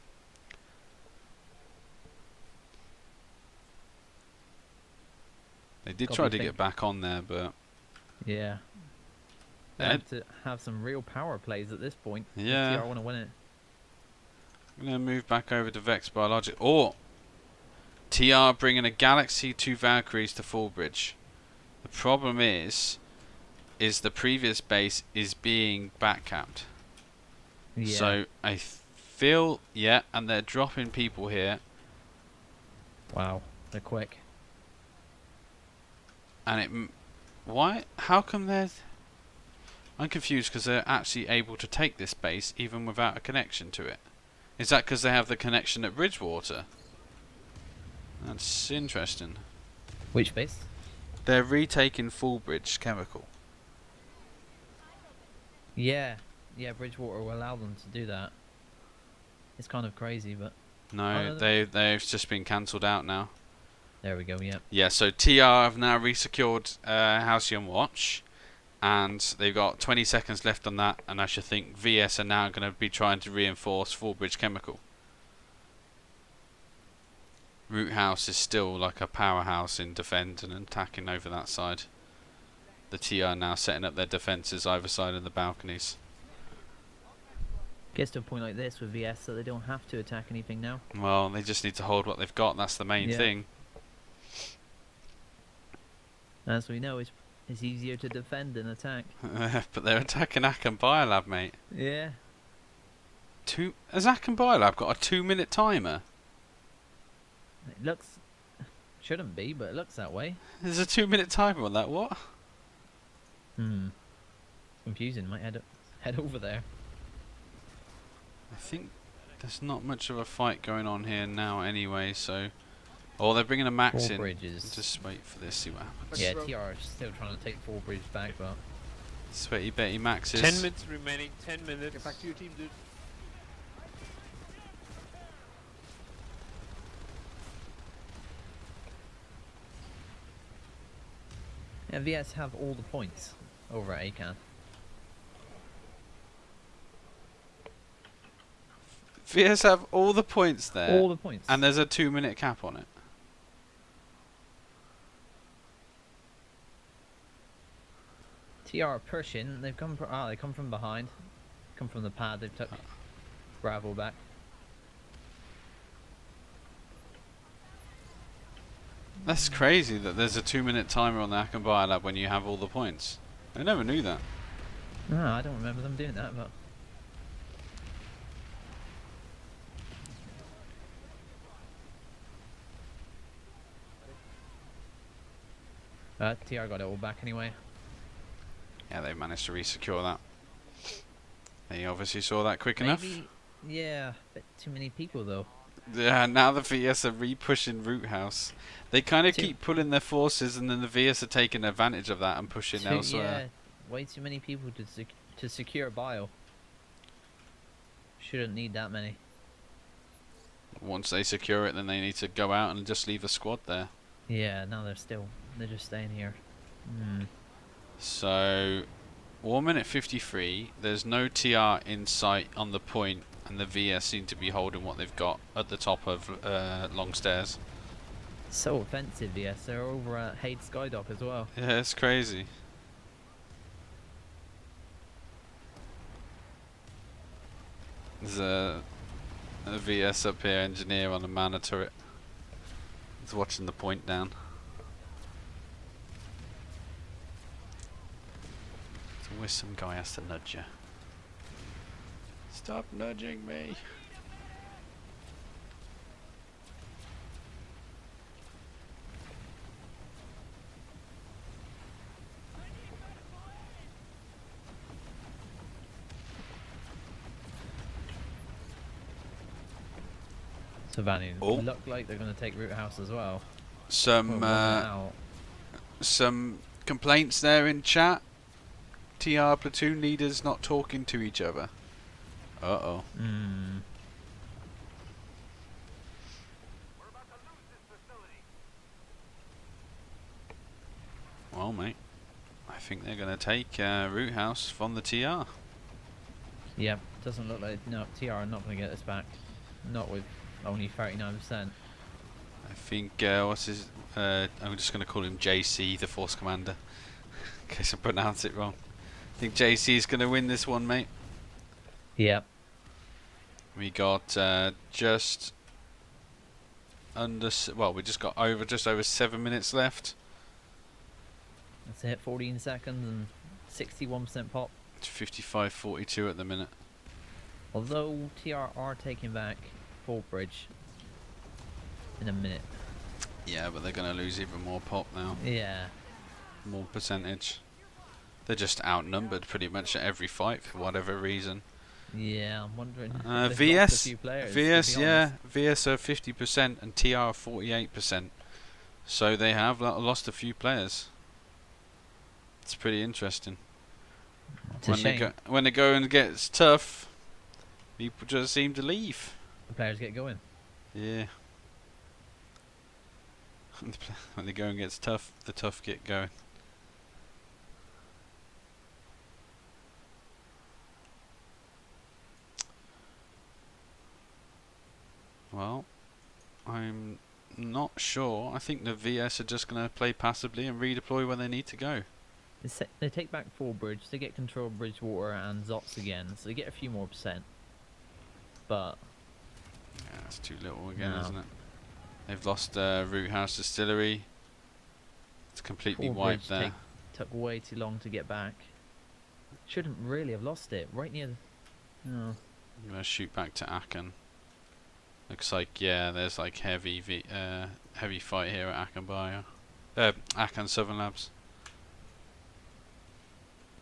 They did Gotta try be to think- get back on there, but Yeah. They Yeah. have to have some real power plays at this point. if Yeah. TR want to win it. I'm going to move back over to Vex Biologic. Or TR bringing a Galaxy 2 Valkyries to Full Bridge. The problem is the previous base is being backcapped. Yeah. So I feel, yeah, and they're dropping people here. Wow, they're quick. And why? How come there's... I'm confused because they're actually able to take this base even without a connection to it. Is that because they have the connection at Bridgewater? That's interesting. Which base? They're retaking Fallbridge Chemical. Yeah. Yeah, Bridgewater will allow them to do that. It's kind of crazy, but... No, they've just been cancelled out now. There we go, yeah. Yeah, so TR have now resecured Halcyon Watch, and they've got 20 seconds left on that, and I should think VS are now going to be trying to reinforce Fallbridge Chemical. Root House is still like a powerhouse in defend and attacking over that side. The TR are now setting up their defences either side of the balconies. Gets to a point like this with VS so they don't have to attack anything now. Well, they just need to hold what they've got, that's the main thing. As we know, it's easier to defend than attack. But they're attacking Akan Biolab, mate. Yeah. Has Akan Biolab got a 2-minute timer? It looks... Shouldn't be, but it looks that way. There's a 2-minute timer on that, what? Confusing, might head over there. I think there's not much of a fight going on here now anyway, so... Oh, they're bringing a max in. Bridges. Just wait for this, see what happens. Yeah, TR is still trying to take Fallbridge back, but... Sweaty Betty maxes. 10 minutes remaining, 10 minutes. Get back to your team, dude. Yeah, VS have all the points over at Akan. VS have all the points there. All the points. And there's a 2-minute cap on it. TR are pushing. They've come from... they come from behind. Come from the pad. They've took Bravo back. That's crazy that there's a 2-minute timer on the Akan Biolab when you have all the points. I never knew that. No, I don't remember them doing that, but... TR got it all back anyway. Yeah, they managed to resecure that. They obviously saw that quick enough. Yeah, a bit too many people though. Yeah, now the VS are re-pushing Root House. They kind of keep pulling their forces, and then the VS are taking advantage of that and pushing elsewhere. Yeah, way too many people to secure Bio. Shouldn't need that many. Once they secure it, then they need to go out and just leave a squad there. Yeah, now they're just staying here. So, 1 minute 53. There's no TR in sight on the point, and the VS seem to be holding what they've got at the top of Long Stairs. So offensive, VS. They're over at Hade Skydock as well. Yeah, it's crazy. There's a VS up here, engineer on a mana turret. He's watching the point down. So where's some guy has to nudge you? Stop nudging me! Savannah Oh. look like they're going to take Root House as well. Some complaints there in chat. TR platoon leaders not talking to each other. Uh-oh. Well, mate, I think they're going to take Root House from the TR. Yep, doesn't look like... No, TR are not going to get this back. Not with only 39%. I think, what's his... I'm just going to call him JC, the Force Commander, in case I pronounce it wrong. I think JC is going to win this one, mate. Yep. We got just under... Well, we just got just over 7 minutes left. That's it, 14 seconds and 61% pop. It's 55-42 at the minute. Although TR are taking back Fallbridge in a minute. Yeah, but they're going to lose even more pop now. Yeah. More percentage. They're just outnumbered pretty much at every fight for whatever reason. Yeah, I'm wondering. if they've lost a VS, few players, to VS, be yeah, honest. VS are 50% and TR are 48%. So they have lost a few players. It's pretty interesting. It's a shame. When they go and gets tough, people just seem to leave. The players get going. Yeah. When the going gets tough, the tough get going. Well, I'm not sure. I think the VS are just going to play passively and redeploy when they need to go. They take back 4 bridge, they get control of Bridgewater and Zots again, so they get a few more percent. But Yeah, that's too little again, No. isn't it? They've lost Root House Distillery. It's completely 4 wiped bridge there. took way too long to get back. Shouldn't really have lost it. Right near. No. I'm going to shoot back to Aachen. Looks like, yeah, there's like heavy fight here at Aachen Bio. Aachen Southern Labs.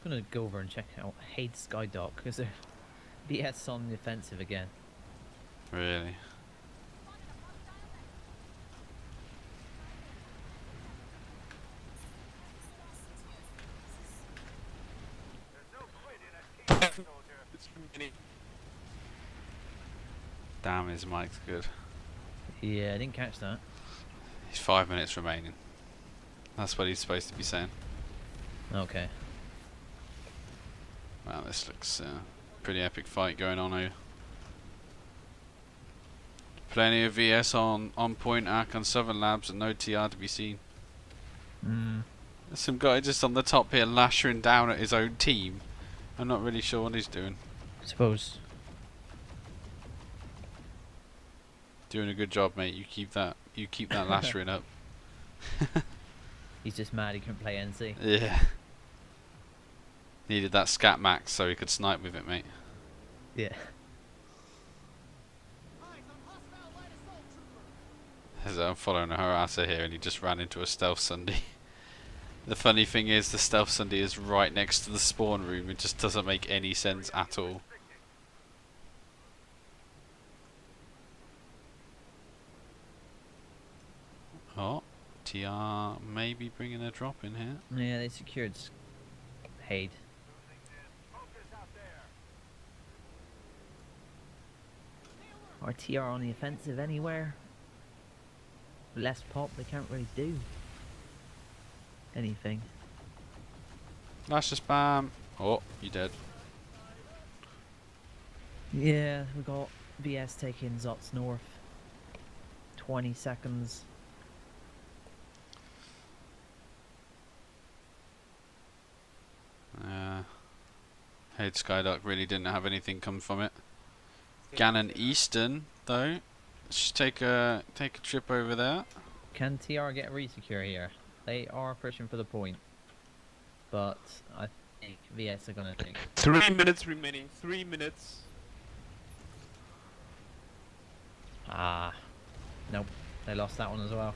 I'm gonna go over and check out Hade Skydock because they're BS on the offensive again. Really? It's remaining. Damn, his mic's good. Yeah, I didn't catch that. He's 5 minutes remaining. That's what he's supposed to be saying. Okay. Wow, this looks pretty epic fight going on here. Plenty of VS on point Aachen Southern Labs and no TR to be seen. There's some guy just on the top here lashing down at his own team. I'm not really sure what he's doing. Suppose. Doing a good job, mate. You keep that lashing up. He's just mad he couldn't play NC. Yeah. Needed that scat max so he could snipe with it, mate. Yeah. As I'm following a harasser here and he just ran into a stealth Sunday. The funny thing is the stealth Sunday is right next to the spawn room. It just doesn't make any sense at all. Oh, TR maybe bringing a drop in here. Yeah, they secured Hade. Are TR on the offensive anywhere? Less pop, they can't really do anything. Lash the spam. Oh, you dead. Yeah, we got VS taking Zots North. 20 seconds. Hade Skydock really didn't have anything come from it. Gannon Eastern though, let's take a trip over there. Can TR get a resecure here? They are pushing for the point, but I think VS are gonna take. 3 minutes remaining. 3 minutes. Ah, nope, they lost that one as well.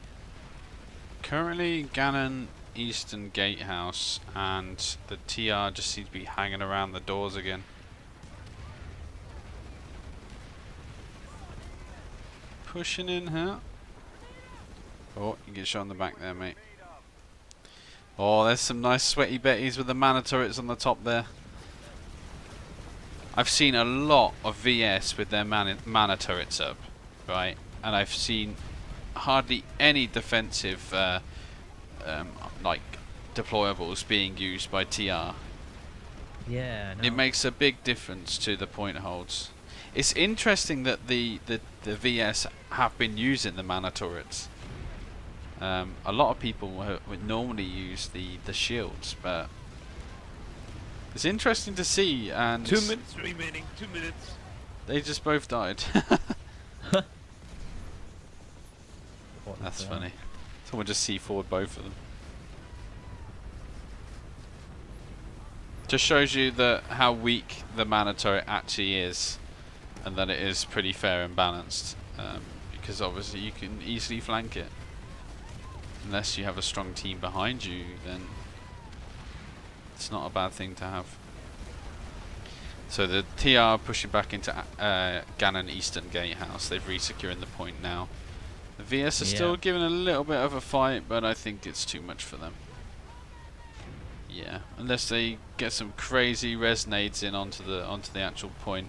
Currently Gannon Eastern Gatehouse and the TR just seem to be hanging around the doors again. Pushing in here. Oh, you get shot in the back there, mate. Oh, there's some nice sweaty betties with the mana turrets on the top there. I've seen a lot of VS with their mana turrets up, right? And I've seen hardly any defensive like deployables being used by TR. Yeah, no. It makes a big difference to the point holds. It's interesting that the VS have been using the mana turrets. A lot of people would normally use the shields, but it's interesting to see. And 2 minutes remaining. 2 minutes. they just both died. What That's the- funny. Someone just C4'd both of them. Just shows you that how weak the mana turret actually is, and that it is pretty fair and balanced. Because obviously you can easily flank it, unless you have a strong team behind you. Then It's not a bad thing to have. So the TR are pushing back into Gannon Eastern Gatehouse. They've re-securing the point now. The VS are still giving a little bit of a fight, but I think it's too much for them. Yeah, unless they get some crazy resonades in onto the actual point,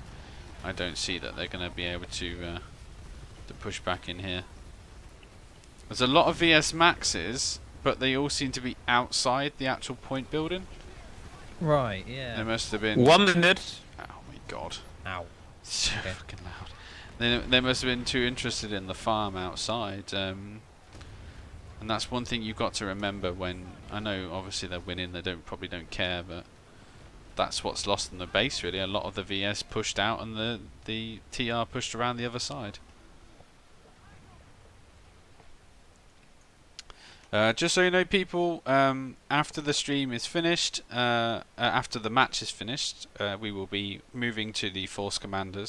I don't see that they're going to be able to push back in here. There's a lot of VS Maxes, but they all seem to be outside the actual point building. Right, yeah. They must have been. 1 minute. Oh my god. Ow. So Okay. fucking loud. They must have been too interested in the farm outside. And that's one thing you've got to remember when, I know obviously they're winning, they probably don't care, but that's what's lost in the base really. A lot of the VS pushed out and the TR pushed around the other side. Just so you know, people, after the stream is finished, after the match is finished, we will be moving to the Force Commander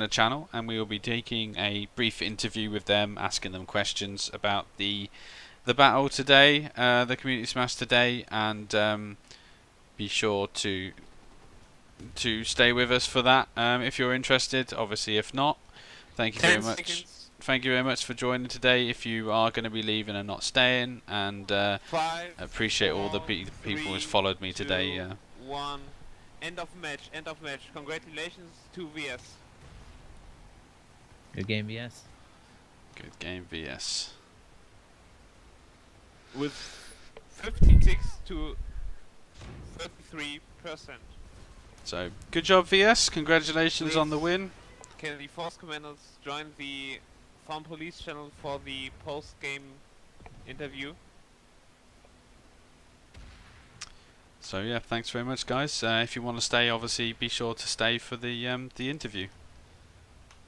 channel, and we will be taking a brief interview with them, asking them questions about the battle today, the community smash today, and be sure to stay with us for that if you're interested. Obviously, if not, thank you very 10 much. seconds. Thank you very much for joining today. If you are going to be leaving and not staying, and 5, appreciate all the 4, people who's 3, followed me today. 2, 1. End of match. End of match. Congratulations to VS. Good game, VS. Good game, VS. With 56 to 33%. So good job, VS. Congratulations on the win. Can the Force Commanders join the Farm Police channel for the post-game interview? So yeah, thanks very much, guys. If you want to stay, obviously be sure to stay for the interview.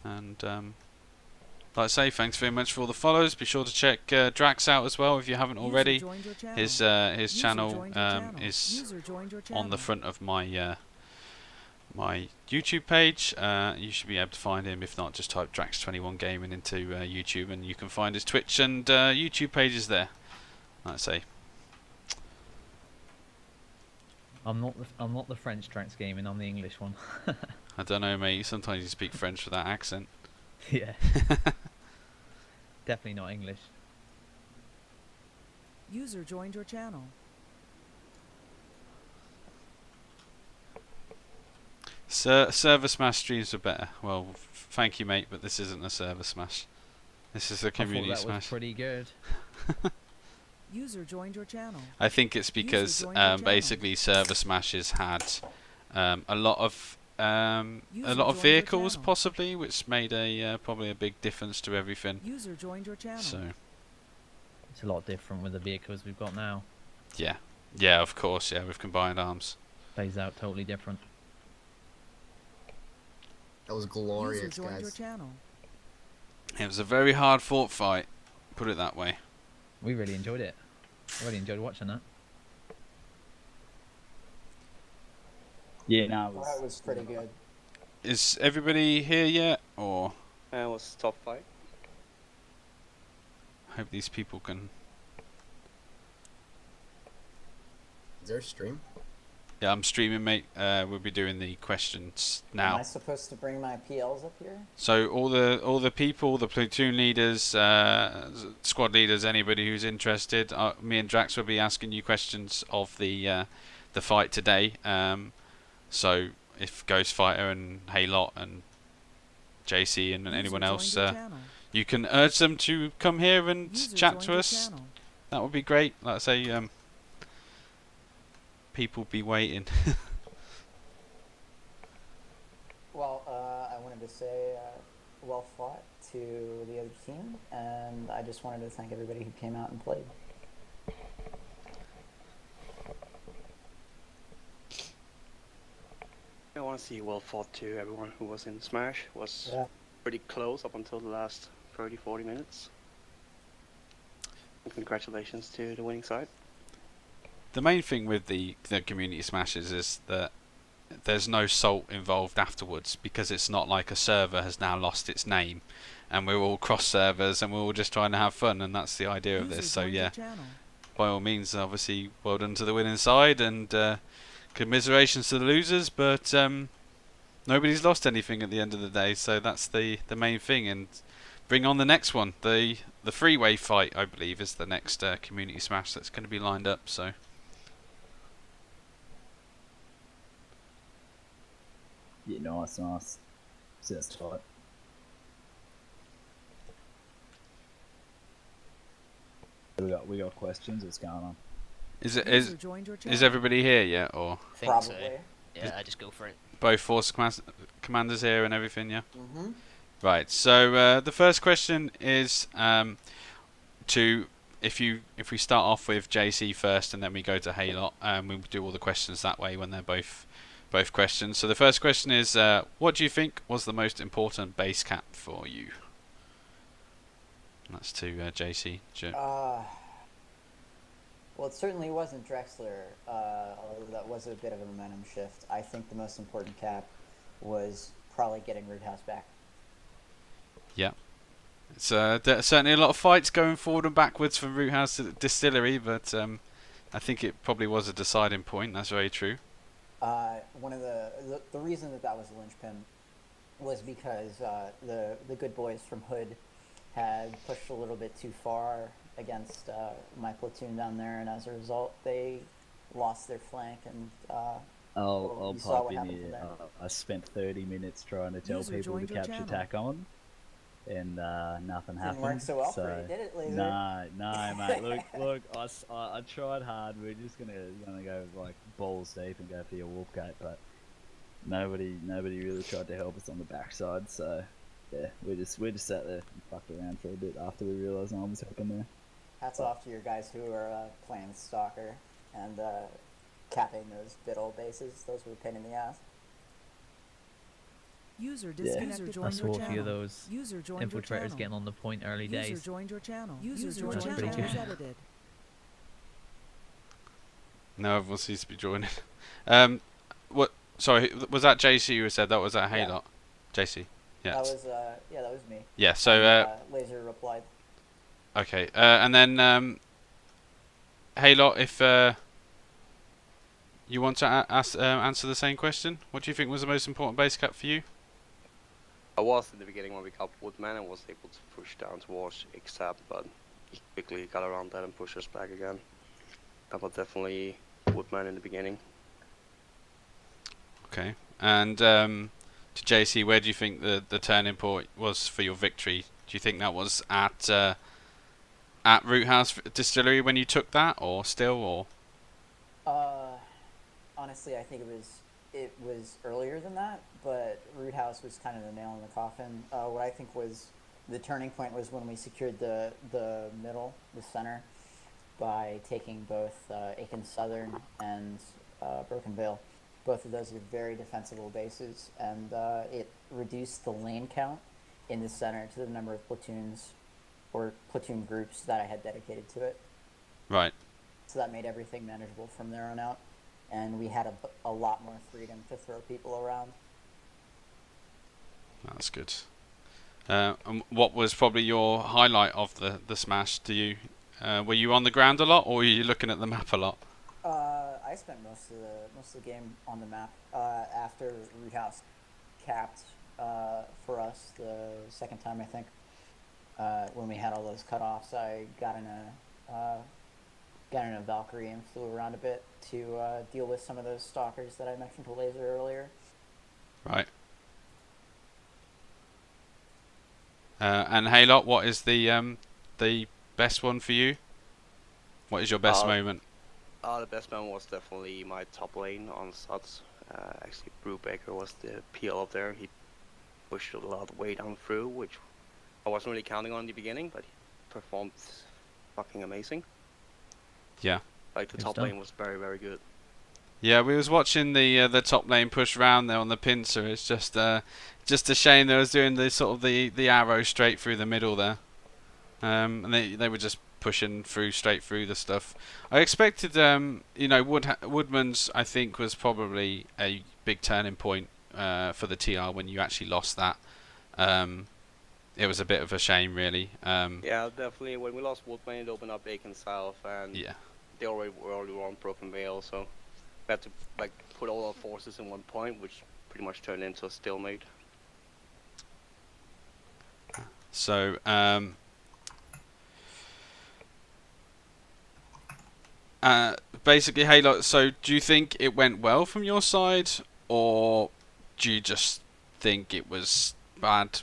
And like I say, thanks very much for all the follows. Be sure to check Drax out as well if you haven't already. His channel is on the front of my my YouTube page. You should be able to find him. If not, just type Drax21 Gaming into YouTube, and you can find his Twitch and YouTube pages there. Like I say. I'm not the French Drax Gaming. I'm the English one. I don't know, mate. Sometimes you speak French with that accent. Yeah. Definitely not English. User joined your channel. Server Smash streams are better. Well, thank you, mate, but this isn't a Server Smash. This is a community I thought that was smash. pretty good. User joined your channel. I think it's because joined your channel. basically Server Smashes had a lot of User joined your vehicles channel. possibly, which made a probably a big difference to everything. User joined your channel. So It's a lot different with the vehicles we've got now. yeah, of course, yeah, with combined arms. Plays out totally different. That was User glorious, joined your guys. channel. It was a very hard fought fight, put it that way. We really enjoyed it. I really enjoyed watching that. Yeah, no, That was pretty good. Is everybody here yet, or it was top fight. hope these people can? Is there a stream? Yeah, I'm streaming, mate. We'll be doing the questions now. Am I supposed to bring my PLs up here? So all the people, the platoon leaders, squad leaders, anybody who's interested, me and Drax will be asking you questions of the fight today. So if Ghost Fighter and Haylot and JC and User anyone joined else, your channel. you can urge them to come here and User chat joined to your us. channel. That would be great. Like I say, people be waiting. Well, I wanted to say well fought to the other team, and I just wanted to thank everybody who came out and played. I want to see well fought to everyone who was in Smash. Was Yeah. pretty close up until the last 30-40 minutes. And congratulations to the winning side. The main thing with the community smashes is that there's no salt involved afterwards, because it's not like a server has now lost its name and we're all cross servers and we're all just trying to have fun, and that's the idea of User this. So joined your yeah, channel. by all means, obviously, well done to the winning side, and commiserations to the losers, but nobody's lost anything at the end of the day, so that's the main thing. And bring on the next one. The freeway fight, I believe, is the next community smash that's going to be lined up. So Yeah, nice. Sounds tight. We got questions. What's going on? User joined your is channel. everybody here yet, or Think Probably. so. Yeah, I just go for it. both force commanders here and everything? Yeah. Mm-hmm. Right. So the first question is if we start off with JC first, and then we go to Haylot, and we'll do all the questions that way when they're both questions. So the first question is, what do you think was the most important base cap for you? And that's to JC. Well, it certainly wasn't Drexler, although that was a bit of a momentum shift. I think the most important cap was probably getting Roothouse back. Yeah. It's certainly a lot of fights going forward and backwards from Roothouse to the Distillery, but I think it probably was a deciding point. That's very true. One of the reason that was a linchpin was because the good boys from Hood had pushed a little bit too far against my platoon down there, and as a result, they lost their flank. And I'll you saw pop what in happened here. from there. I spent 30 minutes trying to tell User people to joined your capture channel. tack on, and nothing Didn't happened. work so well for you, did it, Laser? No, mate. Look, I tried hard. We're just gonna go like balls deep and go for your wolf gate, but nobody really tried to help us on the backside. So yeah, we just sat there and fucked around for a bit after we realised no one was helping there. Hats off to your guys who are playing Stalker and capping those Biddle bases. Those were a pain in the ass. User Yeah. disconnected. I Joined saw your a few of channel. those User joined your infiltrators channel. getting on the point early User days. joined your channel. User That's joined your pretty channel is good. edited. No, everyone seems to be joining. What? Sorry, was that JC who said that? Was that Yeah. Haylot? JC. Yeah. That was that was me. Yeah. So And, Laser replied. okay, and then Haylot, if you want to answer the same question, what do you think was the most important base cap for you? I was in the beginning when we got Woodman and was able to push down towards Except, but he quickly got around that and pushed us back again. That was definitely Woodman in the beginning. Okay, and to JC, where do you think the turning point was for your victory? Do you think that was at Roothouse Distillery when you took that, or still, or? Honestly, I think it was earlier than that, but Roothouse was kind of the nail in the coffin. What I think was the turning point was when we secured the middle, the center, by taking both Aiken Southern and Broken Vale. Both of those are very defensible bases, and it reduced the lane count in the center to the number of platoons or platoon groups that I had dedicated to it. Right. So that made everything manageable from there on out, and we had a lot more freedom to throw people around. That's good. And what was probably your highlight of the smash? Do you were you on the ground a lot, or were you looking at the map a lot? I spent most of the game on the map. After Roothouse capped for us the second time, I think, when we had all those cutoffs, I got in a Valkyrie and flew around a bit to deal with some of those stalkers that I mentioned to Laser earlier. Right. And Haylot, what is the best one for you? What is your best moment? The best moment was definitely my top lane on Suds. Actually, Brubaker was the PL up there. He pushed a lot of way down through, which I wasn't really counting on in the beginning, but he performed fucking amazing. Yeah. Like the Good top stuff. lane was very, very good. Yeah, we was watching the top lane push round there on the pincer. It's just a shame they was doing the sort of the arrow straight through the middle there, and they were just pushing through straight through the stuff. I expected Woodman's I think was probably a big turning point for the TR when you actually lost that. It was a bit of a shame really. Yeah, definitely. When we lost Woodman, it opened up Aiken South, and Yeah. they already were on broken mail, so we had to like put all our forces in one point, which pretty much turned into a stalemate. So, basically, Halo, so do you think it went well from your side, or do you just think it was bad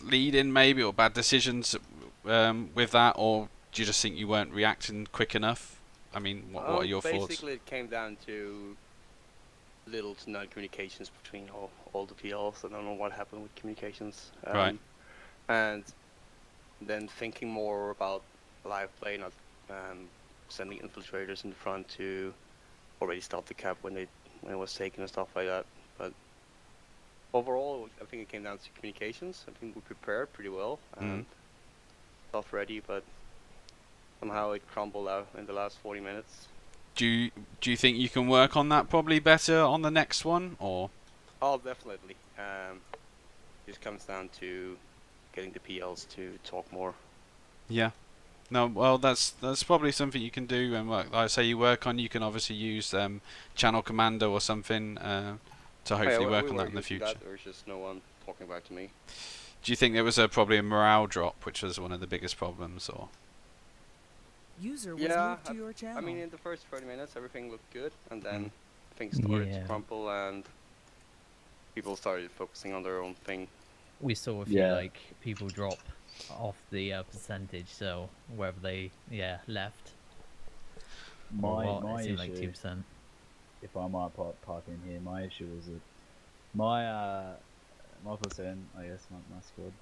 lead-in maybe, or bad decisions with that, or do you just think you weren't reacting quick enough? I mean, what are your thoughts? Basically, it came down to little to no communications between all the PLs. I don't know what happened with communications. Right. And then thinking more about live play, not sending infiltrators in front to already stop the cap when it was taken and stuff like that. But overall, I think it came down to communications. I think we prepared pretty well and stuff ready, but somehow it crumbled out in the last 40 minutes. Do you think you can work on that probably better on the next one, or? Oh, definitely. Just comes down to getting the PLs to talk more. Yeah. No, well, that's probably something you can do, and like I say, you work on. You can obviously use Channel Commando or something to hopefully work on that in the future. There's just no one talking back to me. Do you think there was probably a morale drop, which was one of the biggest problems, or? User was moved to your channel. I mean, in the first 30 minutes, everything looked good, and then things started to crumble, and people started focusing on their own thing. We saw a few like people drop off the percentage, so wherever they left. My it seemed like issue, 2%. if I might pipe in here, my issue was that my person, I guess my squad,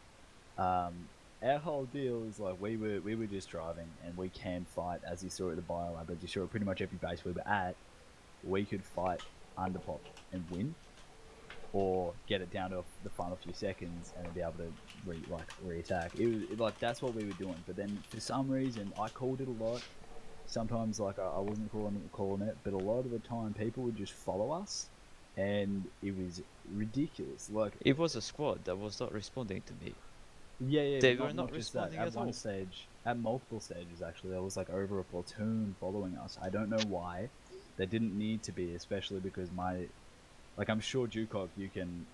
our whole deal is like we were just driving and we can fight, as you saw at the biolab, as you saw at pretty much every base we were at. We could fight under pop and win, or get it down to the final few seconds and then be able to re-attack. It was like that's what we were doing. But then for some reason I called it a lot. Sometimes like I wasn't calling it, but a lot of the time people would just follow us, and it was ridiculous. Like it was a squad that was not responding to me. Yeah, they were not responding at one stage, at multiple stages actually, there was like over a platoon following us. I don't know why. They didn't need to be, especially because I'm sure Dukok, you can,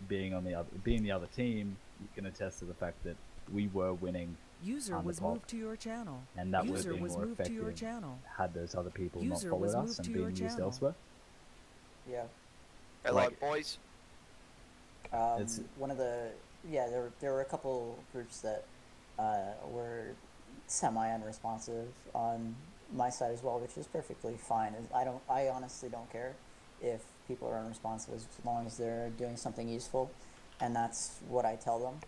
being the other team, you can attest to the fact that we were winning. User was moved to your channel. And that would have been more effective had those other people not followed us and been used elsewhere. Yeah. Hello, boys. One of the there were a couple groups that were semi-unresponsive on my side as well, which is perfectly fine. I honestly don't care if people are unresponsive as long as they're doing something useful, and that's what I tell them.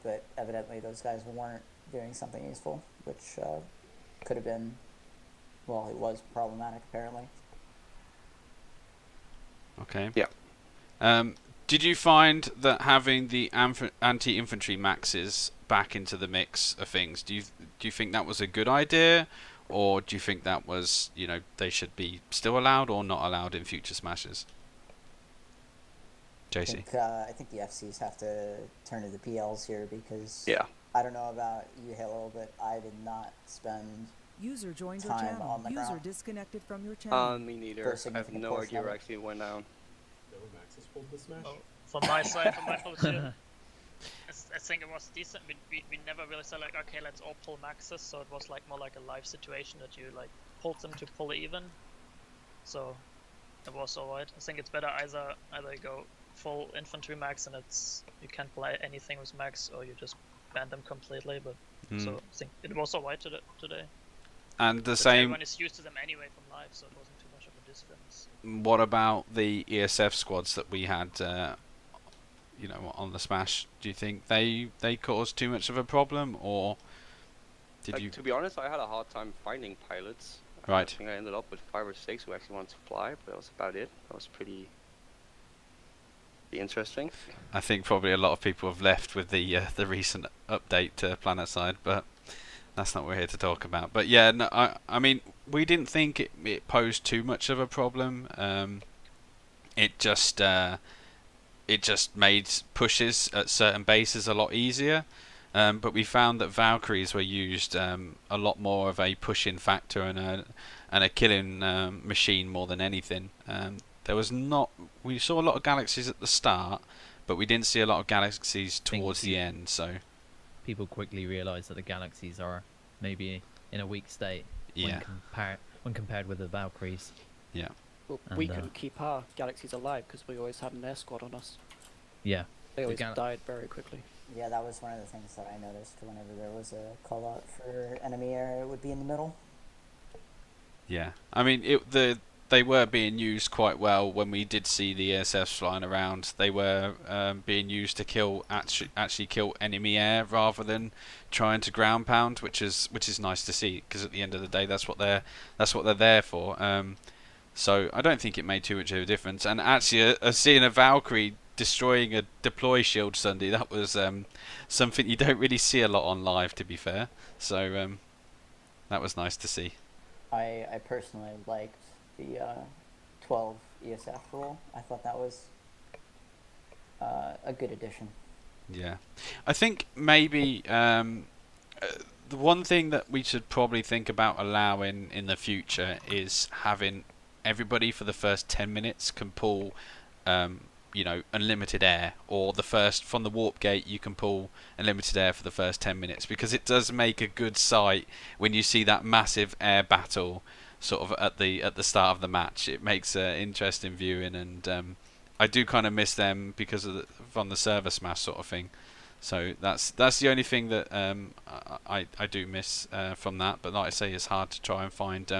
But evidently those guys weren't doing something useful, which could have been, well, it was problematic apparently. Okay. Yeah. Did you find that having the anti-infantry maxes back into the mix of things, do you think that was a good idea, or do you think that was, they should be still allowed or not allowed in future smashes? JC. I think the FCs have to turn to the PLs here, because I don't know about you, Halo, but I did not spend User joined your time channel. on the User ground. Disconnected from your channel. Me neither. I have no idea where actually went down. From my side, from my position, I think it was decent. We never really said like, okay, let's all pull maxes, so it was like more like a live situation that you like pulled them to pull even. So it was alright. I think it's better either go full infantry max and you can't play anything with max, or you just ban them completely. But so I think it was alright today. And the same. Everyone is used to them anyway from live, so it wasn't too much of a difference. What about the ESF squads that we had, on the Smash? Do you think they caused too much of a problem, or did you? To be honest, I had a hard time finding pilots. Right. I think I ended up with 5 or 6 who actually wanted to fly, but that was about it. That was pretty interesting. I think probably a lot of people have left with the recent update to Planetside, but that's not what we're here to talk about. But yeah, no, I mean, we didn't think it posed too much of a problem. It just made pushes at certain bases a lot easier. but we found that Valkyries were used a lot more of a push-in factor and a killing machine more than anything. There was not. We saw a lot of galaxies at the start, but we didn't see a lot of galaxies towards the end. So people quickly realised that the galaxies are maybe in a weak state when compared with the Valkyries. Yeah. Well, we couldn't keep our galaxies alive because we always had an air squad on us. Yeah. They always died very quickly. Yeah, that was one of the things that I noticed whenever there was a call out for enemy air, it would be in the middle. Yeah, I mean they were being used quite well when we did see the ESFs flying around. They were being used to kill actually kill enemy air rather than trying to ground pound, which is nice to see, because at the end of the day that's what they're there for. So I don't think it made too much of a difference. And actually, seeing a Valkyrie destroying a deploy shield Sunday, that was something you don't really see a lot on live, to be fair. So that was nice to see. I personally liked the 12 ESF rule. I thought that was a good addition. Yeah, I think maybe the one thing that we should probably think about allowing in the future is having everybody for the first 10 minutes can pull unlimited air, or from the warp gate you can pull unlimited air for the first 10 minutes, because it does make a good sight when you see that massive air battle sort of at the start of the match. It makes interesting viewing, and I do kind of miss them because of from the server smash sort of thing. So that's the only thing that I do miss from that. But like I say, it's hard to try and find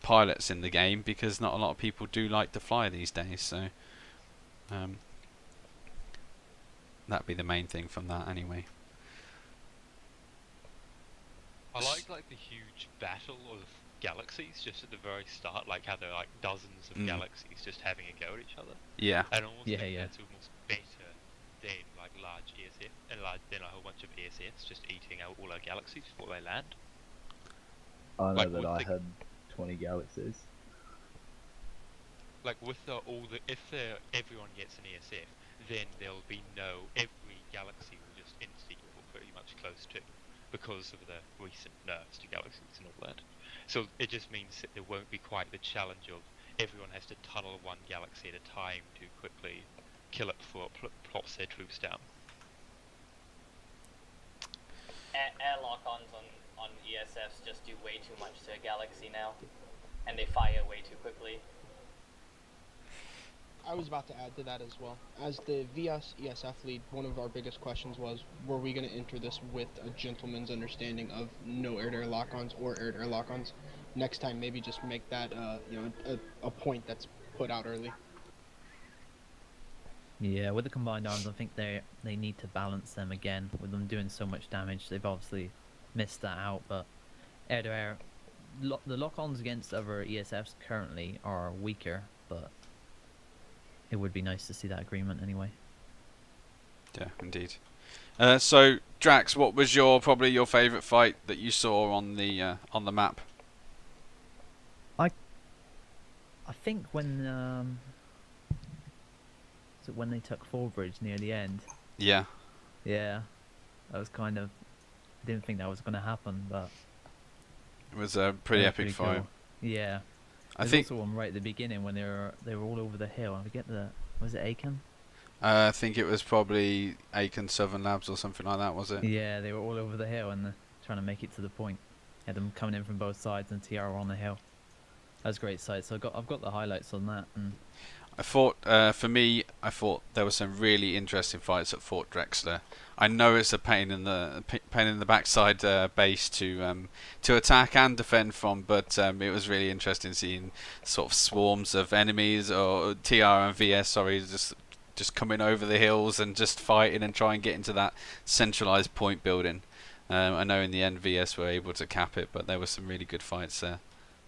pilots in the game because not a lot of people do like to fly these days. So that'd be the main thing from that anyway. I like the huge battle of galaxies just at the very start, like how there are like dozens of galaxies just having a go at each other. Yeah. And almost that's almost better than like large ESF and than a whole bunch of ESFs just eating out all our galaxies before they land. I know that I had 20 galaxies. Like with if everyone gets an ESF, then there'll be every galaxy will just instantly equal pretty much close to, because of the recent nerfs to galaxies and all that. So it just means that there won't be quite the challenge of everyone has to tunnel one galaxy at a time to quickly kill it before it plops their troops down. Air lock-ons on ESFs just do way too much to a galaxy now, and they fire way too quickly. I was about to add to that as well. As the VS ESF lead, one of our biggest questions was, were we going to enter this with a gentleman's understanding of no air-to-air lock-ons or air-to-air lock-ons? Next time, maybe just make that a point that's put out early. Yeah, with the combined arms, I think they need to balance them again. With them doing so much damage, they've obviously missed that out. But air-to-air, the lock-ons against other ESFs currently are weaker, but it would be nice to see that agreement anyway. Yeah, indeed. So Drax, what was probably your favourite fight that you saw on the map? I think when they took Fallbridge near the end. Yeah. Yeah, that was kind of. I didn't think that was going to happen, but it was a pretty epic fight. Cool. Yeah. I think also one right at the beginning when they were all over the hill. I forget was it Aiken? I think it was probably Aiken Southern Labs or something like that, was it? Yeah, they were all over the hill and trying to make it to the point. Had them coming in from both sides and TR on the hill. That was a great sight. So I've got the highlights on that. And I thought, for me, there were some really interesting fights at Fort Drexler. I know it's a pain in the backside base to attack and defend from, but it was really interesting seeing sort of swarms of enemies, or TR and VS, sorry, just coming over the hills and just fighting and trying to get into that centralized point building. I know in the end VS were able to cap it, but there were some really good fights there.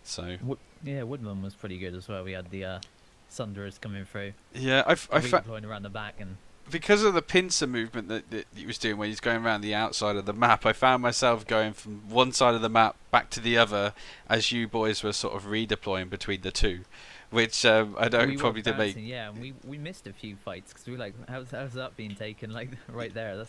So yeah, Woodman was pretty good as well. We had the Sunderers coming through. Yeah, I redeploying around the back, and because of the pincer movement that he was doing when he's going around the outside of the map, I found myself going from one side of the map back to the other as you boys were sort of redeploying between the two, which I know probably did make. Yeah, and we missed a few fights because we were like, how's that being taken like right there?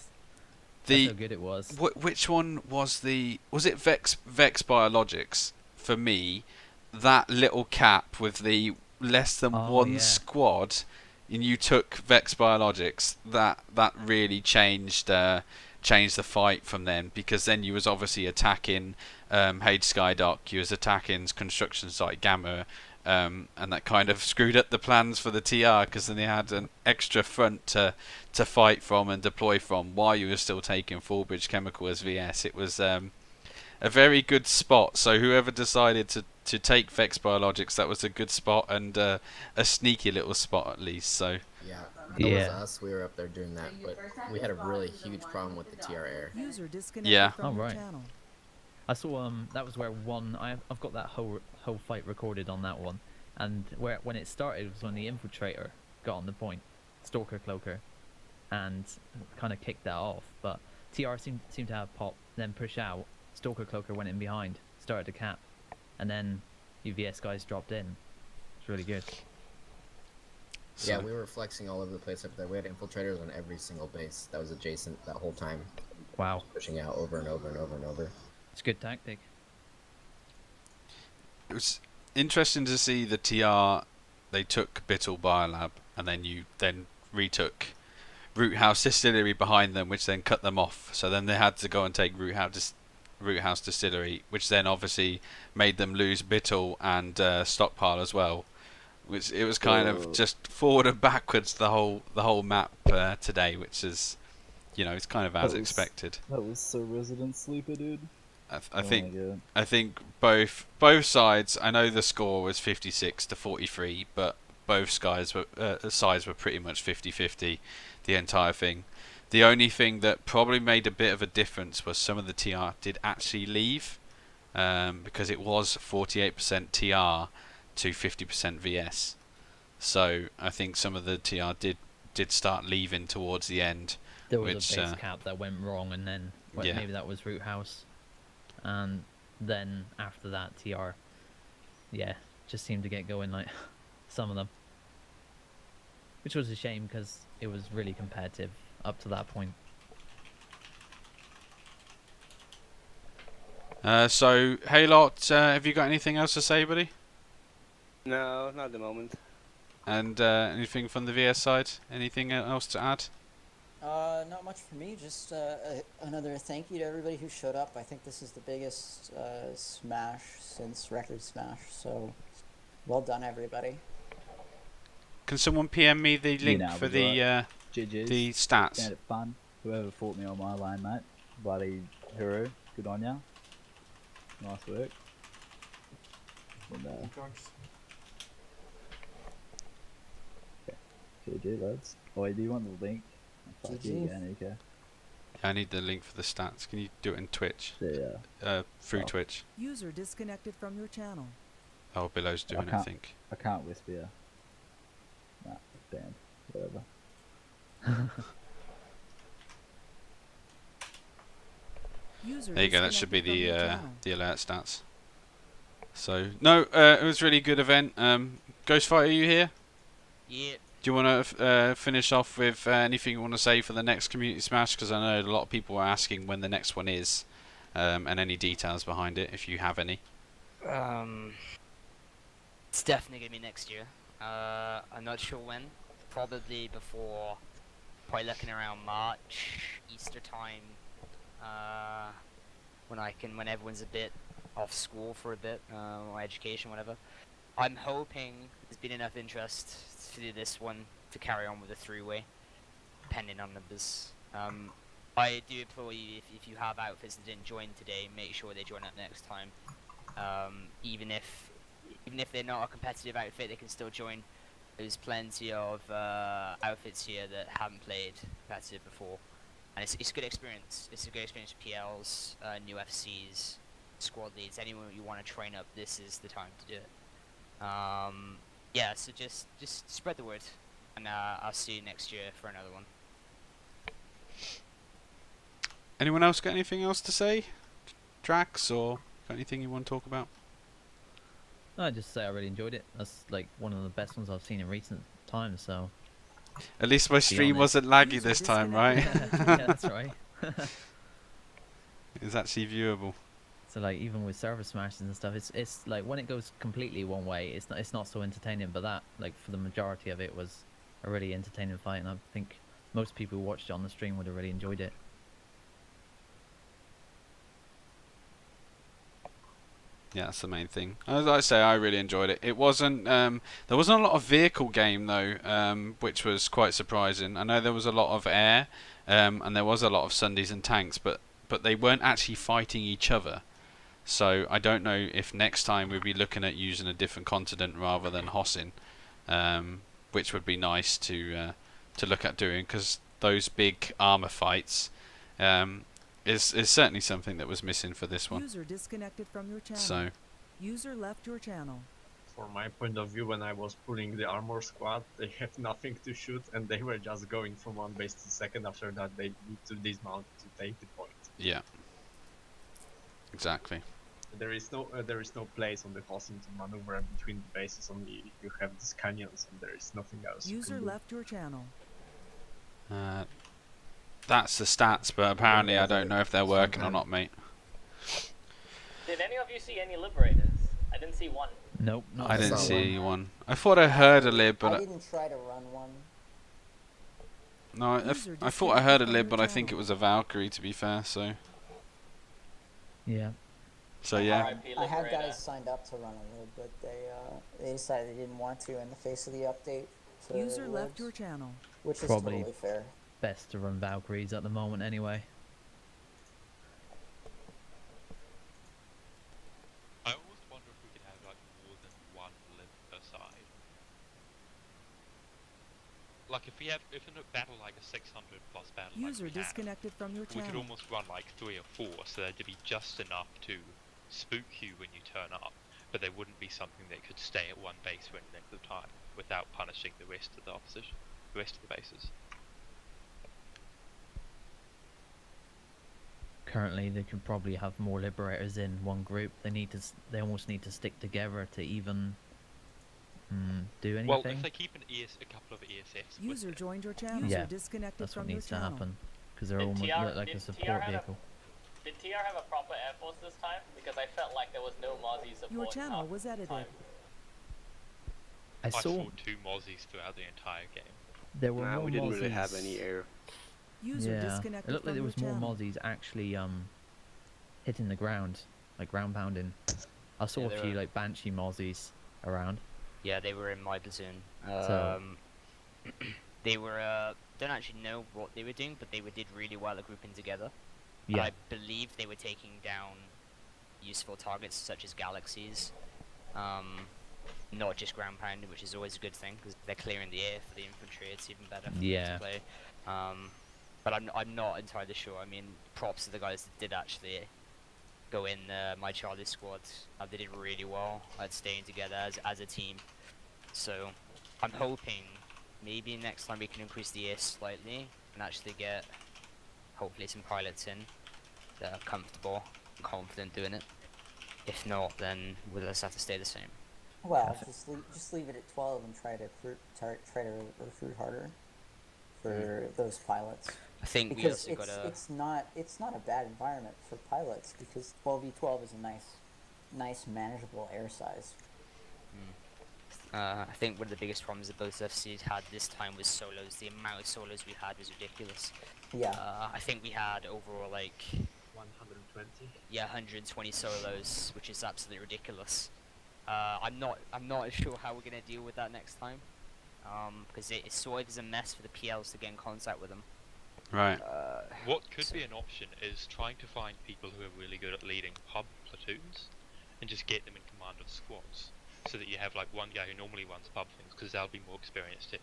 That's how good it was. Which one was the? Was it Vex Biologics? For me, that little cap with the less than one squad, and you took Vex Biologics. That really changed the fight from then, because then you was obviously attacking Hague Skydock, you was attacking construction site Gamma, and that kind of screwed up the plans for the TR, because then they had an extra front to fight from and deploy from while you were still taking Fallbridge Chemical as VS. It was a very good spot. So whoever decided to take Vex Biologics, that was a good spot, and a sneaky little spot at least. So yeah, that was us. We were up there doing that, but we had a really huge problem with the TR air. User disconnected Yeah. from your channel. I saw that was where I've got that whole fight recorded on that one, and when it started was when the infiltrator got on the point, Stalker Cloaker, and kind of kicked that off. But TR seemed to have pop, then push out. Stalker Cloaker went in behind, started to cap, and then UVS guys dropped in. It's really good. So. Yeah, we were flexing all over the place up there. We had infiltrators on every single base that was adjacent that whole time. Wow. Pushing out over and over and over and over. It's a good tactic. It was interesting to see the TR. They took Bittle Biolab, and then you retook Root House Distillery behind them, which then cut them off. So then they had to go and take Root House Distillery, which then obviously made them lose Bittle and Stockpile as well. It was kind of just forward and backwards the whole map today, which is, it's kind of as expected. That was so Resident Sleeper, dude. I think both sides. I know the score was 56-43, but both sides were pretty much 50-50 the entire thing. The only thing that probably made a bit of a difference was some of the TR did actually leave, because it was 48% TR to 50% VS. So I think some of the TR did start leaving towards the end. There was a base cap that went wrong, and then maybe that was Root House. And then after that, TR, just seemed to get going, like some of them, which was a shame because it was really competitive up to that point. So Haylot, have you got anything else to say, buddy? No, not at the moment. And anything from the VS side? Anything else to add? Not much for me. Just another thank you to everybody who showed up. I think this is the biggest Smash since Record Smash. So, well done, everybody. Can someone PM me the link for the GG's. stats? Found it fun. Whoever fought me on my line, mate. Bloody hero. Good on ya. Nice work. And, GG, lads. Oh, do you want the link? Fuck you again, Nico. I need the link for the stats. Can you do it in Twitch? Yeah. Through Twitch. User disconnected from your channel. Oh, Billow's doing it, I think. I can't whisper you. Nah, damn. Whatever. There you go. That should be the alert stats. So no, it was a really good event. Ghostfighter, are you here? Yeah. Do you want to finish off with anything you want to say for the next Community Smash? Because I know a lot of people are asking when the next one is, and any details behind it, if you have any. It's definitely going to be next year. I'm not sure when. Probably looking around March, Easter time, when everyone's a bit off school for a bit, or education, whatever. I'm hoping there's been enough interest to do this one to carry on with a three-way, depending on numbers. I do implore you, if you have outfits that didn't join today, make sure they join up next time. Even if they're not a competitive outfit, they can still join. There's plenty of outfits here that haven't played competitive before, and it's a good experience. It's a good experience for PLs, new FCs, squad leads, anyone you want to train up. This is the time to do it. Yeah, so just spread the word, and I'll see you next year for another one. Anyone else got anything else to say? Drax, or got anything you want to talk about? No, I just say I really enjoyed it. That's like one of the best ones I've seen in recent times. So at least my stream wasn't laggy this time, right? Yeah, that's right. It's actually viewable. So like even with server smashes and stuff, it's like when it goes completely one way, it's not so entertaining. But that, like, for the majority of it, was a really entertaining fight, and I think most people who watched it on the stream would have really enjoyed it. Yeah, that's the main thing. As I say, I really enjoyed it. It wasn't there wasn't a lot of vehicle game though, which was quite surprising. I know there was a lot of air, and there was a lot of Sundays and tanks, but they weren't actually fighting each other. So I don't know if next time we'll be looking at using a different continent rather than Hossin, which would be nice to look at doing, because those big armor fights is certainly something that was missing for this one. User disconnected from your channel. So User left your channel. From my point of view, when I was pulling the armor squad, they have nothing to shoot, and they were just going from one base to the second. After that, they need to dismount to take the point. yeah, exactly. There is no place on the Hossin to maneuver between the bases. Only you have these canyons, and there is nothing else. User left your channel. That's the stats, but apparently I don't know if they're working or not, mate. Did any of you see any liberators? I didn't see one. Nope, not I didn't see one. I thought I heard a lib, but I didn't try to run one. no, I thought I heard a lib, but I think it was a Valkyrie, to be fair. So yeah. So yeah. I had guys signed up to run a lib, but they decided they didn't want to in the face of the update. To User left libs, your channel. which is Probably totally fair. best to run Valkyries at the moment anyway. I always wonder if we could have like more than one lib per side. Like if in a battle like a 600 plus battle, User like we disconnected from your have, we could channel. almost run like 3 or 4, so there'd be just enough to spook you when you turn up, but there wouldn't be something that could stay at one base for any length of time without punishing the rest of the opposition, the rest of the bases. Currently, they could probably have more liberators in one group. They almost need to stick together to even do anything. Well, if they keep a couple of ESFs. User joined your channel. Yeah, User disconnected that's what from your needs to channel. happen, because they're Did almost TR look like a did support TR have vehicle. Did TR have a proper air force this time? Because I felt like there was no Mozzie support. Your channel was edited. I saw 2 Mozzies throughout the entire game. there were more we didn't really have Mozzies. any air. User Yeah, disconnected it looked like from there was your more channel. Mozzies actually hitting the ground, like ground pounding. I saw Yeah, a they few were. like Banshee Mozzies around. Yeah, they were in my platoon. So- They were, don't actually know what they were doing, but they did really well at grouping together. Yeah. I believe they were taking down useful targets such as galaxies, not just ground pounding, which is always a good thing because they're clearing the air for the infantry. It's even better for them Yeah. to play. But I'm not entirely sure. I mean, props to the guys that did actually go in my Charlie squad. They did really well at staying together as a team. So I'm hoping maybe next time we can increase the air slightly and actually get hopefully some pilots in that are comfortable and confident doing it. If not, then we'll just have to stay the same. Well, just leave it at 12 and try to recruit harder for those pilots. I think we because also gotta. it's not a bad environment for pilots because 12v12 is a nice manageable air size. I think one of the biggest problems that both FCs had this time was solos. The amount of solos we had was ridiculous. Yeah. I think we had overall like 120. Yeah, 120 solos, which is absolutely ridiculous. I'm not sure how we're gonna deal with that next time, because it sort of is a mess for the PLs to get in contact with them. Right. What could be an option is trying to find people who are really good at leading pub platoons, and just get them in command of squads, so that you have like one guy who normally runs pub things, because they'll be more experienced at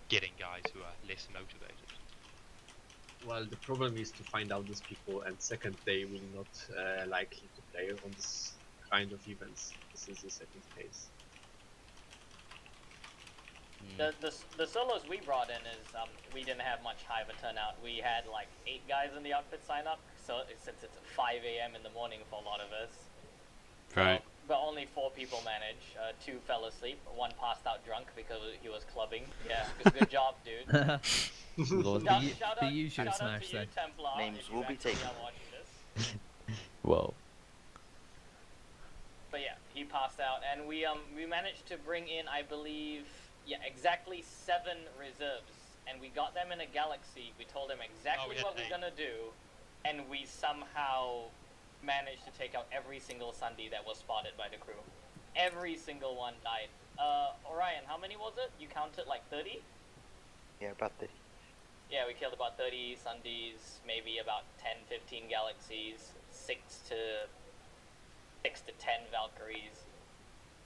getting guys who are less motivated. Well, the problem is to find out these people, and second, they will not likely to play on this kind of events. This is the second case. The solos we brought in is we didn't have much high of a turnout. We had like 8 guys in the outfit sign up, so since it's 5 a.m. in the morning for a lot of us. Right. But only 4 people managed. 2 fell asleep. 1 passed out drunk because he was clubbing. Yeah, good job, dude. Lord, Shout, the, shout the out, usual shout out smash to you, then. Templar, Names if you will be actually taken. are watching this. Whoa. But yeah, he passed out, and we managed to bring in, I believe, exactly 7 reserves, and we got them in a galaxy. We told them exactly what we're gonna do, and we somehow managed to take out every single Sunday that was spotted by the crew. Every single one died. Orion, how many was it? You counted like 30? Yeah, about 30. Yeah, we killed about 30 Sundays, maybe about 10, 15 galaxies, 6 to 10 Valkyries,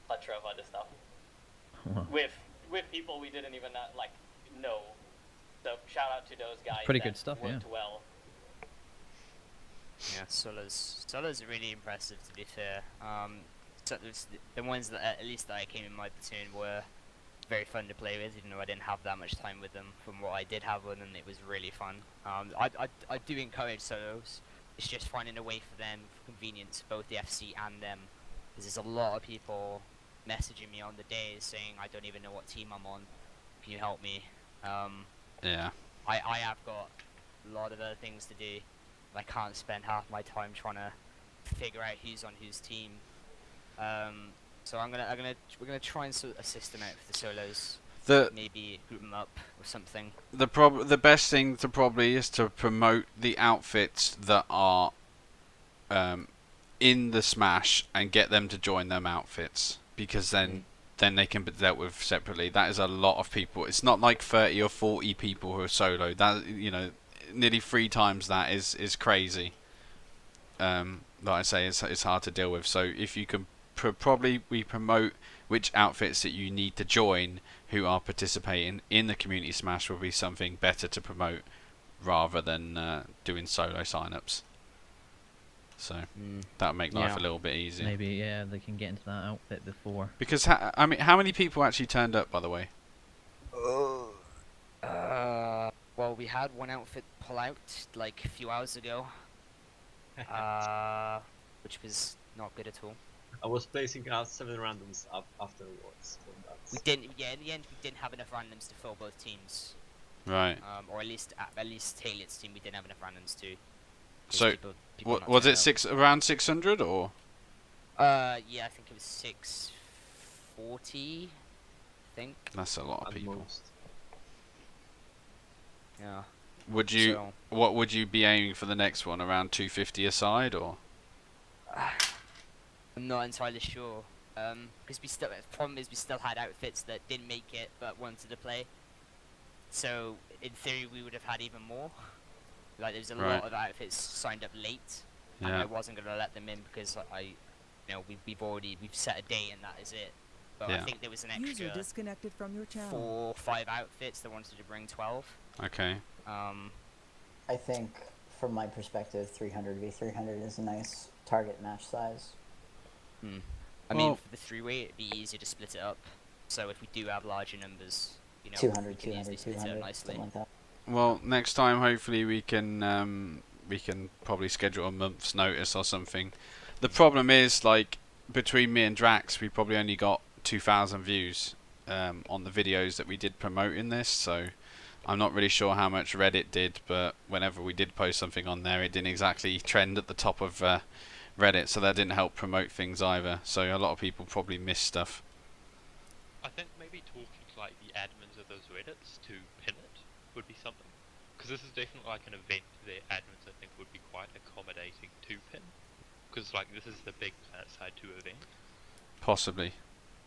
plethora of other stuff. With people we didn't even know. So shout out to those guys. Pretty that good stuff, worked yeah. well. Yeah, Solo's are really impressive, to be fair. So the ones that at least that I came in my platoon were very fun to play with, even though I didn't have that much time with them. From what I did have with them, it was really fun. I do encourage solos. It's just finding a way for them, for convenience, both the FC and them. Because there's a lot of people messaging me on the days saying, I don't even know what team I'm on. Can you help me? Yeah. I have got a lot of other things to do. I can't spend half my time trying to figure out who's on whose team. So we're gonna try and sort a system out for the solos. Maybe group them up or something. The best thing to probably is to promote the outfits that are in the Smash and get them to join them outfits, because then they can be dealt with separately. That is a lot of people. It's not like 30 or 40 people who are solo. That, you know, nearly 3 times that is crazy. Like I say, it's hard to deal with. So if you can probably promote which outfits that you need to join who are participating in the community Smash will be something better to promote rather than doing solo sign-ups. So that'll make life a little bit easier. Maybe, yeah, they can get into that outfit before. Because I mean, how many people actually turned up, by the way? Well, we had one outfit pull out like a few hours ago, which was not good at all. I was placing out 7 randoms up afterwards. We didn't. Yeah, in the end, we didn't have enough randoms to fill both teams. Right. Or at least Taliot's team, we didn't have enough randoms to. So, people was it around 600 or? Yeah, I think it was 640. I think. That's a lot of people. Most. Yeah. Would you? What would you be aiming for the next one? Around 250 a side, or? I'm not entirely sure. Because the problem is we still had outfits that didn't make it but wanted to play. So in theory we would have had even more. Like there's a lot of outfits signed up late, and I wasn't going to let them in because we've set a date and that is it. But I think there was an extra User disconnected from your channel. 4 or 5 outfits that wanted to bring 12. Okay. I think, from my perspective, 300v300 is a nice target match size. I mean, for the 3-way, it'd be easier to split it up. So if we do have larger numbers, 200, we can 200, split it 200, up nicely. something like that. Well, next time hopefully we can probably schedule a month's notice or something. The problem is, like, between me and Drax, we probably only got 2,000 views on the videos that we did promote in this, so I'm not really sure how much Reddit did, but whenever we did post something on there, it didn't exactly trend at the top of Reddit, so that didn't help promote things either. So a lot of people probably missed stuff. I think maybe talking to like the admins of those Reddits to pin it would be something, because this is definitely like an event that admins I think would be quite accommodating to pin, because like this is the big Planetside 2 event. Possibly,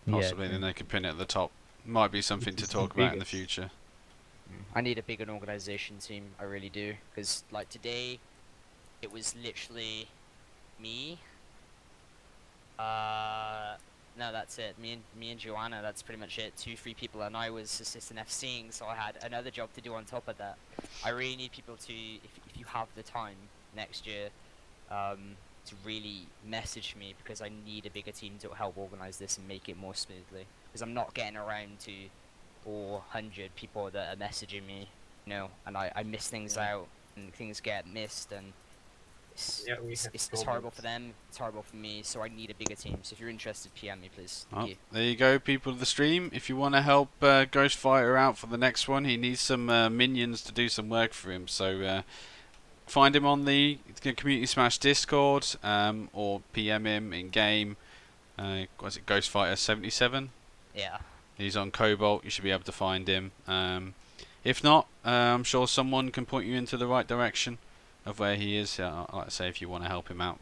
then they could pin it at the top. Might be something to talk about in the future. I need a bigger organisation team, I really do, because like today, it was literally me. No, that's it. Me and Joanna. That's pretty much it. 2-3 people, and I was assistant FCing, so I had another job to do on top of that. I really need people to, if you have the time next year, to really message me, because I need a bigger team to help organise this and make it more smoothly. Because I'm not getting around to all 100 people that are messaging me, and I miss things out and things get missed, and Yeah, we have it's horrible problems. for them, it's horrible for me, so I need a bigger team. So if you're interested, PM me, please. Thank Well, you. there you go, people of the stream. If you want to help Ghostfighter out for the next one, he needs some minions to do some work for him. So find him on the Community Smash Discord, or PM him in game. Was it Ghostfighter 77? Yeah. He's on Cobalt. You should be able to find him. If not, I'm sure someone can point you into the right direction of where he is. Like I say, if you want to help him out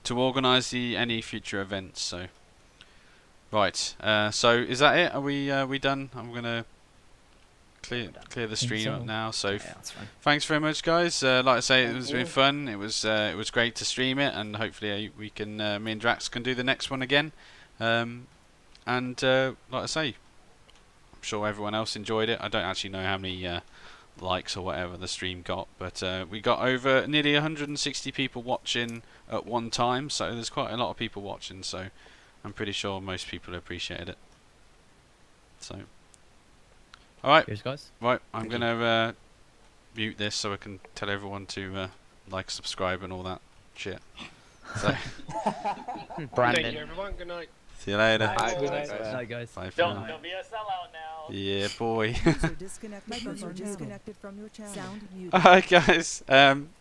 to organise any future events. So, right. So is that it? Are we done? I'm gonna clear the stream up now. So thanks very much, guys. Like I say, it was been fun. It was great to stream it, and hopefully we can me and Drax can do the next one again. And like I say, I'm sure everyone else enjoyed it. I don't actually know how many likes or whatever the stream got, but we got over nearly 160 people watching at one time, so there's quite a lot of people watching, so I'm pretty sure most people appreciated it. So alright, cheers guys. Right, I'm gonna mute this so I can tell everyone to like, subscribe and all that shit. So Brandon. Thank you everyone, good night. See you later. Bye, good night guys. Bye for Don't now. be a sellout now. Yeah, boy. Disconnected from your channel. Sound muted. Alright guys,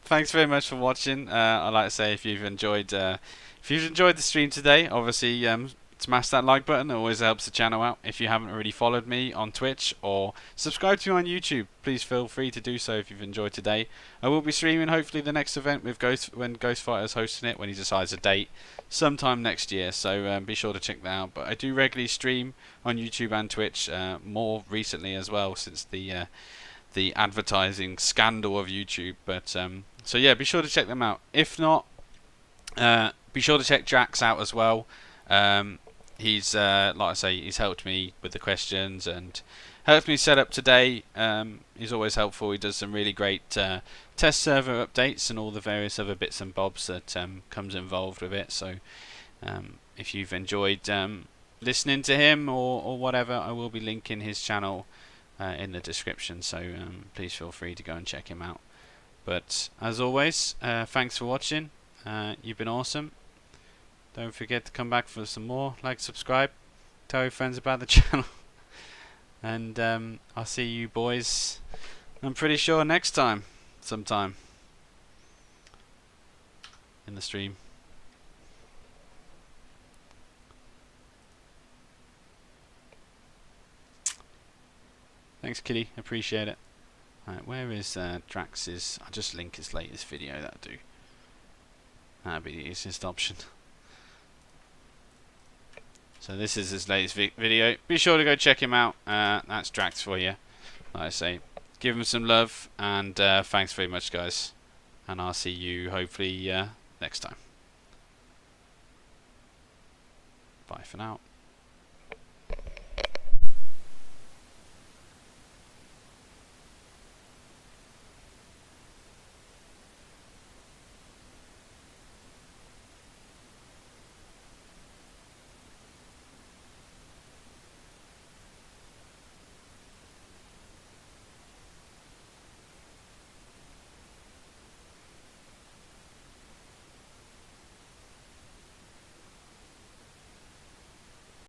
thanks very much for watching. I'd like to say, if you've enjoyed the stream today, obviously smash that like button. It always helps the channel out. If you haven't already followed me on Twitch or subscribed to me on YouTube, please feel free to do so if you've enjoyed today. I will be streaming hopefully the next event with when Ghostfighter's hosting it, when he decides a date sometime next year, so be sure to check that out. But I do regularly stream on YouTube and Twitch, more recently as well, since the advertising scandal of YouTube. But so yeah, be sure to check them out. If not, be sure to check Drax out as well. He's like I say, he's helped me with the questions and helped me set up today. He's always helpful. He does some really great test server updates and all the various other bits and bobs that comes involved with it. So if you've enjoyed listening to him or whatever, I will be linking his channel in the description, so please feel free to go and check him out. But as always, thanks for watching. You've been awesome. Don't forget to come back for some more. Like, subscribe, tell your friends about the channel, and I'll see you boys, I'm pretty sure, next time, sometime in the stream. Thanks, Kitty. Appreciate it. Alright, where is Drax's? I'll just link his latest video. That'll do. That'll be the easiest option. So this is his latest video. Be sure to go check him out. That's Drax for you. Like I say, give him some love, and thanks very much, guys. And I'll see you hopefully next time. Bye for now.